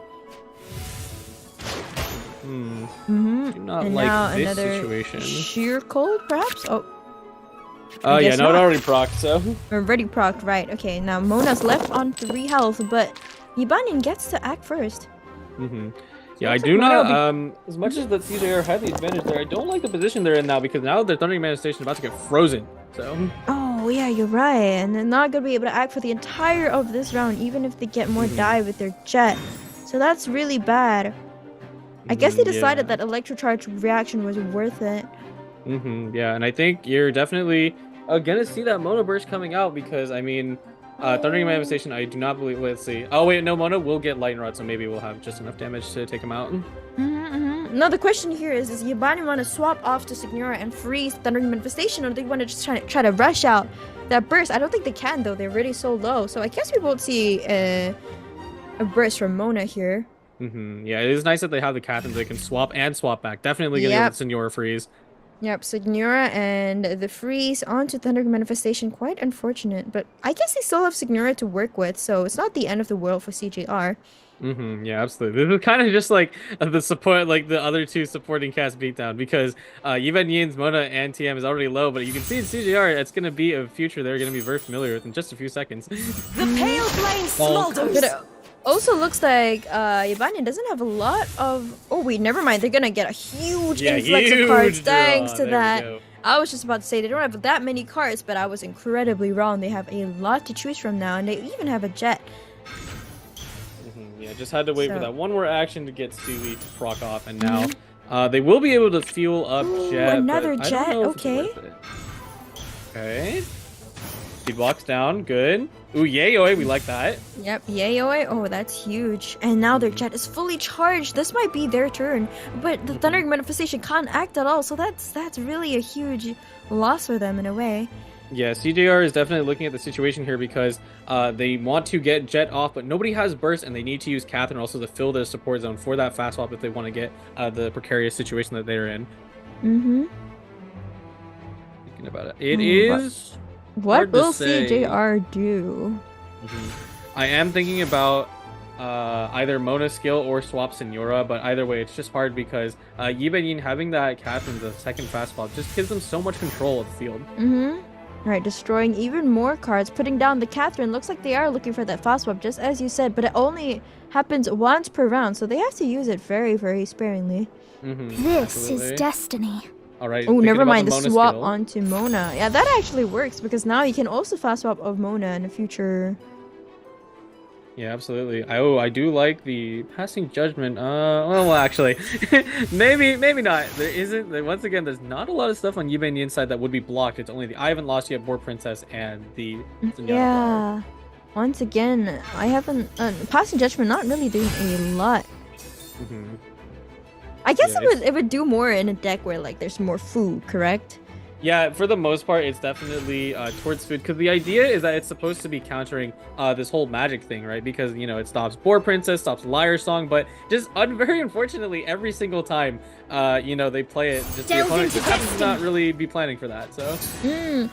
L: Do not
M: and
L: like
M: now
L: this
M: another
L: situation.
M: Sheer cold, perhaps? Oh,
L: yeah, no, it already procced, so...
M: Already procced, right. Okay, now Mona's left on 3 health, but Ibanin gets to act first.
L: Yeah, I do not, as much as the CJR had the advantage there, I don't like the position they're in now, because now their Thundering Manifestation is about to get frozen, so...
M: Oh, yeah, you're right, and they're not going to be able to act for the entire of this round, even if they get more die with their jet. So that's really bad. I guess they decided that Electrocharge reaction was worth it.
L: Yeah, and I think you're definitely gonna see that Mona burst coming out because I mean, Thundering Manifestation. I do not believe. Let's see. Oh wait, no, Mona will get Lightning Rod, so maybe we'll have just enough damage to take him out.
M: No, the question here is does Yabani want to swap off to Signora and freeze Thundering Manifestation, or do they want to just try to rush out that burst? I don't think they can though. They're already so low, so I guess we won't see a burst from Mona here.
L: Yeah, it is nice that they have the Catherine. They can swap and swap back. Definitely gonna get Signora freeze.
M: Yep, Signora and the freeze onto Thundering Manifestation. Quite unfortunate, but I guess they still have Signora to work with, so it's not the end of the world for CJR.
L: Yeah, absolutely. This is kind of just like the support, like the other two supporting cast beatdown, because Yiban Yin's Mona and TM is already low, but you can see in CJR it's going to be a future they're going to be very familiar with in just a few seconds.
N: The pale flame smolders.
M: But it also looks like Yiban doesn't have a lot of... Oh wait, never mind. They're going to get a huge influx of cards thanks to that. I was just about to say they don't have that many cards, but I was incredibly wrong. They have a lot to choose from now, and they even have a jet.
L: Yeah, just had to wait for that one more action to get Stewie to proc off, and now they will be able to fuel up Jet.
M: Another Jet, okay.
L: Okay. He blocks down, good. Ooh, Yayoi, we like that.
M: Yep, Yayoi, oh, that's huge. And now their Jet is fully charged. This might be their turn, but the Thundering Manifestation can't act at all, so that's really a huge loss for them in a way.
L: Yeah, CJR is definitely looking at the situation here because they want to get Jet off, but nobody has burst, and they need to use Catherine also to fill their support zone for that fast swap if they want to get the precarious situation that they're in. Thinking about it. It is...
M: What will CJR do?
L: I am thinking about either Mona skill or swap Signora, but either way, it's just hard because Yiban Yin having that Catherine, the second fast swap, just gives them so much control of the field.
M: Alright, destroying even more cards, putting down the Catherine. Looks like they are looking for that fast swap, just as you said, but it only happens once per round, so they have to use it very, very sparingly.
K: This is destiny.
L: Alright.
M: Oh, never mind, the swap onto Mona. Yeah, that actually works, because now you can also fast swap of Mona in the future.
L: Yeah, absolutely. I do like the passing judgment. Well, actually, maybe not. There isn't. Once again, there's not a lot of stuff on Yiban Yin's side that would be blocked. It's only the I haven't lost yet, Boar Princess, and the
M: yeah. Once again, I haven't passing judgment. Not really doing a lot. I guess it would do more in a deck where like there's more food, correct?
L: Yeah, for the most part, it's definitely towards food, because the idea is that it's supposed to be countering this whole magic thing, right? Because, you know, it stops Boar Princess, stops Liar Song, but just very unfortunately, every single time, you know, they play it, just the opponent just happens to not really be planning for that, so.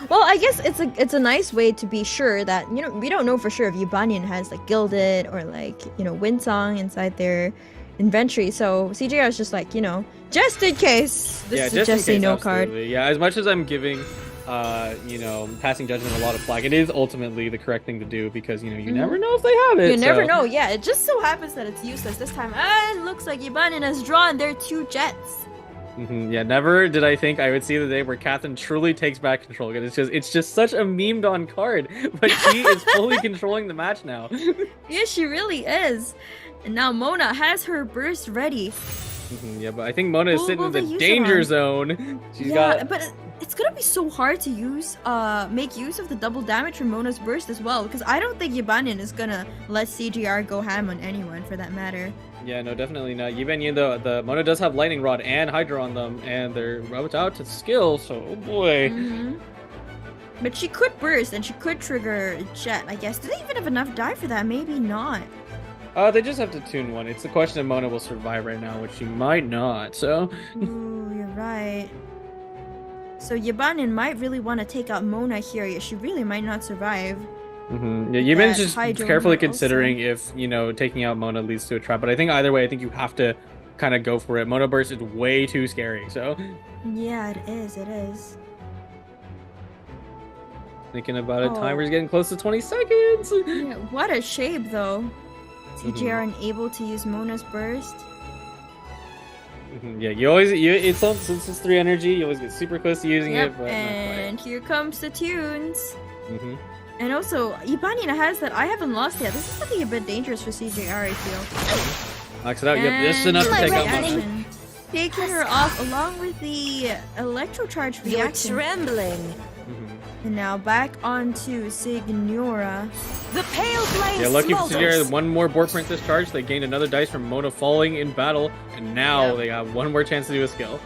M: Well, I guess it's a nice way to be sure that, you know, we don't know for sure if Yibanian has, like, Gilded or, like, you know, Windsong inside their inventory, so CJR is just like, you know, just in case. This is just a no card.
L: Yeah, as much as I'm giving, you know, passing judgment a lot of flack, it is ultimately the correct thing to do because, you know, you never know if they have it.
M: You never know. Yeah, it just so happens that it's useless this time. It looks like Yibanin has drawn their 2 Jets.
L: Yeah, never did I think I would see the day where Catherine truly takes back control. It's just such a memed on card, but she is fully controlling the match now.
M: Yeah, she really is. And now Mona has her burst ready.
L: Yeah, but I think Mona is sitting in the danger zone.
M: But it's gonna be so hard to use, make use of the double damage from Mona's burst as well, because I don't think Yibanin is gonna let CJR go ham on anyone for that matter.
L: Yeah, no, definitely not. Yiban Yin, though, the Mona does have Lightning Rod and Hydra on them, and they're out to skill, so oh boy.
M: But she could burst, and she could trigger Jet, I guess. Do they even have enough die for that? Maybe not.
L: They just have to tune one. It's the question if Mona will survive right now, which she might not, so...
M: Ooh, you're right. So Yibanin might really want to take out Mona here. Yeah, she really might not survive.
L: Yeah, Yiban's just carefully considering if, you know, taking out Mona leads to a trap. But I think either way, I think you have to kind of go for it. Mona Burst is way too scary, so...
M: Yeah, it is, it is.
L: Thinking about it, timer's getting close to 20 seconds!
M: Yeah, what a shape, though. CJR unable to use Mona's burst.
L: Yeah, since it's 3 energy, you always get super close to using it, but
M: and here comes the tunes. And also, Yibanin has that I haven't lost yet. This is looking a bit dangerous for CJR, I feel.
L: Knocks it out. Yep, just enough to take out Mona.
M: Taking her off along with the electro charge reaction.
N: You're trembling.
M: And now back onto Signora.
N: The pale flame
L: Yeah, lucky for
N: smolders.
L: Signora, one more Board Princess charge. They gained another dice from Mona falling in battle, and now they have one more chance to do a skill.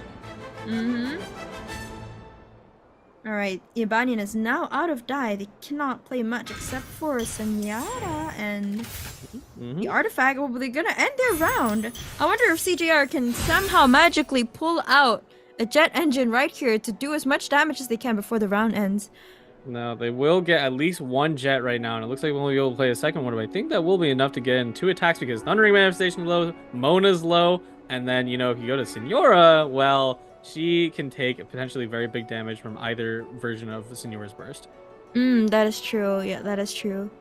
M: Alright, Ibanian is now out of die. They cannot play much except for Senyara and the artifact. Well, they're gonna end their round. I wonder if CJR can somehow magically pull out a jet engine right here to do as much damage as they can before the round ends.
L: No, they will get at least one jet right now, and it looks like we'll be able to play a second one, but I think that will be enough to get in 2 attacks because Thundering Manifestation low, Mona's low, and then, you know, if you go to Signora, well, she can take potentially very big damage from either version of Signora's Burst.
M: That is true. Yeah, that is true.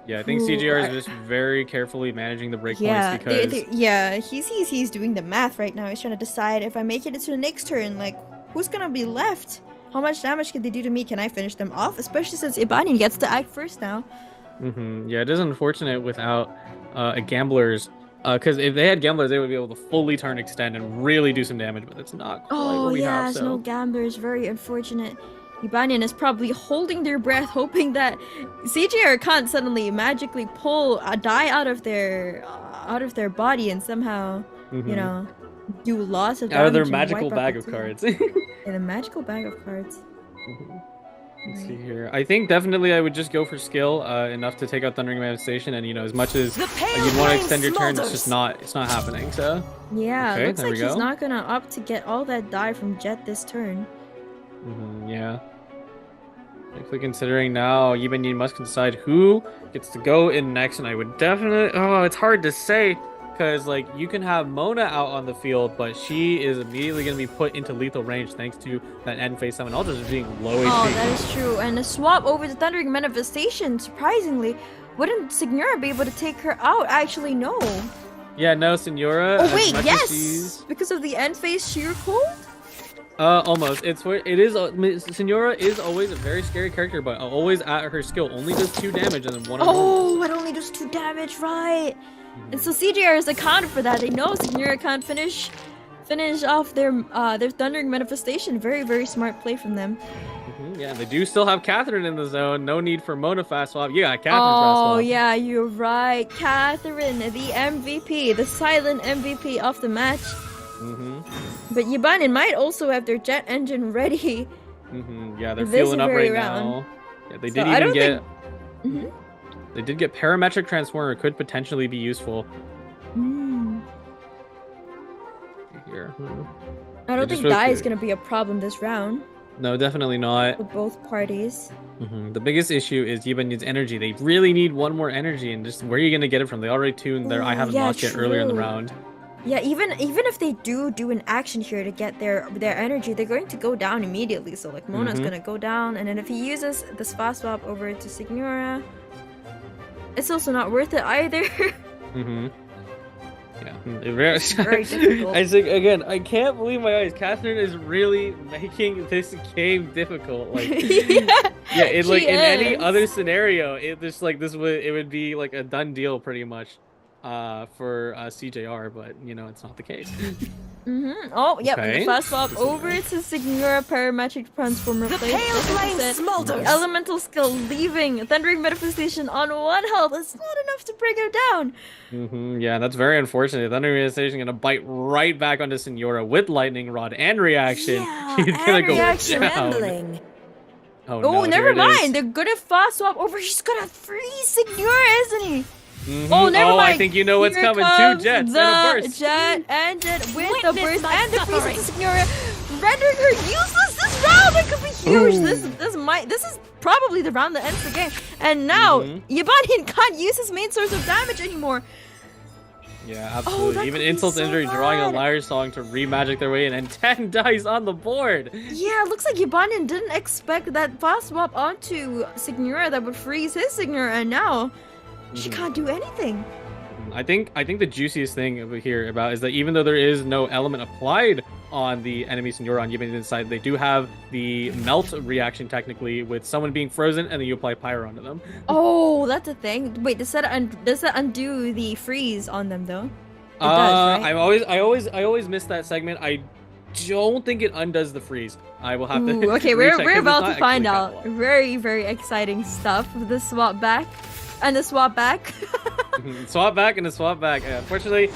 L: Yeah, I think CGR is just very carefully managing the breakpoints because...
M: he's doing the math right now. He's trying to decide if I make it into the next turn, like, who's gonna be left? How much damage can they do to me? Can I finish them off? Especially since Ibanian gets to act first now.
L: Yeah, it is unfortunate without a Gambler's, because if they had Gamblers, they would be able to fully turn extend and really do some damage, but it's not quite what we have, so...
M: no Gamblers. Very unfortunate. Ibanian is probably holding their breath, hoping that CJR can't suddenly magically pull a die out of their body and somehow, you know, do lots of damage.
L: Out of their magical bag of cards.
M: Yeah, the magical bag of cards.
L: Let's see here. I think definitely I would just go for skill, enough to take out Thundering Manifestation, and you know, as much as you'd want to extend your turn, it's not happening. So
M: yeah,
L: okay,
M: looks like he's not gonna opt to get all that die from Jet this turn.
L: Yeah. Actually, considering now, Yiban must decide who gets to go in next, and I would definitely... Oh, it's hard to say, because, like, you can have Mona out on the field, but she is immediately going to be put into lethal range thanks to that end phase summon. Ultra just being low HP.
M: Oh, that is true. And a swap over the Thundering Manifestation, surprisingly, wouldn't Signora be able to take her out? Actually, no.
L: Yeah, no, Signora.
M: Oh, wait, yes! Because of the end phase sheer cold?
L: Almost. Signora is always a very scary character, but always at her skill only does 2 damage and then 1 on
M: Oh, it only does 2 damage, right? And so CJR is accounted for that. They know Signora can't finish off their Thundering Manifestation. Very, very smart play from them.
L: Yeah, they do still have Catherine in the zone. No need for Mona fast swap. Yeah, Catherine fast swap.
M: Oh, yeah, you're right. Catherine, the MVP, the silent MVP of the match. But Yibanin might also have their jet engine ready.
L: Yeah, they're feeling up right now. Yeah, they did even get... They did get Parametric Transformer. Could potentially be useful. Here.
M: I don't think die is going to be a problem this round.
L: No, definitely not.
M: For both parties.
L: The biggest issue is Yiban needs energy. They really need one more energy, and just where are you going to get it from? They already tuned their I haven't lost yet earlier in the round.
M: Yeah, even if they do an action here to get their energy, they're going to go down immediately. So like Mona's gonna go down, and then if he uses this fast swap over to Signora, it's also not worth it either.
L: Yeah,
M: it's very difficult.
L: I think again, I can't believe my eyes. Catherine is really making this game difficult. Like, in any other scenario, it would be like a done deal pretty much. For CJR, but you know it's not the case.
M: Oh, yep. Okay. The fast swap over to Signora Parametric Transformer.
N: The pale flame smolders.
M: Elemental skill leaving Thundering Manifestation on 1 health. It's not enough to bring her down.
L: Yeah, that's very unfortunate. Thundering Manifestation gonna bite right back onto Signora with Lightning Rod and reaction.
N: Yeah,
L: He's gonna go
N: reaction
L: down.
N: handling.
L: Oh, no,
M: never mind. They're gonna fast swap over. He's gonna freeze Signora, isn't he? Oh, never mind.
L: I think you know what's coming. 2 jets and a burst.
M: Jet ended with the burst and the freeze to Signora, rendering her useless this round. It could be huge. This is probably the round that ends the game. And now Yabanian can't use his main source of damage anymore.
L: Yeah, absolutely. Even Insult's Injury drawing a Liar Song to re-magic their way in, and 10 dice on the board.
M: Yeah, it looks like Yabanian didn't expect that fast swap onto Signora that would freeze his Signora, and now she can't do anything.
L: I think the juiciest thing over here about is that even though there is no element applied on the enemy Signora on Yibanian's side, they do have the melt reaction technically with someone being frozen, and then you apply Pyro onto them.
M: Oh, that's a thing. Wait, does that undo the freeze on them though? It does, right?
L: I always miss that segment. I don't think it undoes the freeze. I will have to.
M: Okay,
L: recheck,
M: we're
L: 'cause it's
M: about
L: not
M: to find
L: actually
M: out.
L: that long.
M: Very, very exciting stuff with the swap back and the swap back.
L: Swap back and a swap back. Unfortunately,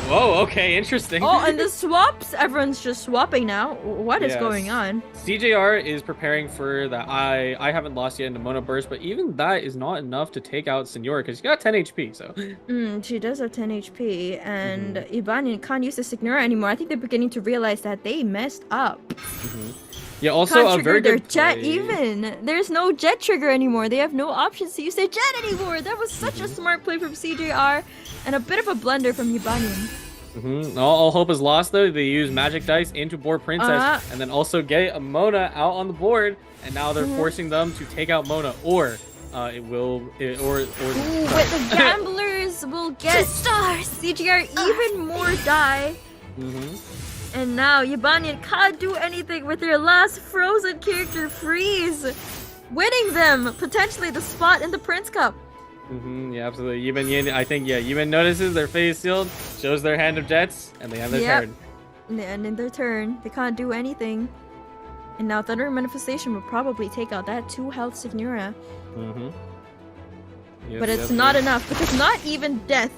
L: whoa, okay, interesting.
M: Oh, and the swaps, everyone's just swapping now. What is
L: Yes.
M: going on?
L: CJR is preparing for that. I haven't lost yet in the Mono Burst, but even that is not enough to take out Senora because she got 10 HP. So
M: She does have 10 HP, and Ibanyan can't use the Signora anymore. I think they're beginning to realize that they messed up.
L: yeah, also
M: Can't
L: a
M: trigger
L: very
M: their
L: good
M: jet
L: play.
M: even. There's no jet trigger anymore. They have no options to use their jet anymore. That was such a smart play from CJR, and a bit of a blunder from Ibanyan.
L: All hope is lost though. They use Magic Dice into board Princess, and then also get a Mona out on the board, and now they're forcing them to take out Mona, or but
M: the gamblers will get CJR even more die. And now Ibanyan can't do anything with their last frozen character freeze, winning them potentially the spot in the Prince Cup.
L: Yeah, absolutely. Yuban notices their phase sealed, shows their hand of jets, and they have their turn.
M: And in their turn, they can't do anything. And now Thunder Manifestation will probably take out that 2 health Signora. But it's not enough, because not even death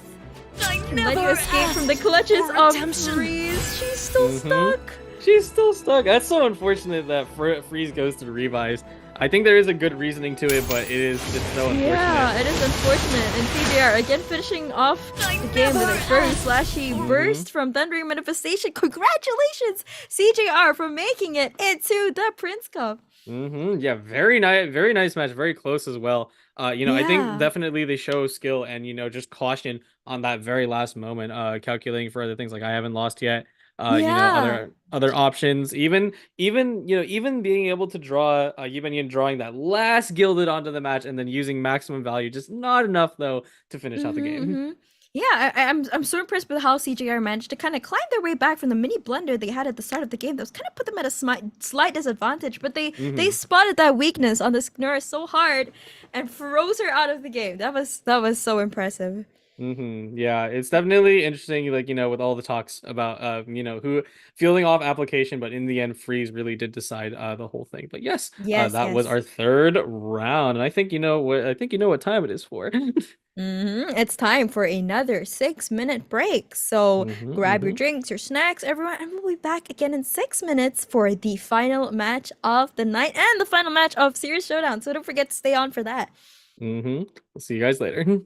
M: can let you escape from the clutches of Freeze. She's still stuck.
L: She's still stuck. That's so unfortunate that Freeze goes to revives. I think there is a good reasoning to it, but it's so unfortunate.
M: Yeah, it is unfortunate. And CJR again finishing off the game with a very slashy burst from Thundering Manifestation. Congratulations, CJR, for making it into the Prince Cup.
L: Yeah, very nice match, very close as well. I think definitely they show skill and just caution on that very last moment, calculating for other things like I haven't lost yet. Other options, even being able to draw Yuban drawing that last gilded onto the match and then using maximum value, just not enough though to finish out the game.
M: Yeah, I'm so impressed with how CJR managed to kind of climb their way back from the mini blunder they had at the start of the game. That was kind of put them at a slight disadvantage, but they spotted that weakness on the Signora so hard and froze her out of the game. That was so impressive.
L: Yeah, it's definitely interesting, with all the talks about who fielding off application, but in the end Freeze really did decide the whole thing. But yes, that was our third round, and I think you know what time it is for.
M: It's time for another 6-minute break. So grab your drinks, your snacks, everyone, and we'll be back again in 6 minutes for the final match of the night and the final match of Series Showdown. So don't forget to stay on for that.
L: We'll see you guys later.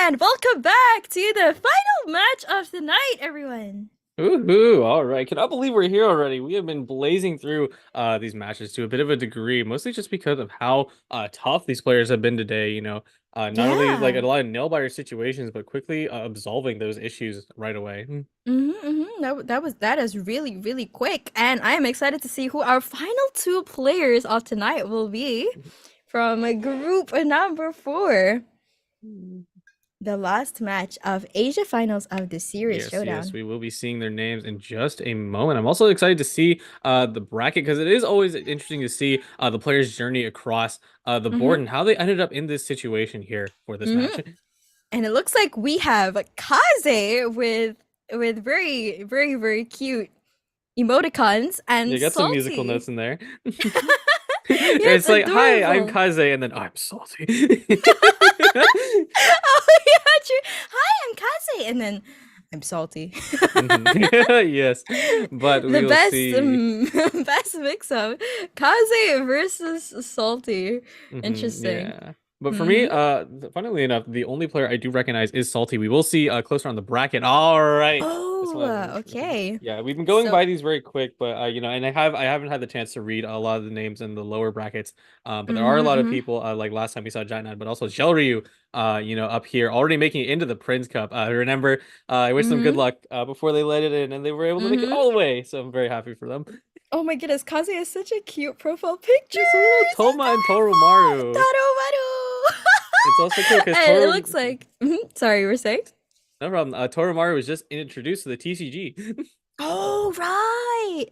M: And welcome back to the final match of the night, everyone.
L: Woohoo! All right, cannot believe we're here already. We have been blazing through these matches to a bit of a degree, mostly just because of how tough these players have been today. You know, not only like a lot of nail-biter situations, but quickly absolving those issues right away.
M: That is really quick, and I am excited to see who our final two players of tonight will be from group number 4. The last match of Asia Finals of the series Showdown.
L: Yes, we will be seeing their names in just a moment. I'm also excited to see the bracket because it is always interesting to see the players' journey across the board and how they ended up in this situation here for this match.
M: And it looks like we have Kaze with very cute emoticons and
L: you got
M: salty.
L: some musical notes in there.
M: It's
L: like, hi, I'm
M: adorable.
L: Kaze, and then I'm salty.
M: Oh yeah, true. Hi, I'm Kaze, and then I'm salty.
L: Yes, but we
M: The
L: will
M: best
L: see.
M: best mix up Kaze versus salty. Interesting.
L: Yeah. But for me, funnily enough, the only player I do recognize is Salty. We will see closer on the bracket. All right.
M: Okay.
L: Yeah, we've been going
M: So-
L: by these very quick, but you know, and I haven't had the chance to read a lot of the names in the lower brackets. But there are a lot of people like last time we saw Jainan, but also Xiaoryu, you know, up here already making it into the Prince Cup. Remember, I wish them good luck before they let it in, and they were able to make it all the way. So I'm very happy for them.
M: Oh my goodness, Kaze is such a cute profile picture.
L: It's a little Toma and Toromaru. It's also cool because
M: And it looks like. Sorry, you were saying?
L: No problem. Toromaru was just introduced to the TCG.
M: Oh right.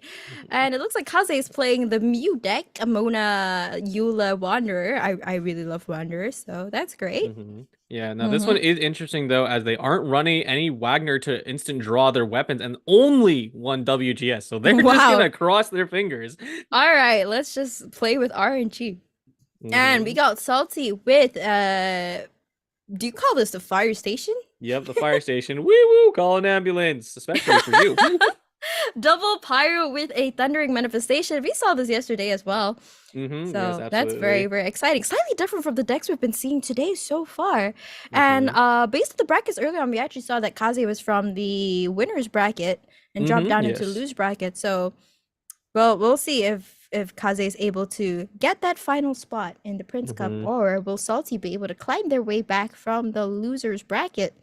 M: And it looks like Kaze is playing the Mew deck, Mona, Eula, Wanderer. I really love Wanderer, so that's great.
L: Yeah, now this one is interesting though, as they aren't running any Wagner to instant draw their weapons and only one WGS, so they're just gonna cross their fingers.
M: All right, let's just play with RNG. And we got Salty with do you call this the fire station?
L: Yep, the fire station. Wee woo, call an ambulance, especially for you.
M: Double pyro with a thundering manifestation. We saw this yesterday as well. So
L: yes,
M: that's very exciting. Slightly different from the decks we've been seeing today so far. And based on the brackets earlier on, we actually saw that Kaze was from the winners bracket and dropped down into lose bracket. So, well, we'll see if Kaze is able to get that final spot in the Prince Cup, or will Salty be able to climb their way back from the losers bracket?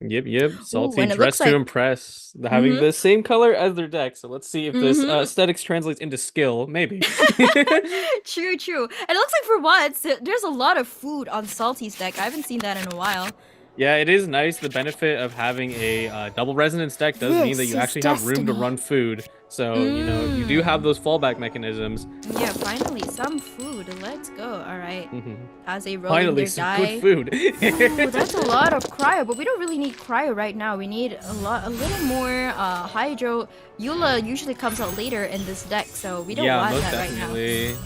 L: Yep. Salty
M: and it
L: dressed
M: looks
L: to
M: like-
L: impress. They're having the same color as their deck. So let's see if this aesthetics translates into skill. Maybe.
M: True. And it looks like for once, there's a lot of food on Salty's deck. I haven't seen that in a while.
L: Yeah, it is nice. The benefit of having a double resonance deck does mean that you actually have room to run food. So, you know, you do have those fallback mechanisms.
M: Yeah, finally, some food. Let's go. All right. Kaze rolling
L: Finally,
M: their
L: some
M: die.
L: good food.
M: Ooh, that's a lot of cryo, but we don't really need cryo right now. We need a little more hydro. Eula usually comes out later in this deck, so we don't want
L: most
M: that
L: definitely.
M: right now.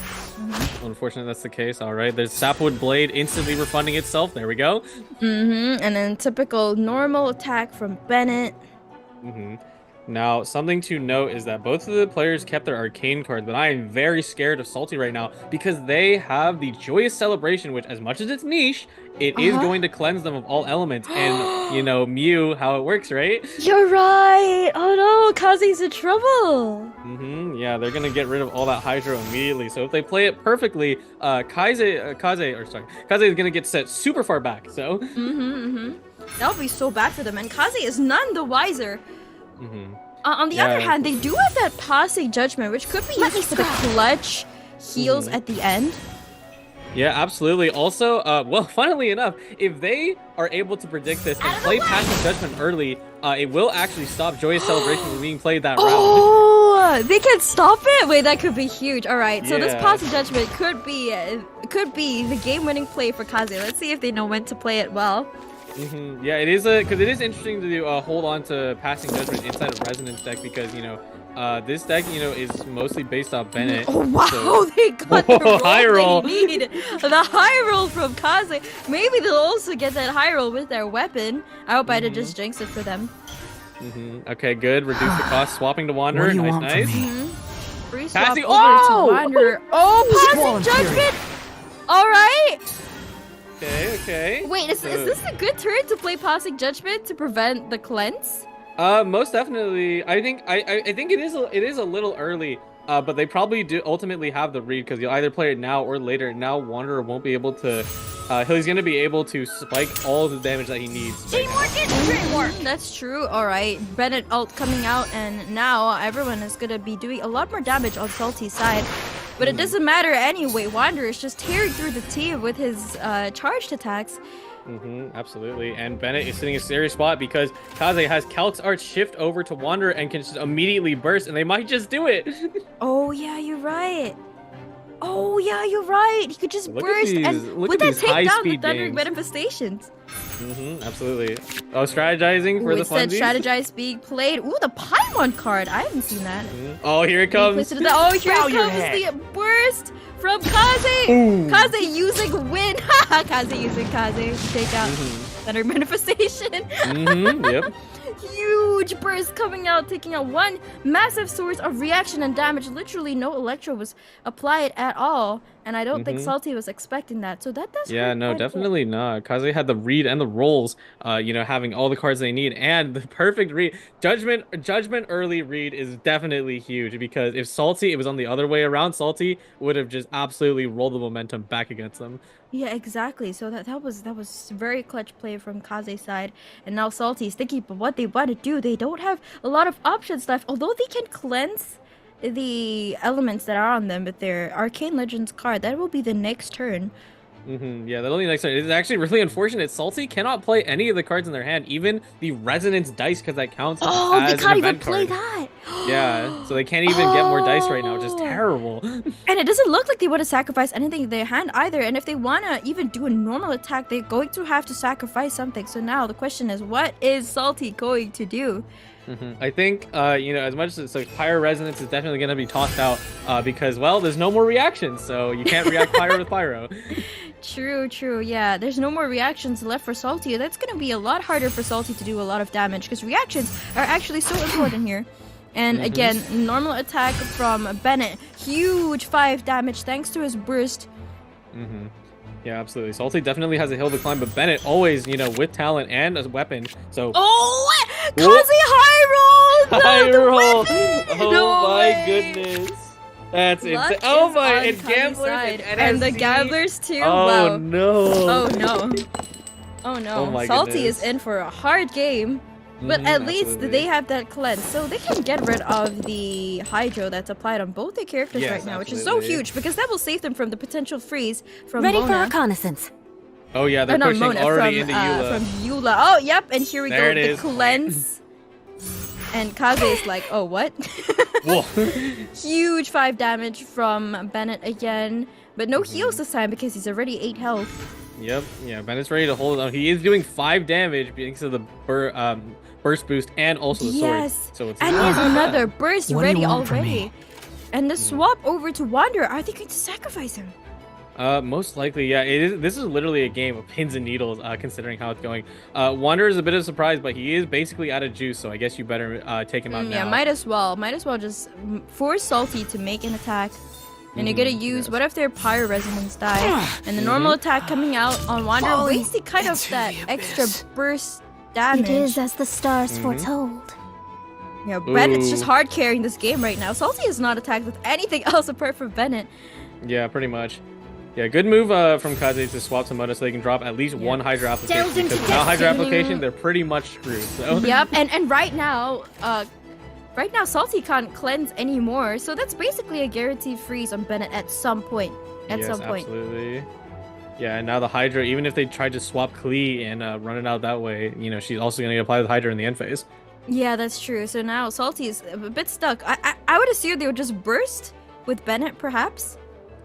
L: Unfortunately, that's the case. All right, there's Sapwood Blade instantly refunding itself. There we go.
M: And then typical normal attack from Bennett.
L: Now, something to note is that both of the players kept their arcane cards, but I am very scared of Salty right now because they have the Joyous Celebration, which, as much as it's niche, it is going to cleanse them of all elements. And, you know, Mew, how it works, right?
M: You're right. Oh no, Kaze's in trouble.
L: Yeah, they're gonna get rid of all that Hydro immediately. So if they play it perfectly, Kaze is gonna get set super far back. So.
M: That would be so bad for them, and Kaze is none the wiser. On the other hand, they do have that passing judgment, which could be useful for the clutch heals at the end.
L: Yeah, absolutely. Also, well, funnily enough, if they are able to predict this and play Passing Judgment early, it will actually stop Joyous Celebration from being played that round.
M: Oh, they can stop it? Wait, that could be huge. All right, so this
L: Yeah.
M: Passing Judgment could be the game-winning play for Kaze. Let's see if they know when to play it well.
L: Yeah, it is because it is interesting to hold on to Passing Judgment inside a Resonance deck because, you know, this deck, you know, is mostly based off Bennett.
M: Oh wow,
L: so...
M: they got the roll
L: high roll.
M: they need. The high roll from Kaze. Maybe they'll also get that high roll with their weapon. I hope I didn't just jinx it for them.
L: Okay, good. Reduce the cost. Swapping to Wanderer. Nice.
M: Free swap
L: Passing.
M: over to Wanderer. Oh, Passing Judgment. All right.
L: Okay.
M: Wait, is this a good turn to play Passing Judgment to prevent the cleanse?
L: Most definitely. I think it is a little early. But they probably do ultimately have the read because you'll either play it now or later. Now Wanderer won't be able to. He's gonna be able to spike all the damage that he needs.
M: Teamwork. That's true. All right, Bennett ult coming out, and now everyone is gonna be doing a lot more damage on Salty's side. But it doesn't matter anyway. Wanderer is just tearing through the team with his charged attacks.
L: Absolutely. And Bennett is sitting in a serious spot because Kaze has Calc's Art shift over to Wanderer and can just immediately burst, and they might just do it.
M: Oh yeah, you're right. Oh yeah, you're right. He could just burst and would that take down the Thundering Manifestations?
L: Absolutely. Oh, strategizing for the funsies.
M: Said strategize being played. Ooh, the Paimon card. I haven't seen that.
L: Oh, here it comes.
M: Oh, here it comes. The burst from Kaze. Kaze using Win. Kaze using Kaze to take out Thundering Manifestation.
L: Yep.
M: Huge burst coming out, taking out one massive source of reaction and damage. Literally no Electro was applied at all, and I don't think Salty was expecting that. So that does.
L: Yeah, no, definitely not. Kaze had the read and the rolls, having all the cards they need and the perfect read. Judgment early read is definitely huge because if Salty, it was on the other way around, Salty would have just absolutely rolled the momentum back against them.
M: Yeah, exactly. So that was very clutch play from Kaze's side, and now Salty's thinking about what they want to do. They don't have a lot of options left, although they can cleanse the elements that are on them with their Arcane Legends card. That will be the next turn.
L: Yeah, that'll be next turn. It's actually really unfortunate. Salty cannot play any of the cards in their hand, even the Resonance dice, because that counts as
M: they can't
L: an
M: even
L: event
M: play
L: card.
M: that.
L: Yeah, so they can't even get more dice right now, which is terrible.
M: And it doesn't look like they want to sacrifice anything in their hand either. And if they want to even do a normal attack, they're going to have to sacrifice something. So now the question is, what is Salty going to do?
L: I think, as much as Pyro Resonance is definitely going to be tossed out because, well, there's no more reactions, so you can't react Pyro with Pyro.
M: True, yeah. There's no more reactions left for Salty. That's going to be a lot harder for Salty to do a lot of damage because reactions are actually so important here. And again, normal attack from Bennett. Huge 5 damage thanks to his burst.
L: Yeah, absolutely. Salty definitely has a hill to climb, but Bennett always, with talent and a weapon. So.
M: Oh, Kaze high roll!
L: High roll!
M: Oh
L: no my goodness. That's insane. Oh my, and Gamblers
M: and the Gamblers too.
L: Oh
M: wow.
L: No.
M: Oh no. Oh no.
L: Oh my
M: Salty
L: goodness.
M: is in for a hard game. But at least they have that cleanse, so they can get rid of the Hydro that's applied on both their characters right now, which is so huge because that will save them from the potential freeze from
P: Ready
M: Mona.
P: for reconnaissance.
L: Oh yeah, they're pushing
M: Mona,
L: already
M: from,
L: into Eula.
M: From Eula. Oh, yep, and here we
L: There
M: go,
L: it
M: the
L: is.
M: cleanse. And Kaze is like, oh, what? Huge 5 damage from Bennett again, but no heals this time because he's already 8 health.
L: Yep, yeah, Bennett's ready to hold it on. He is doing 5 damage because of the burst boost and also the sword.
M: Yes,
L: So it's
M: and there's another burst
I: What do you
M: ready
I: want from
M: already.
I: me?
M: And the swap over to Wanderer, are they going to sacrifice him?
L: Most likely, yeah. This is literally a game of pins and needles, considering how it's going. Wanderer is a bit of a surprise, but he is basically out of juice, so I guess you better take him out now.
M: Yeah, might as well just force Salty to make an attack. And you're gonna use what if their Pyro Resonance die, and the normal attack coming out on Wanderer wasting kind of that extra burst damage.
P: It is as the stars foretold.
M: Yeah, Bennett's just hard carrying this game right now. Salty is not attacked with anything else apart from Bennett.
L: Yeah, pretty much. Yeah, good move from Kaze to swap to Mona so they can drop at least one Hydra application. Because without Hydra application, they're pretty much screwed. So.
M: Yep, and right now, Salty can't cleanse anymore, so that's basically a guaranteed freeze on Bennett at some point.
L: Absolutely. Yeah, and now the Hydra, even if they tried to swap Klee and run it out that way, she's also going to apply the Hydra in the end phase.
M: Yeah, that's true. So now Salty is a bit stuck. I would assume they would just burst with Bennett, perhaps.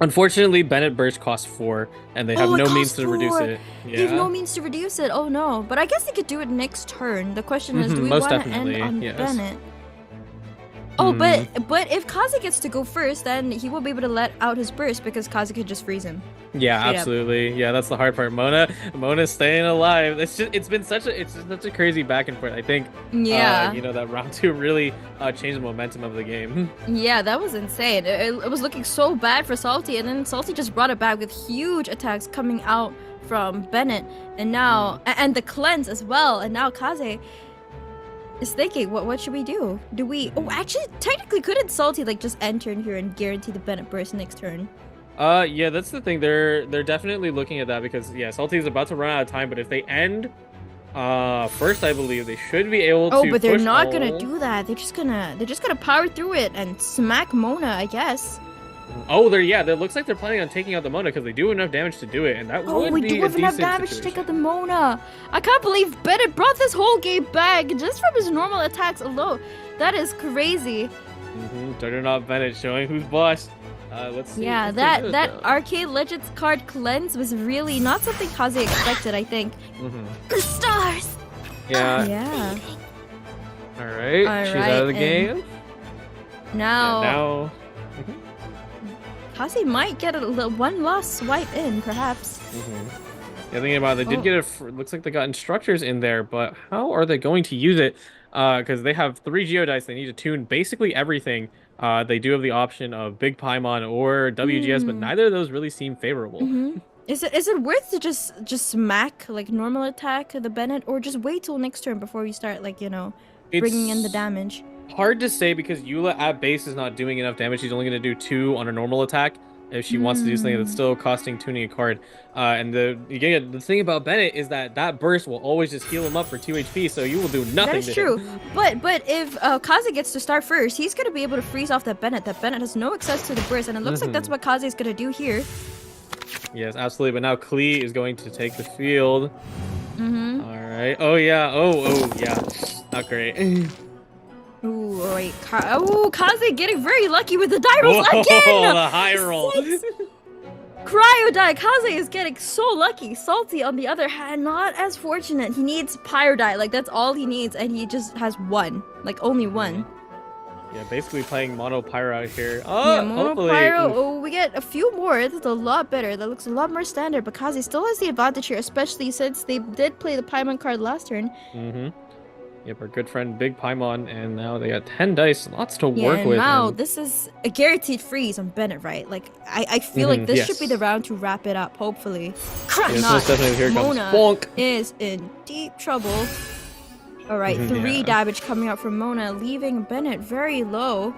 L: Unfortunately, Bennett burst costs 4, and they have no means to reduce it. Yeah.
M: They have no means to reduce it. Oh no! But I guess they could do it next turn. The question is, do we want to end on Bennett? Oh, but if Kaze gets to go first, then he won't be able to let out his burst because Kaze could just freeze him.
L: Yeah, absolutely. Yeah, that's the hard part. Mona's staying alive. It's been such a crazy back and forth. I think that round 2 really changed the momentum of the game.
M: Yeah, that was insane. It was looking so bad for Salty, and then Salty just brought it back with huge attacks coming out from Bennett, and now and the cleanse as well, and now Kaze is thinking, what should we do? Do we? Oh, actually, technically, couldn't Salty like just enter in here and guarantee the Bennett burst next turn?
L: Yeah, that's the thing. They're definitely looking at that because yeah, Salty is about to run out of time. But if they end first, I believe they should be able to.
M: Oh, but they're
L: push
M: not
L: all...
M: gonna do that. They're just gonna power through it and smack Mona, I guess.
L: Oh, it looks like they're planning on taking out the Mona because they do enough damage to do it, and that would
M: we
L: be
M: do have
L: a
M: enough
L: decent
M: damage
L: situation.
M: to take out the Mona. I can't believe Bennett brought this whole game back just from his normal attacks alone. That is crazy.
L: Juggernaut Bennett showing who's boss. Let's see.
M: Yeah, that Arcade Legends card cleanse was really not something Kaze expected, I think.
K: The stars!
L: Yeah.
M: Yeah.
L: Alright, she's out of the game.
M: Now... Kaze might get one last swipe in, perhaps.
L: Yeah, thinking about it, they did get looks like they got instructors in there, but how are they going to use it? Because they have 3 Geodice, they need to tune basically everything. They do have the option of Big Paimon or WGS, but neither of those really seem favorable.
M: Is it worth to just smack like normal attack the Bennett, or just wait till next turn before you start like bringing in the damage?
L: Hard to say because Eula at base is not doing enough damage. She's only going to do 2 on a normal attack if she wants to do something that's still costing tuning a card. And the thing about Bennett is that burst will always just heal him up for 2 HP, so you will do nothing.
M: That is true. But if Kaze gets to start first, he's going to be able to freeze off that Bennett. That Bennett has no access to the burst, and it looks like that's what Kaze is going to do here.
L: Yes, absolutely. But now Klee is going to take the field. All right. Oh yeah. Oh yeah. Not great.
M: Ooh, wait. Kaze getting very lucky with the die rolls again!
L: The high roll.
M: Cryo die. Kaze is getting so lucky. Salty, on the other hand, not as fortunate. He needs Pyro die. Like, that's all he needs, and he just has 1. Like, only 1.
L: Yeah, basically playing Mono Pyro out here.
M: Oh, yeah, Mono Pyro. Oh, we get a few more. That's a lot better. That looks a lot more standard, but Kaze still has the advantage here, especially since they did play the Paimon card last turn.
L: Yep, our good friend Big Paimon, and now they got 10 dice, lots to work with.
M: Now this is a guaranteed freeze on Bennett, right? Like, I feel like this should be the round to wrap it up, hopefully.
L: Most definitely. Here
M: Mona
L: comes Bonk.
M: is in deep trouble. Alright, 3 damage coming out from Mona, leaving Bennett very low.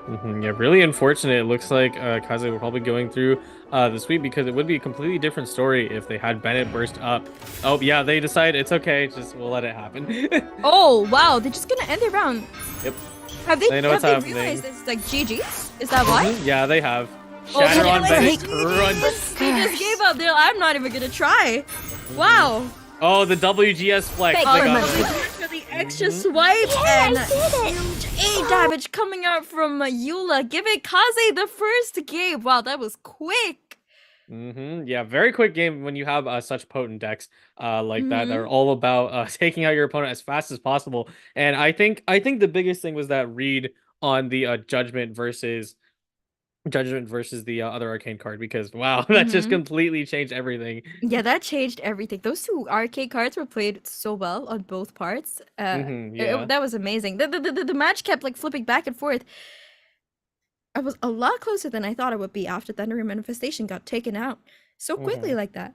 L: Yeah, really unfortunate. It looks like Kaze will probably going through the sweep because it would be a completely different story if they had Bennett burst up. Oh, yeah, they decide it's okay. Just we'll let it happen.
M: Oh, wow. They're just going to end their round.
L: Yep.
M: Have they realized it's like GG's? Is that why?
L: Yeah, they have. Shatter on Bennett. Crunch.
M: They just gave up. I'm not even going to try. Wow.
L: Oh, the WGS flex.
M: For the extra swipe and huge 8 damage coming out from Eula, giving Kaze the first game. Wow, that was quick.
L: Yeah, very quick game when you have such potent decks like that. They're all about taking out your opponent as fast as possible. And I think the biggest thing was that read on the Judgment versus the other arcane card, because wow, that just completely changed everything.
M: Yeah, that changed everything. Those 2 arcade cards were played so well on both parts. That was amazing. The match kept like flipping back and forth. I was a lot closer than I thought it would be after Thundering Manifestation got taken out so quickly like that.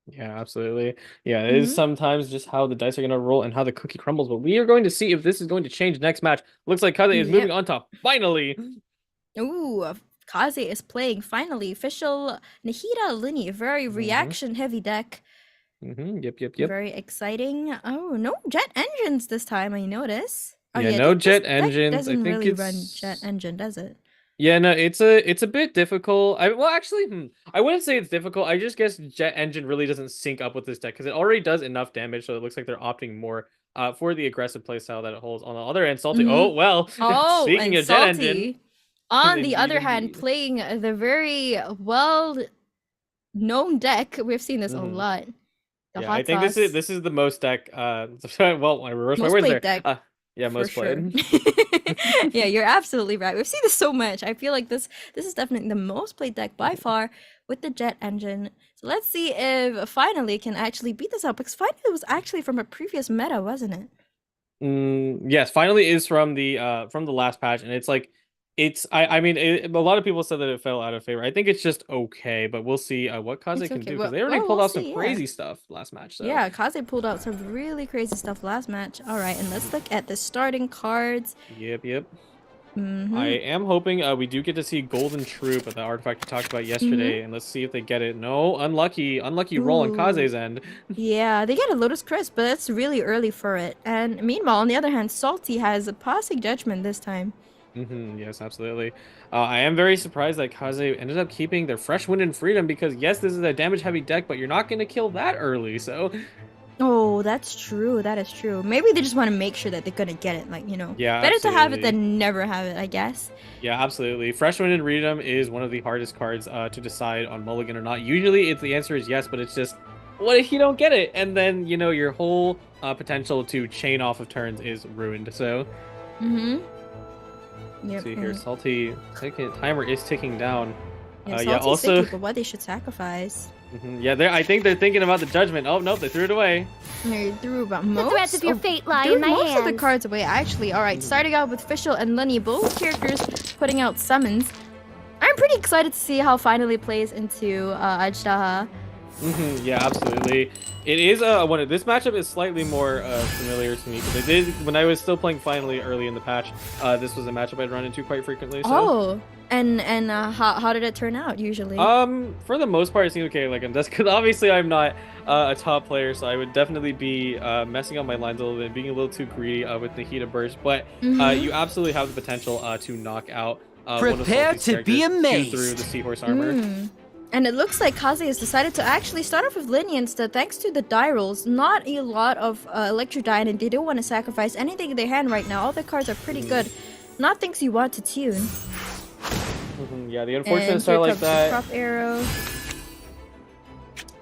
L: Yeah, absolutely. Yeah, it is sometimes just how the dice are going to roll and how the cookie crumbles, but we are going to see if this is going to change next match. Looks like Kaze is moving on top finally.
M: Ooh, Kaze is playing finally official Nahida Lini, very reaction heavy deck.
L: Yep.
M: Very exciting. Oh, no jet engines this time, I notice. Oh,
L: yeah, no jet engines.
M: Doesn't
L: I think
M: really
L: it's
M: run jet engine, does it?
L: Yeah, no, it's a bit difficult. Well, actually, I wouldn't say it's difficult. I just guess jet engine really doesn't sync up with this deck because it already does enough damage, so it looks like they're opting more for the aggressive playstyle that it holds. On the other end, Salty. Oh well.
M: Oh,
L: speaking of jet engine.
M: On the other hand, playing the very well-known deck, we've seen this a lot.
L: Yeah, I think this is the most deck. Well, I reversed my words there. Deck, yeah, most played.
M: Yeah, you're absolutely right. We've seen this so much. I feel like this is definitely the most played deck by far with the jet engine. So let's see if finally can actually beat this up, because finally it was actually from a previous meta, wasn't it?
L: Yes, finally is from the last patch, and it's like I mean, a lot of people said that it fell out of favor. I think it's just okay, but we'll see what Kaze
M: It's
L: can
M: okay.
L: do,
M: Well,
L: because they already
M: well,
L: pulled
M: we'll
L: out some
M: see, yeah.
L: crazy stuff last match. So.
M: Yeah, Kaze pulled out some really crazy stuff last match. All right, and let's look at the starting cards.
L: Yep.
M: Mm-hmm.
L: I am hoping we do get to see Golden Troop, the artifact we talked about yesterday, and let's see if they get it. No, unlucky roll on Kaze's end.
M: Yeah, they get a Lotus Crisp, but that's really early for it. And meanwhile, on the other hand, Salty has a Passing Judgment this time.
L: Yes, absolutely. I am very surprised that Kaze ended up keeping their Fresh Wind and Freedom, because yes, this is a damage-heavy deck, but you're not going to kill that early, so...
M: Oh, that's true. That is true. Maybe they just want to make sure that they're going to get it, like, you know.
L: Yeah,
M: better to have it
L: absolutely.
M: than never have it, I guess.
L: Yeah, absolutely. Fresh Wind and Freedom is one of the hardest cards to decide on mulligan or not. Usually, the answer is yes, but it's just, what if you don't get it? And then, you know, your whole potential to chain off of turns is ruined, so...
M: Yep,
L: see here, Salty timer is ticking down.
M: Yeah,
L: also
M: thinking, but what they should sacrifice.
L: yeah, I think they're thinking about the judgment. Oh nope, they threw it away.
M: They threw about
K: The
M: most.
K: threats of your fate lie
M: threw
K: in my
M: most
K: hands.
M: of the cards away. Actually, all right. Starting out with Fischl and Lenny, both characters putting out summons. I'm pretty excited to see how finally plays into Ajdaha.
L: Yeah, absolutely. It is this matchup is slightly more familiar to me, because I did, when I was still playing finally early in the patch, this was a matchup I'd run into quite frequently. So.
M: Oh, and how did it turn out usually?
L: For the most part, it seemed okay. Like, because obviously I'm not a top player, so I would definitely be messing up my lines a little bit, being a little too greedy with the Heat Burst. But you absolutely have the potential to knock out
G: Prepare
L: one of
G: to be amazed
L: through the Seahorse armor.
M: And it looks like Kaze has decided to actually start off with Lenny instead, thanks to the die rolls. Not a lot of Electrodyne, and they don't want to sacrifice anything in their hand right now. All their cards are pretty good. Not things you want to tune.
L: Yeah, the unfortunate start like that.
M: Crop arrow.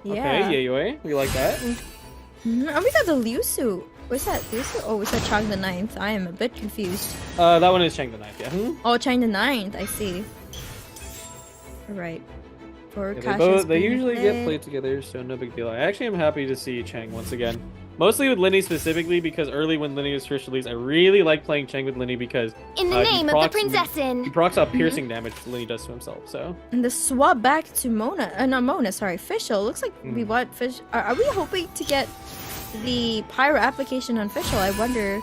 M: Yeah.
L: Okay, Yayoi, we like that.
M: And we got the Liu Su. Was that Liu Su? Oh, was that Chang the Ninth? I am a bit confused.
L: That one is Chang the Ninth, yeah.
M: Oh, Chang the Ninth, I see. Alright.
L: They usually get played together, so no big deal. I actually am happy to see Chang once again. Mostly with Lenny specifically, because early when Lenny was first released, I really like playing Chang with Lenny because
K: in the name of the Prinzessin,
L: he procs out piercing damage Lenny does to himself. So.
M: And the swap back to Fischl. Looks like we want Fish. Are we hoping to get the Pyro application on Fischl? I wonder.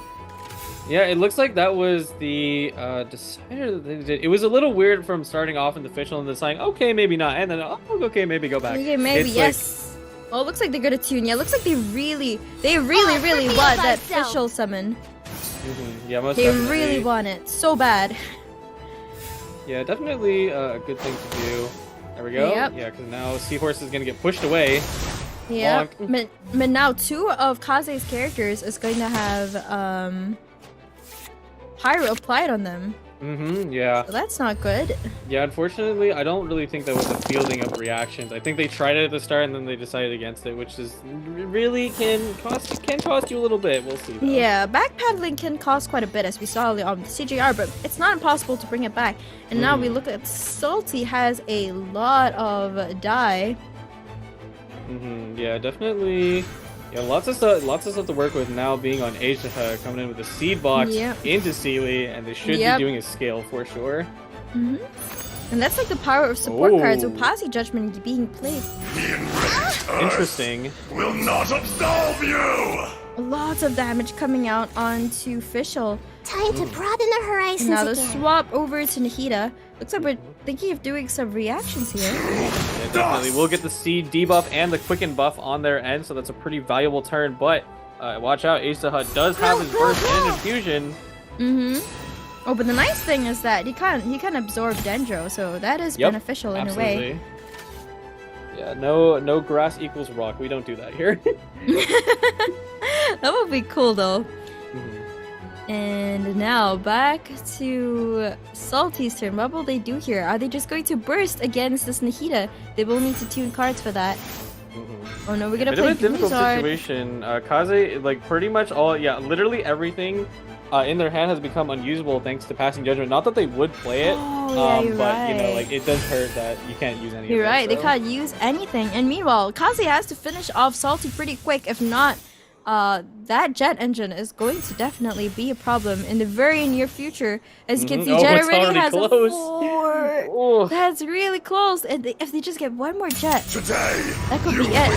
L: Yeah, it looks like that was the decider that they did. It was a little weird from starting off in the Fischl and then saying, okay, maybe not, and then okay, maybe go back.
M: Okay, maybe
L: it's
M: yes. Oh, it looks like they're gonna tune. Yeah, it looks like they really want that Fischl summon.
L: Yeah, most
M: they
L: definitely.
M: really want it so bad.
L: Yeah, definitely a good thing to do. There we go.
M: Yep.
L: Yeah, because now Seahorse is gonna get pushed away.
M: Yeah, but now two of Kaze's characters is going to have Pyro applied on them.
L: Yeah.
M: So that's not good.
L: Yeah, unfortunately, I don't really think that was a fielding of reactions. I think they tried it at the start and then they decided against it, which is really can cost you a little bit. We'll see. Though.
M: Yeah, backpedaling can cost quite a bit, as we saw on the CGR, but it's not impossible to bring it back. And now we look at Salty has a lot of die.
L: Yeah, definitely. Yeah, lots of stuff to work with now. Being on Asia, coming in with a seed box into Sealy, and they should be doing a scale for sure.
M: And that's like the power of support cards with Passing Judgment being played.
L: Interesting.
C: Will not absolve you.
M: Lots of damage coming out onto Fischl.
K: Time to broaden the horizons
M: Now the
K: again.
M: swap over to Nahida. Looks like we're thinking of doing some reactions here.
L: Yeah, definitely. We'll get the seed debuff and the quicken buff on their end, so that's a pretty valuable turn. But watch out, Ace the Hut does have his burst and infusion.
M: Oh, but the nice thing is that he can absorb Dendro, so that is beneficial in a way.
L: Yeah, no grass equals rock. We don't do that here.
M: That would be cool though. And now back to Salty's turn. What will they do here? Are they just going to burst against this Nahida? They will need to tune cards for that. Oh no, we're gonna play
L: a difficult
M: Blizzard.
L: situation. Kaze, like pretty much literally everything in their hand has become unusable thanks to Passing Judgment. Not that they would play it,
M: you're
L: but you know,
M: right.
L: like it does hurt that you can't use any.
M: You're
L: of it,
M: right.
L: so.
M: They can't use anything. And meanwhile, Kaze has to finish off Salty pretty quick. If not, that jet engine is going to definitely be a problem in the very near future. As you can see,
L: Oh,
M: Jet
L: it's
M: already
L: already
M: has
L: close.
M: a 4.
L: Oh.
M: That's really close. And if they just get one more jet, that could be it.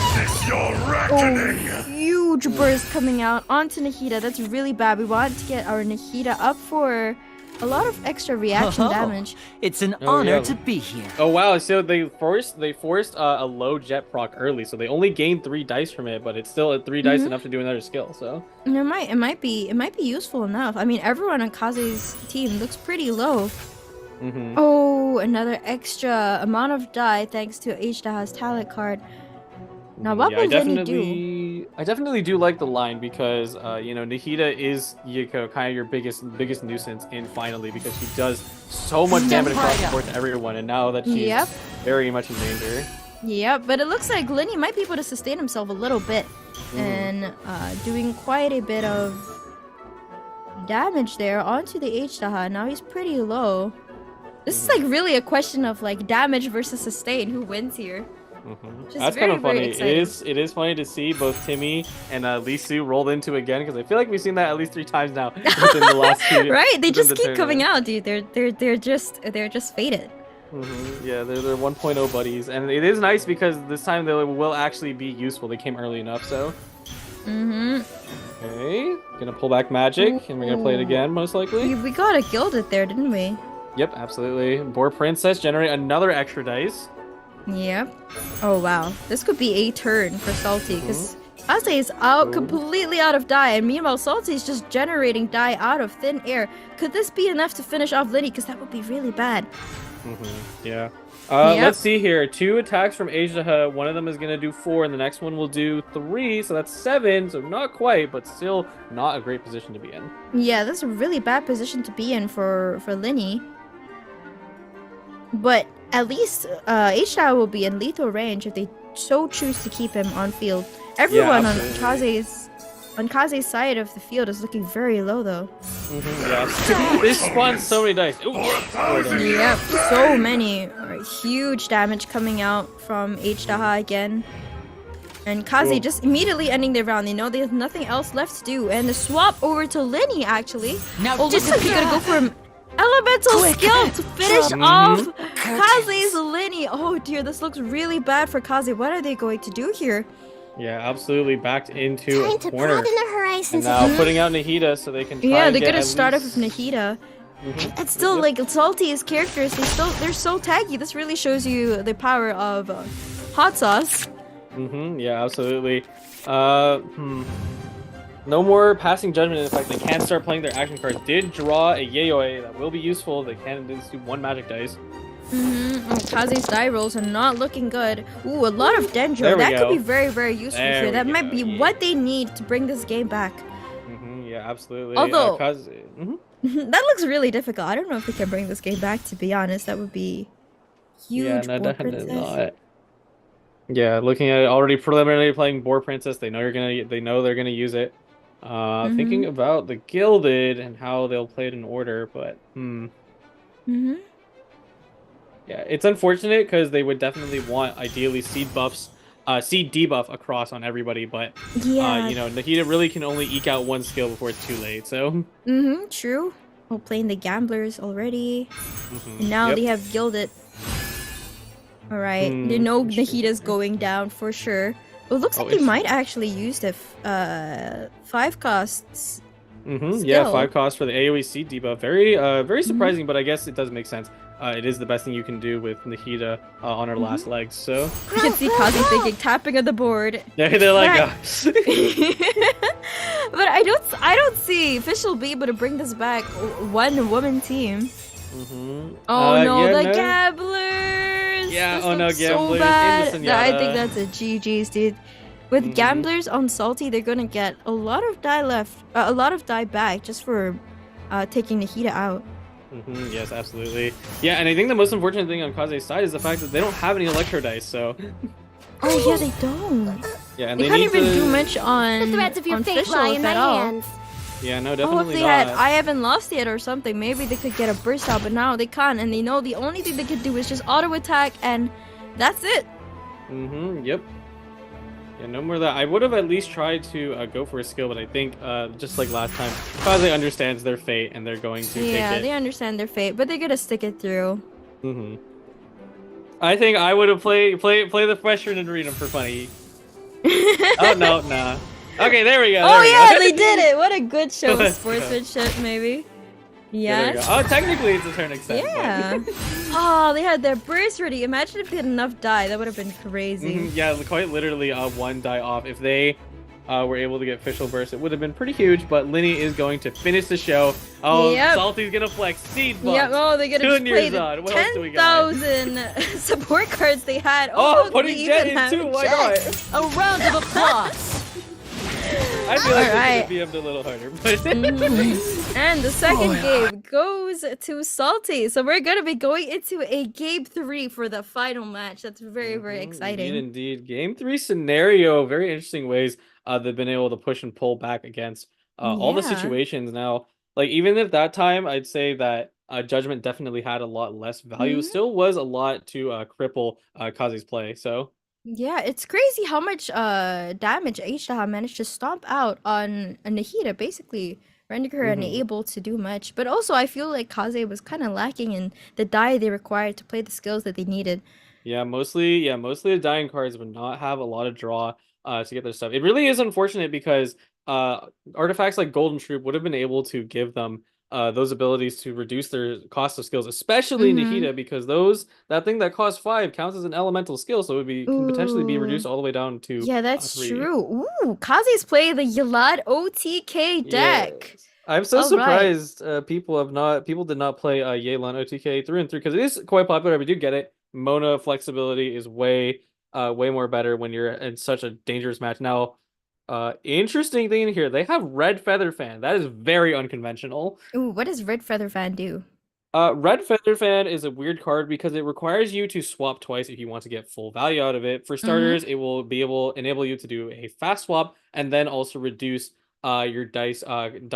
M: Huge burst coming out onto Nahida. That's really bad. We want to get our Nahida up for a lot of extra reaction damage.
G: It's an honor to be here.
L: Oh wow! So they forced a low jet proc early, so they only gained 3 dice from it, but it's still at 3 dice enough to do another skill. So
M: it might be useful enough. I mean, everyone on Kaze's team looks pretty low. Oh, another extra amount of die thanks to H-Daha's talent card. Now, what will Lenny do?
L: I definitely do like the line because you know, Nahida is kind of your biggest nuisance in Finally, because she does so much damage across the board to everyone, and now that she's very much in danger.
M: Yep, but it looks like Lenny might be able to sustain himself a little bit and doing quite a bit of damage there onto the H-Daha. Now he's pretty low. This is like really a question of like damage versus sustain. Who wins here?
L: That's kind of funny. It is funny to see both Timmy and Lisu rolled into again, because I feel like we've seen that at least 3 times now within the last 2.
M: Right? They just keep coming out, dude. They're just fated.
L: Yeah, they're 1.0 buddies, and it is nice because this time they will actually be useful. They came early enough, so. Okay, gonna pull back magic, and we're gonna play it again, most likely.
M: We got a gilded there, didn't we?
L: Yep, absolutely. Boar Princess generate another extra dice.
M: Yep. Oh wow, this could be a turn for Salty, because Kaze is out completely out of die, and meanwhile Salty is just generating die out of thin air. Could this be enough to finish off Liddy? Because that would be really bad.
L: Yeah. Let's see here. 2 attacks from H-Daha. One of them is gonna do 4, and the next one will do 3. So that's 7. So not quite, but still not a great position to be in.
M: Yeah, that's a really bad position to be in for Linny. But at least H-Daha will be in lethal range if they so choose to keep him on field. Everyone on Kaze's side of the field is looking very low, though.
L: Yeah. They spawned so many dice.
M: Yep, so many. Huge damage coming out from H-Daha again. And Kaze just immediately ending their round. They know there's nothing else left to do. And the swap over to Linny, actually.
G: Now
M: looks like he's gonna go for him. Elemental skill to finish off Kaze's Linny. Oh dear, this looks really bad for Kaze. What are they going to do here?
L: Yeah, absolutely backed into a corner.
K: Broaden the horizons.
L: And now putting out Nahida so they can try
M: they're
L: and get
M: gonna start off with Nahida. And still, like, Salty's characters, they're so taggy. This really shows you the power of hot sauce.
L: Yeah, absolutely. No more passing judgment. In fact, they can start playing their action cards. Did draw a Yayoi that will be useful. They can do 1 magic dice.
M: Kaze's die rolls are not looking good. Ooh, a lot of Dendro. That could be very, very useful here. That might be what they need to bring this game back.
L: Yeah, absolutely.
M: Although, that looks really difficult. I don't know if they can bring this game back, to be honest. That would be huge.
L: Yeah, no, definitely not. Yeah, looking at it, already preliminarily playing Boar Princess, they know they're gonna use it. Thinking about the Gilded and how they'll play it in order, but yeah, it's unfortunate because they would definitely want ideally seed debuff across on everybody, but you know, Nahida really can only eke out 1 skill before it's too late. So
M: true. Well, playing the Gamblers already, and now they have Gilded. All right, they know Nahida's going down for sure. Well, it looks like they might actually use the 5 costs.
L: Yeah, 5 costs for the AoE seed debuff. Very surprising, but I guess it does make sense. It is the best thing you can do with Nahida on her last legs. So
M: you can see Kaze thinking, tapping on the board.
L: Yeah, they're like.
M: But I don't see Fish will be able to bring this back. 1 woman team. Oh no, the Gamblers!
L: Yeah,
M: this
L: no,
M: looks
L: Gamblers.
M: So bad. I think that's a GG's, dude. With Gamblers on Salty, they're gonna get a lot of die left, a lot of die back just for taking Nahida out.
L: Yes, absolutely. Yeah, and I think the most unfortunate thing on Kaze's side is the fact that they don't have any Electro dice, so.
M: Oh yeah, they don't.
L: Yeah, and
M: they can't even do much on
K: the threads of your fate
M: Fish
K: lie in my hands.
L: Yeah, no, definitely
M: if they
L: not.
M: had I haven't lost yet or something, maybe they could get a burst out, but now they can't, and they know the only thing they could do is just auto attack, and that's it.
L: Yep. Yeah, no more of that. I would have at least tried to go for a skill, but I think just like last time, Kaze understands their fate and they're going to take it.
M: Yeah, they understand their fate, but they're gonna stick it through.
L: I think I would have play the freshman and read them for funny. Oh no, nah. Okay, there we go.
M: Oh yeah, they did it. What a good show of sportsmanship, maybe. Yes.
L: Oh, technically it's a turn extend.
M: Yeah. Oh, they had their burst ready. Imagine if they had enough die. That would have been crazy.
L: Yeah, quite literally one die off. If they were able to get official burst, it would have been pretty huge. But Linny is going to finish the show. Oh,
M: yep.
L: Salty's gonna flex seed box.
M: Yeah, oh, they're gonna play the 10,000 support cards they had.
L: Oh, putting Jet in too. Why not?
G: A round of applause.
L: I feel like they could have BM'd a little harder, but
M: And the second game goes to Salty. So we're gonna be going into a game 3 for the final match. That's very, very exciting.
L: Indeed. Game 3 scenario, very interesting ways they've been able to push and pull back against all the situations now. Like even if that time I'd say that Judgment definitely had a lot less value, still was a lot to cripple Kaze's play. So
M: yeah, it's crazy how much damage Aisha managed to stomp out on Nahida, basically rendering her unable to do much. But also, I feel like Kaze was kind of lacking in the die they required to play the skills that they needed.
L: Yeah, mostly the dying cards would not have a lot of draw to get their stuff. It really is unfortunate because artifacts like Golden Troop would have been able to give them those abilities to reduce their cost of skills, especially Nahida, because that thing that costs 5 counts as an elemental skill, so it would can potentially be reduced all the way down to
M: yeah, that's
L: 3.
M: true. Ooh, Kaze's playing the Yalad OTK deck.
L: Yes. I'm so surprised people did not play Yelan OTK through and through, because it is quite popular. We do get it. Mona flexibility is way more better when you're in such a dangerous match. Now, interesting thing here, they have Red Feather Fan. That is very unconventional.
M: Ooh, what does Red Feather Fan do?
L: Red Feather Fan is a weird card because it requires you to swap twice if you want to get full value out of it. For starters, it will enable you to do a fast swap and then also reduce your dice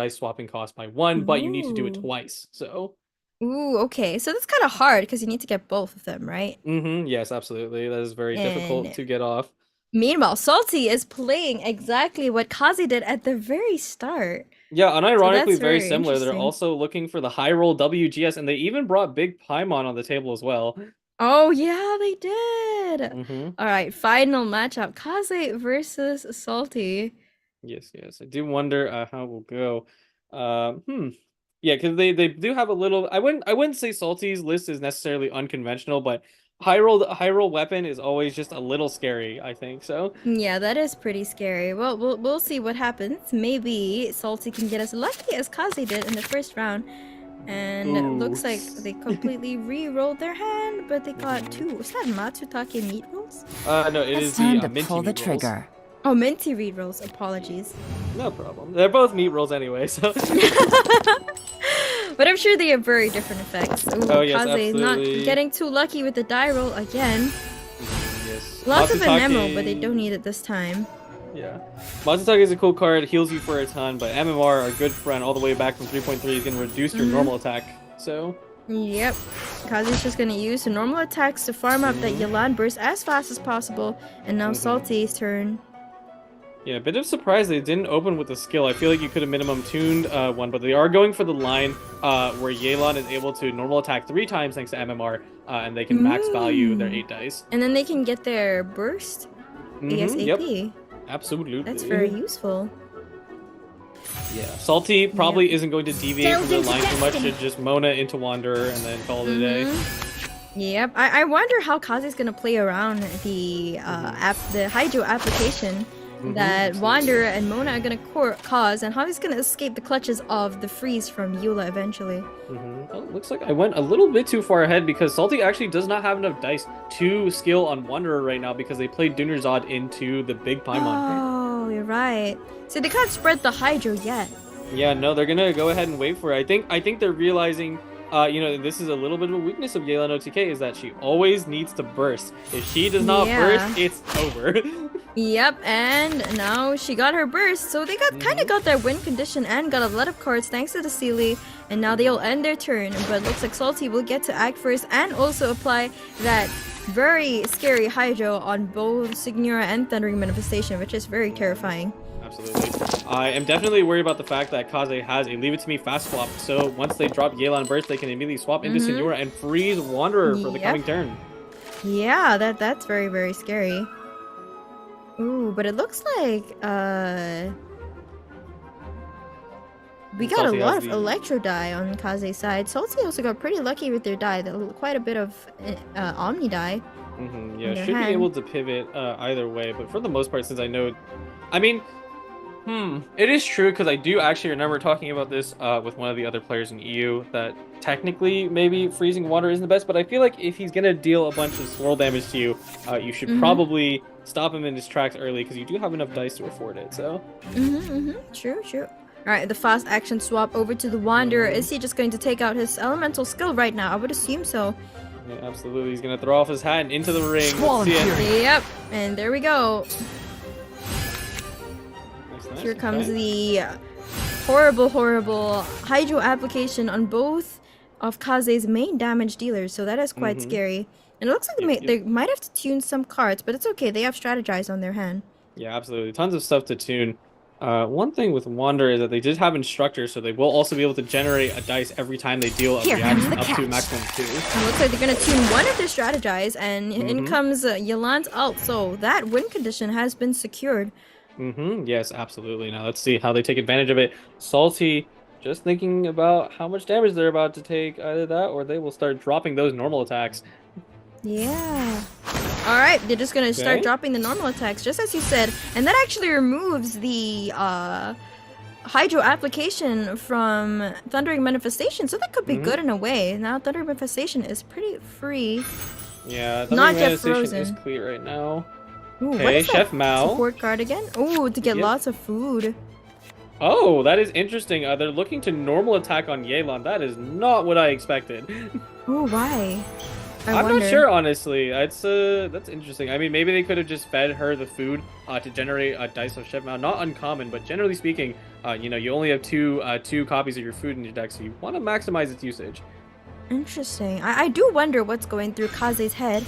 L: swapping cost by 1, but you need to do it twice. So
M: ooh, okay. So that's kind of hard because you need to get both of them, right?
L: Yes, absolutely. That is very difficult to get off.
M: Meanwhile, Salty is playing exactly what Kaze did at the very start.
L: Yeah, unironically
M: So
L: very
M: that's
L: similar. They're also looking for the high roll WGS, and they even brought Big Paimon on the table as well.
M: Oh yeah, they did. All right, final matchup: Kaze versus Salty.
L: Yes. I do wonder how it will go. Yeah, because they do have a little. I wouldn't say Salty's list is necessarily unconventional, but high roll weapon is always just a little scary, I think. So
M: yeah, that is pretty scary. Well, we'll see what happens. Maybe Salty can get as lucky as Kaze did in the first round. And it looks like they completely re-rolled their hand, but they got 2. Was that Matsutake meat rolls?
L: No, it is
G: time
L: the
G: to
L: minty
G: pull the
L: meat
G: trigger.
L: rolls.
M: Oh, minty read rolls. Apologies.
L: No problem. They're both meat rolls anyway, so.
M: But I'm sure they have very different effects. Ooh,
L: Oh, yes,
M: Kaze not
L: absolutely.
M: getting too lucky with the die roll again.
L: Yes.
M: Lots of
L: Matsutake-
M: enamel, but they don't need it this time.
L: Yeah. Matsutake is a cool card, heals you for a ton, but MMR, our good friend, all the way back from 3.3, is going to reduce your normal attack. So.
M: Yep. Kaze's just gonna use the normal attacks to farm up that Yelan burst as fast as possible. And now Salty's turn.
L: Yeah, a bit of surprise they didn't open with a skill. I feel like you could have minimum tuned one, but they are going for the line where Yelan is able to normal attack 3 times thanks to MMR, and they can max value their 8 dice.
M: And then they can get their burst ASAP.
L: Yep. Absolutely.
M: That's very useful.
L: Yeah, Salty probably isn't going to deviate from the line too much. Should just Mona into Wanderer and then call it a day.
M: Yep. I wonder how Kaze's gonna play around the the Hydro application that Wanderer and Mona are gonna cause, and how he's gonna escape the clutches of the freeze from Eula eventually.
L: Oh, looks like I went a little bit too far ahead because Salty actually does not have enough dice to skill on Wanderer right now because they played Dunerzod into the Big Paimon.
M: Oh, you're right. So they can't spread the Hydro yet.
L: Yeah, no, they're gonna go ahead and wait for it. I think they're realizing, this is a little bit of a weakness of Yelan OTK, is that she always needs to burst. If she does not burst, it's over.
M: Yep, and now she got her burst, so they kind of got their win condition and got a lot of cards thanks to the Sealy. And now they'll end their turn, but looks like Salty will get to act first and also apply that very scary Hydro on both Signora and Thundering Manifestation, which is very terrifying.
L: Absolutely. I am definitely worried about the fact that Kaze has a Leave It To Me fast swap, so once they drop Yelan Burst, they can immediately swap into Signora and freeze Wanderer for the coming turn.
M: Yeah, that's very, very scary. Ooh, but it looks like, we got
L: Salty
M: a lot of
L: the...
M: Electro die on Kaze's side. Salty also got pretty lucky with their die, quite a bit of Omni die.
L: Yeah, should be able to pivot either way, but for the most part, since I know... I mean... it is true, because I do actually remember talking about this with one of the other players in EU, that technically maybe freezing water isn't the best, but I feel like if he's going to deal a bunch of swirl damage to you, you should probably stop him in his tracks early, because you do have enough dice to afford it, so...
M: True. Alright, the fast action swap over to the Wanderer. Is he just going to take out his elemental skill right now? I would assume so.
L: Yeah, absolutely. He's going to throw off his hat and into the ring.
M: Yep, and there we go.
L: Nice.
M: Here comes the horrible Hydro application on both of Kaze's main damage dealers, so that is quite scary. And it looks like they might have to tune some cards, but it's okay. They have strategize on their hand.
L: Yeah, absolutely. Tons of stuff to tune. One thing with Wander is that they did have instructors, so they will also be able to generate a dice every time they deal a reaction up to maximum 2.
M: It looks like they're going to tune one of their strategize, and in comes Yelan's ult, so that win condition has been secured.
L: Yes, absolutely. Now let's see how they take advantage of it. Salty, just thinking about how much damage they're about to take, either that or they will start dropping those normal attacks.
M: Yeah. Alright, they're just gonna start dropping the normal attacks, just as you said. And that actually removes the Hydro application from Thundering Manifestation, so that could be good in a way. Now Thundering Manifestation is pretty free.
L: Yeah, Thundering Manifestation is clear right now.
M: Ooh,
L: okay,
M: what is
L: Chef
M: that
L: Mao.
M: Support card again? Ooh, to get lots of food.
L: Oh, that is interesting. They're looking to normal attack on Yelan. That is not what I expected.
M: Ooh, why?
L: I'm not sure, honestly. That's interesting. I mean, maybe they could have just fed her the food to generate a dice of Chef Mao. Not uncommon, but generally speaking, you know, you only have two copies of your food in your deck, so you want to maximize its usage.
M: Interesting. I do wonder what's going through Kaze's head.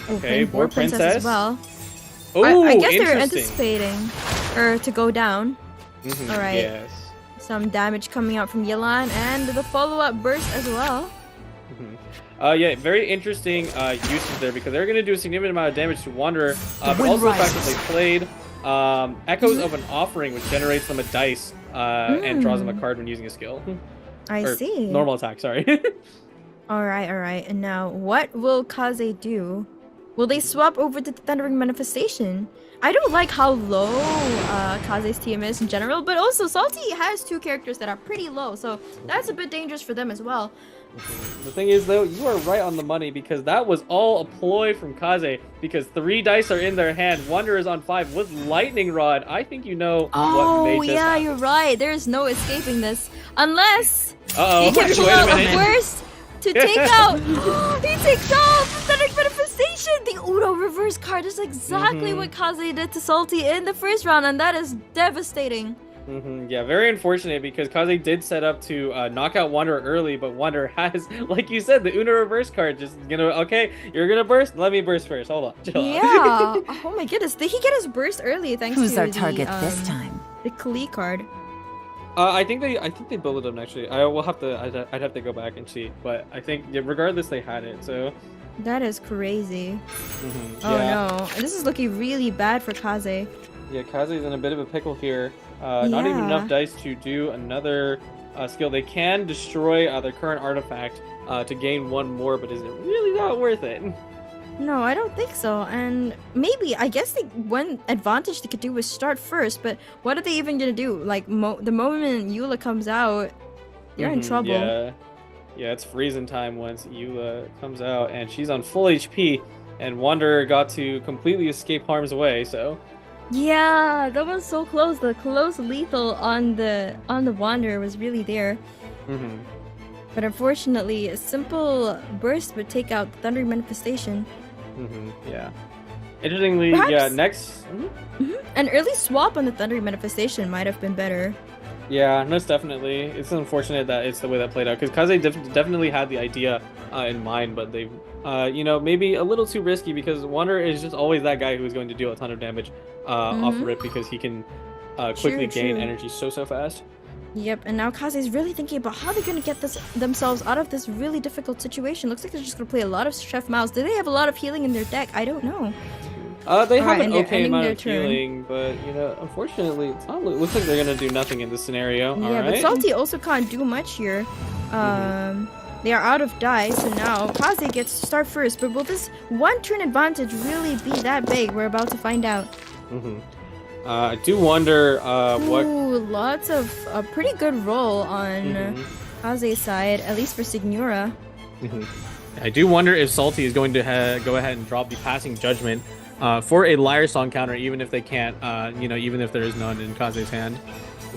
L: Okay, more princess
M: as well.
L: Oh,
M: I guess they're anticipating her to go down. All right.
L: Yes.
M: Some damage coming out from Yelan and the follow-up burst as well.
L: Yeah, very interesting usage there, because they're going to do a significant amount of damage to Wanderer, but also the fact that they played Echoes of an Offering, which generates them a dice and draws them a card when using a skill.
M: I see.
L: Normal attack, sorry.
M: Alright. And now, what will Kaze do? Will they swap over to the Thundering Manifestation? I don't like how low Kaze's TM is in general, but also Salty has 2 characters that are pretty low, so that's a bit dangerous for them as well.
L: The thing is, though, you are right on the money, because that was all a ploy from Kaze, because 3 dice are in their hand. Wanderer is on 5 with Lightning Rod. I think you know what made this happen.
M: You're right. There's no escaping this. Unless he
L: can
M: pull out a burst to take out. He takes out the Thundering Manifestation. The Uno reverse card is exactly what Kaze did to Salty in the first round, and that is devastating.
L: Yeah, very unfortunate, because Kaze did set up to knock out Wanderer early, but Wanderer has, like you said, the Uno reverse card. Just, you know, okay, you're gonna burst? Let me burst first. Hold on. Chill
M: out. Oh my goodness. Did he get his burst early thanks
T: Who's
M: to
T: our target this time?
M: The Klee card.
L: I think they built them actually. I'd have to go back and see, but I think regardless they had it. So
M: that is crazy.
L: Oh
M: no, this is looking really bad for Kaze.
L: Yeah, Kaze's in a bit of a pickle here. Not even enough dice to do another skill. They can destroy their current artifact to gain 1 more, but is it really not worth it?
M: No, I don't think so. And maybe, I guess one advantage they could do is start first, but what are they even gonna do? Like, the moment Eula comes out, they're in trouble.
L: Yeah, it's freezing time once Eula comes out, and she's on full HP, and Wanderer got to completely escape harm's way, so...
M: Yeah, that was so close. The close lethal on the Wanderer was really there. But unfortunately, a simple burst would take out the Thundering Manifestation.
L: Yeah. Interestingly, next...
M: An early swap on the Thundering Manifestation might have been better.
L: Yeah, most definitely. It's unfortunate that it's the way that played out because Kaze definitely had the idea in mind, but they, you know, maybe a little too risky because Wanderer is just always that guy who's going to deal a ton of damage off the rip because he can quickly gain energy so fast.
M: Yep, and now Kaze's really thinking about how they're gonna get themselves out of this really difficult situation. Looks like they're just gonna play a lot of Chef Mouse. Do they have a lot of healing in their deck? I don't know.
L: They have an okay amount of healing, but you know, unfortunately, it looks like they're gonna do nothing in this scenario.
M: Yeah, but Salty also can't do much here. They are out of die, so now Kaze gets to start first. But will this one turn advantage really be that big? We're about to find out.
L: I do wonder what.
M: Ooh, lots of a pretty good roll on Kaze's side, at least for Signora.
L: I do wonder if Salty is going to go ahead and drop the Passing Judgment for a Liar Song counter, even if they can't, you know, even if there is none in Kaze's hand.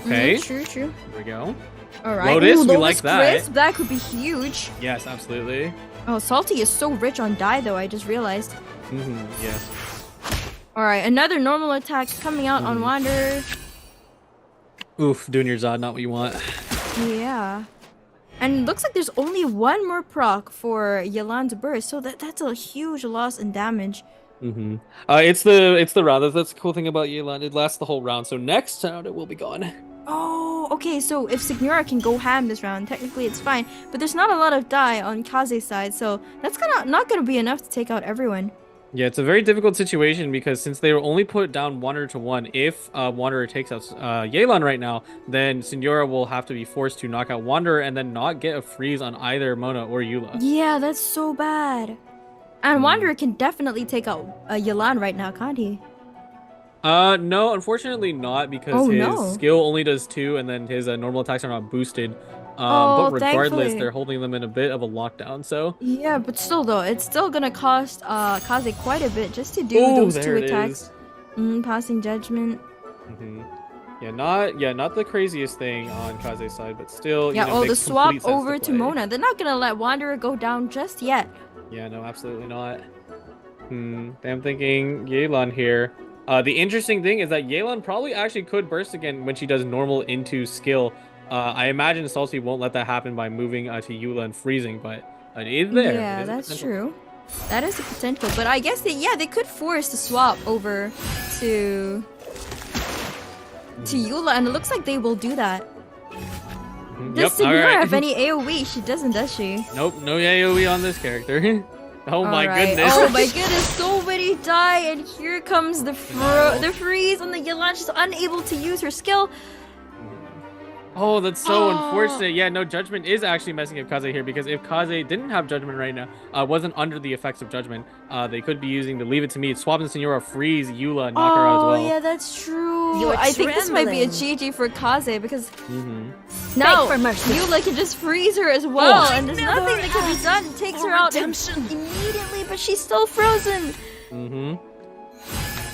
L: Okay.
M: True.
L: Here we go.
M: All right.
L: Lotus, we
M: Lotus
L: like that.
M: Crisp, that could be huge.
L: Yes, absolutely.
M: Oh, Salty is so rich on die, though. I just realized.
L: Yes.
M: All right, another normal attack coming out on Wanderer.
L: Oof, doing your Zod, not what you want.
M: Yeah. And it looks like there's only one more proc for Yelan's burst, so that's a huge loss in damage.
L: It's the round. That's the cool thing about Yelan. It lasts the whole round. So next round it will be gone.
M: Oh, okay. So if Signora can go ham this round, technically it's fine. But there's not a lot of die on Kaze's side, so that's not gonna be enough to take out everyone.
L: Yeah, it's a very difficult situation because since they were only put down Wanderer to 1, if Wanderer takes out Yelan right now, then Signora will have to be forced to knock out Wanderer and then not get a freeze on either Mona or Eula.
M: Yeah, that's so bad. And Wanderer can definitely take out Yelan right now, can't he?
L: No, unfortunately not because his skill only does 2 and then his normal attacks are not boosted. But regardless,
M: thankfully.
L: They're holding them in a bit of a lockdown, so...
M: Yeah, but still though, it's still gonna cost Kaze quite a bit just to do those 2 attacks. Passing Judgment.
L: Yeah, not the craziest thing on Kaze's side, but still,
M: Yeah,
L: you know,
M: the swap over to Mona. They're not gonna let Wanderer go down just yet.
L: Yeah, no, absolutely not. I'm thinking Yelan here. The interesting thing is that Yelan probably actually could burst again when she does normal into skill. I imagine Salty won't let that happen by moving to Eula and freezing, but it is there.
M: Yeah, that's true. That is a potential, but I guess they could force the swap over to Eula, and it looks like they will do that. Does Signora have any AoE? She doesn't, does she?
L: Nope, no AoE on this character. Oh my goodness.
M: Oh my goodness, so many die, and here comes the freeze on the Yelan. She's unable to use her skill.
L: Oh, that's so unfortunate. Yeah, no, Judgment is actually messing up Kaze here because if Kaze didn't have Judgment right now, wasn't under the effects of Judgment, they could be using the Leave It to Me, swap in Signora, freeze Eula, and knock her out as well.
M: Oh, yeah, that's true. I think this might be a GG for Kaze because now Eula can just freeze her as well, and there's nothing that can be done. It takes her out immediately, but she's still frozen.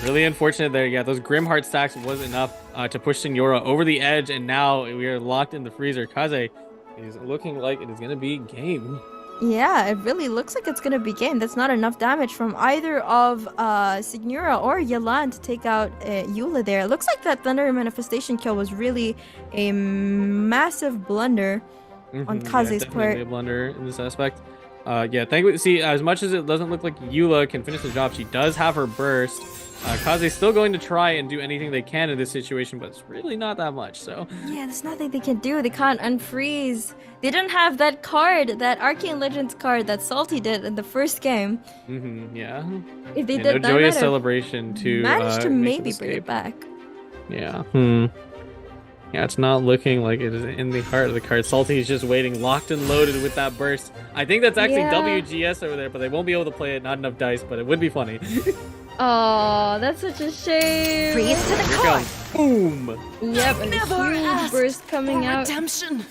L: Really unfortunate there. Yeah, those Grimheart stacks was enough to push Signora over the edge, and now we are locked in the freezer. Kaze is looking like it is going to be game.
M: Yeah, it really looks like it's going to be game. That's not enough damage from either of Signora or Yelan to take out Eula there. It looks like that Thunder Manifestation kill was really a massive blunder on Kaze's part.
L: A blunder in this aspect. Yeah, thankfully, see, as much as it doesn't look like Eula can finish the job, she does have her burst. Kaze's still going to try and do anything they can in this situation, but it's really not that much, so...
M: Yeah, there's nothing they can do. They can't unfreeze. They didn't have that card, that Arcane Legends card that Salty did in the first game.
L: Yeah.
M: If they
L: no
M: did that,
L: joyous celebration to
M: managed to maybe
L: escape.
M: bring it back.
L: Yeah. Yeah, it's not looking like it is in the heart of the card. Salty is just waiting, locked and loaded with that burst. I think that's actually WGS over there, but they won't be able to play it. Not enough dice, but it would be funny.
M: Oh, that's such a shame.
J: Freeze to the core.
L: Boom.
M: Yep, and a huge burst coming out.
J: Redemption.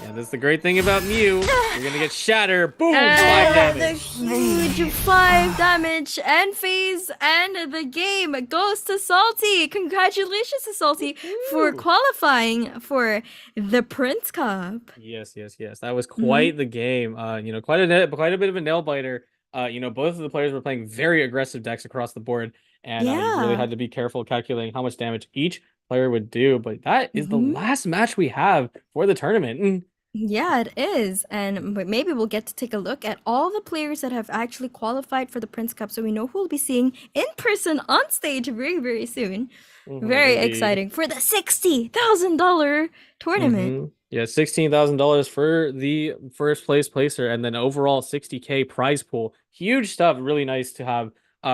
L: Yeah, that's the great thing about Mew. You're gonna get Shatter. Boom! 5
M: The
L: damage.
M: huge 5 damage and phase, and the game goes to Salty. Congratulations to Salty for qualifying for the Prince Cup.
L: Yes. That was quite the game. You know, quite a bit of a nail biter. You know, both of the players were playing very aggressive decks across the board, and you really had to be careful calculating how much damage each player would do. But that is the last match we have for the tournament.
M: Yeah, it is. And maybe we'll get to take a look at all the players that have actually qualified for the Prince Cup so we know who we'll be seeing in person on stage very, very soon. Very exciting for the $60,000 tournament.
L: Yeah, $16,000 for the first place placer, and then overall $60K prize pool. Huge stuff. Really nice to have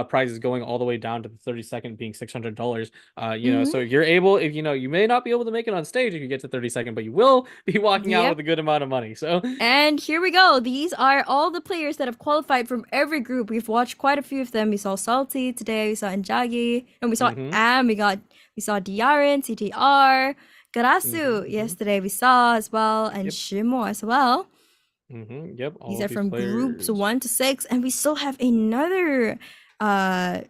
L: prizes going all the way down to the 32nd being $600. You know, so if you're able, if you may not be able to make it on stage if you get to 32nd, but you will be walking out with a good amount of money. So
M: and here we go. These are all the players that have qualified from every group. We've watched quite a few of them. We saw Salty today, we saw Injagi, and we saw Am, we saw Diaren, CTR, Garasu yesterday we saw as well, and Shimo as well.
L: Yep.
M: These are from groups 1 to 6, and we still have another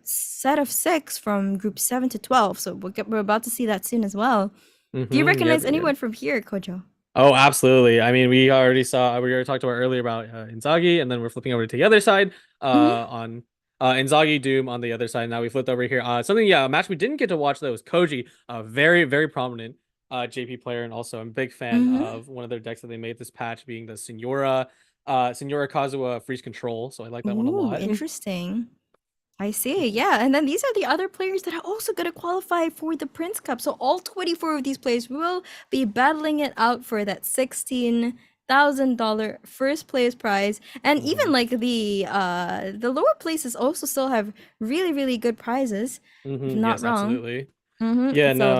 M: set of 6 from group 7 to 12. So we're about to see that soon as well. Do you recognize anyone from here, Kojo?
L: Oh, absolutely. I mean, we already talked about earlier about Inzaghi, and then we're flipping over to the other side on Inzaghi, Doom on the other side. Now we flipped over here. A match we didn't get to watch though was Koji, a very, very prominent JP player, and also I'm a big fan of one of their decks that they made this patch, being the Senora Kazuha Freeze Control. So I like that one a lot.
M: Interesting. I see. Yeah, and then these are the other players that are also going to qualify for the Prince Cup. So all 24 of these players will be battling it out for that $16,000 first place prize, and even like the lower places also still have really, really good prizes. If not wrong.
L: Absolutely.
M: Yeah,
L: so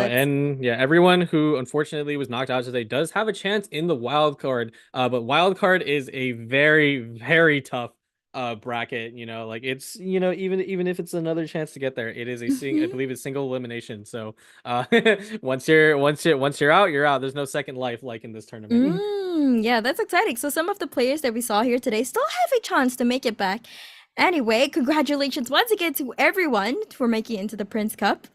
L: everyone who unfortunately was knocked out today does have a chance in the wild card. But wild card is a very, very tough bracket. Like it's even if it's another chance to get there, it is a I believe it's single elimination. So once you're out, you're out. There's no second life like in this tournament.
M: Yeah, that's exciting. So some of the players that we saw here today still have a chance to make it back. Anyway, congratulations once again to everyone for making it into the Prince Cup.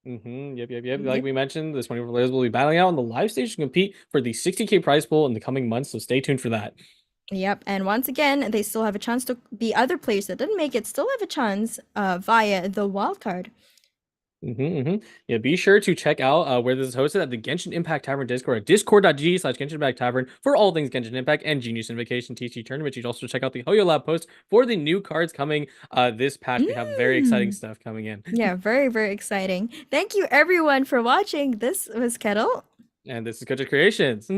L: Yep. Like we mentioned, the 24 players will be battling out on the live stage to compete for the $60K prize pool in the coming months, so stay tuned for that.
M: Yep, and once again, they still have a chance to, the other players that didn't make it still have a chance via the wild card.
L: Yeah, be sure to check out where this is hosted at the Genshin Impact Tavern Discord at discord.gg/Genshin Impact Tavern for all things Genshin Impact and Genius Invocation TC tournament. You'd also check out the Hoyo Lab post for the new cards coming this patch. We have very exciting stuff coming in.
M: Yeah, very, very exciting. Thank you everyone for watching. This was Kettle.
L: And this is Kojo Creations.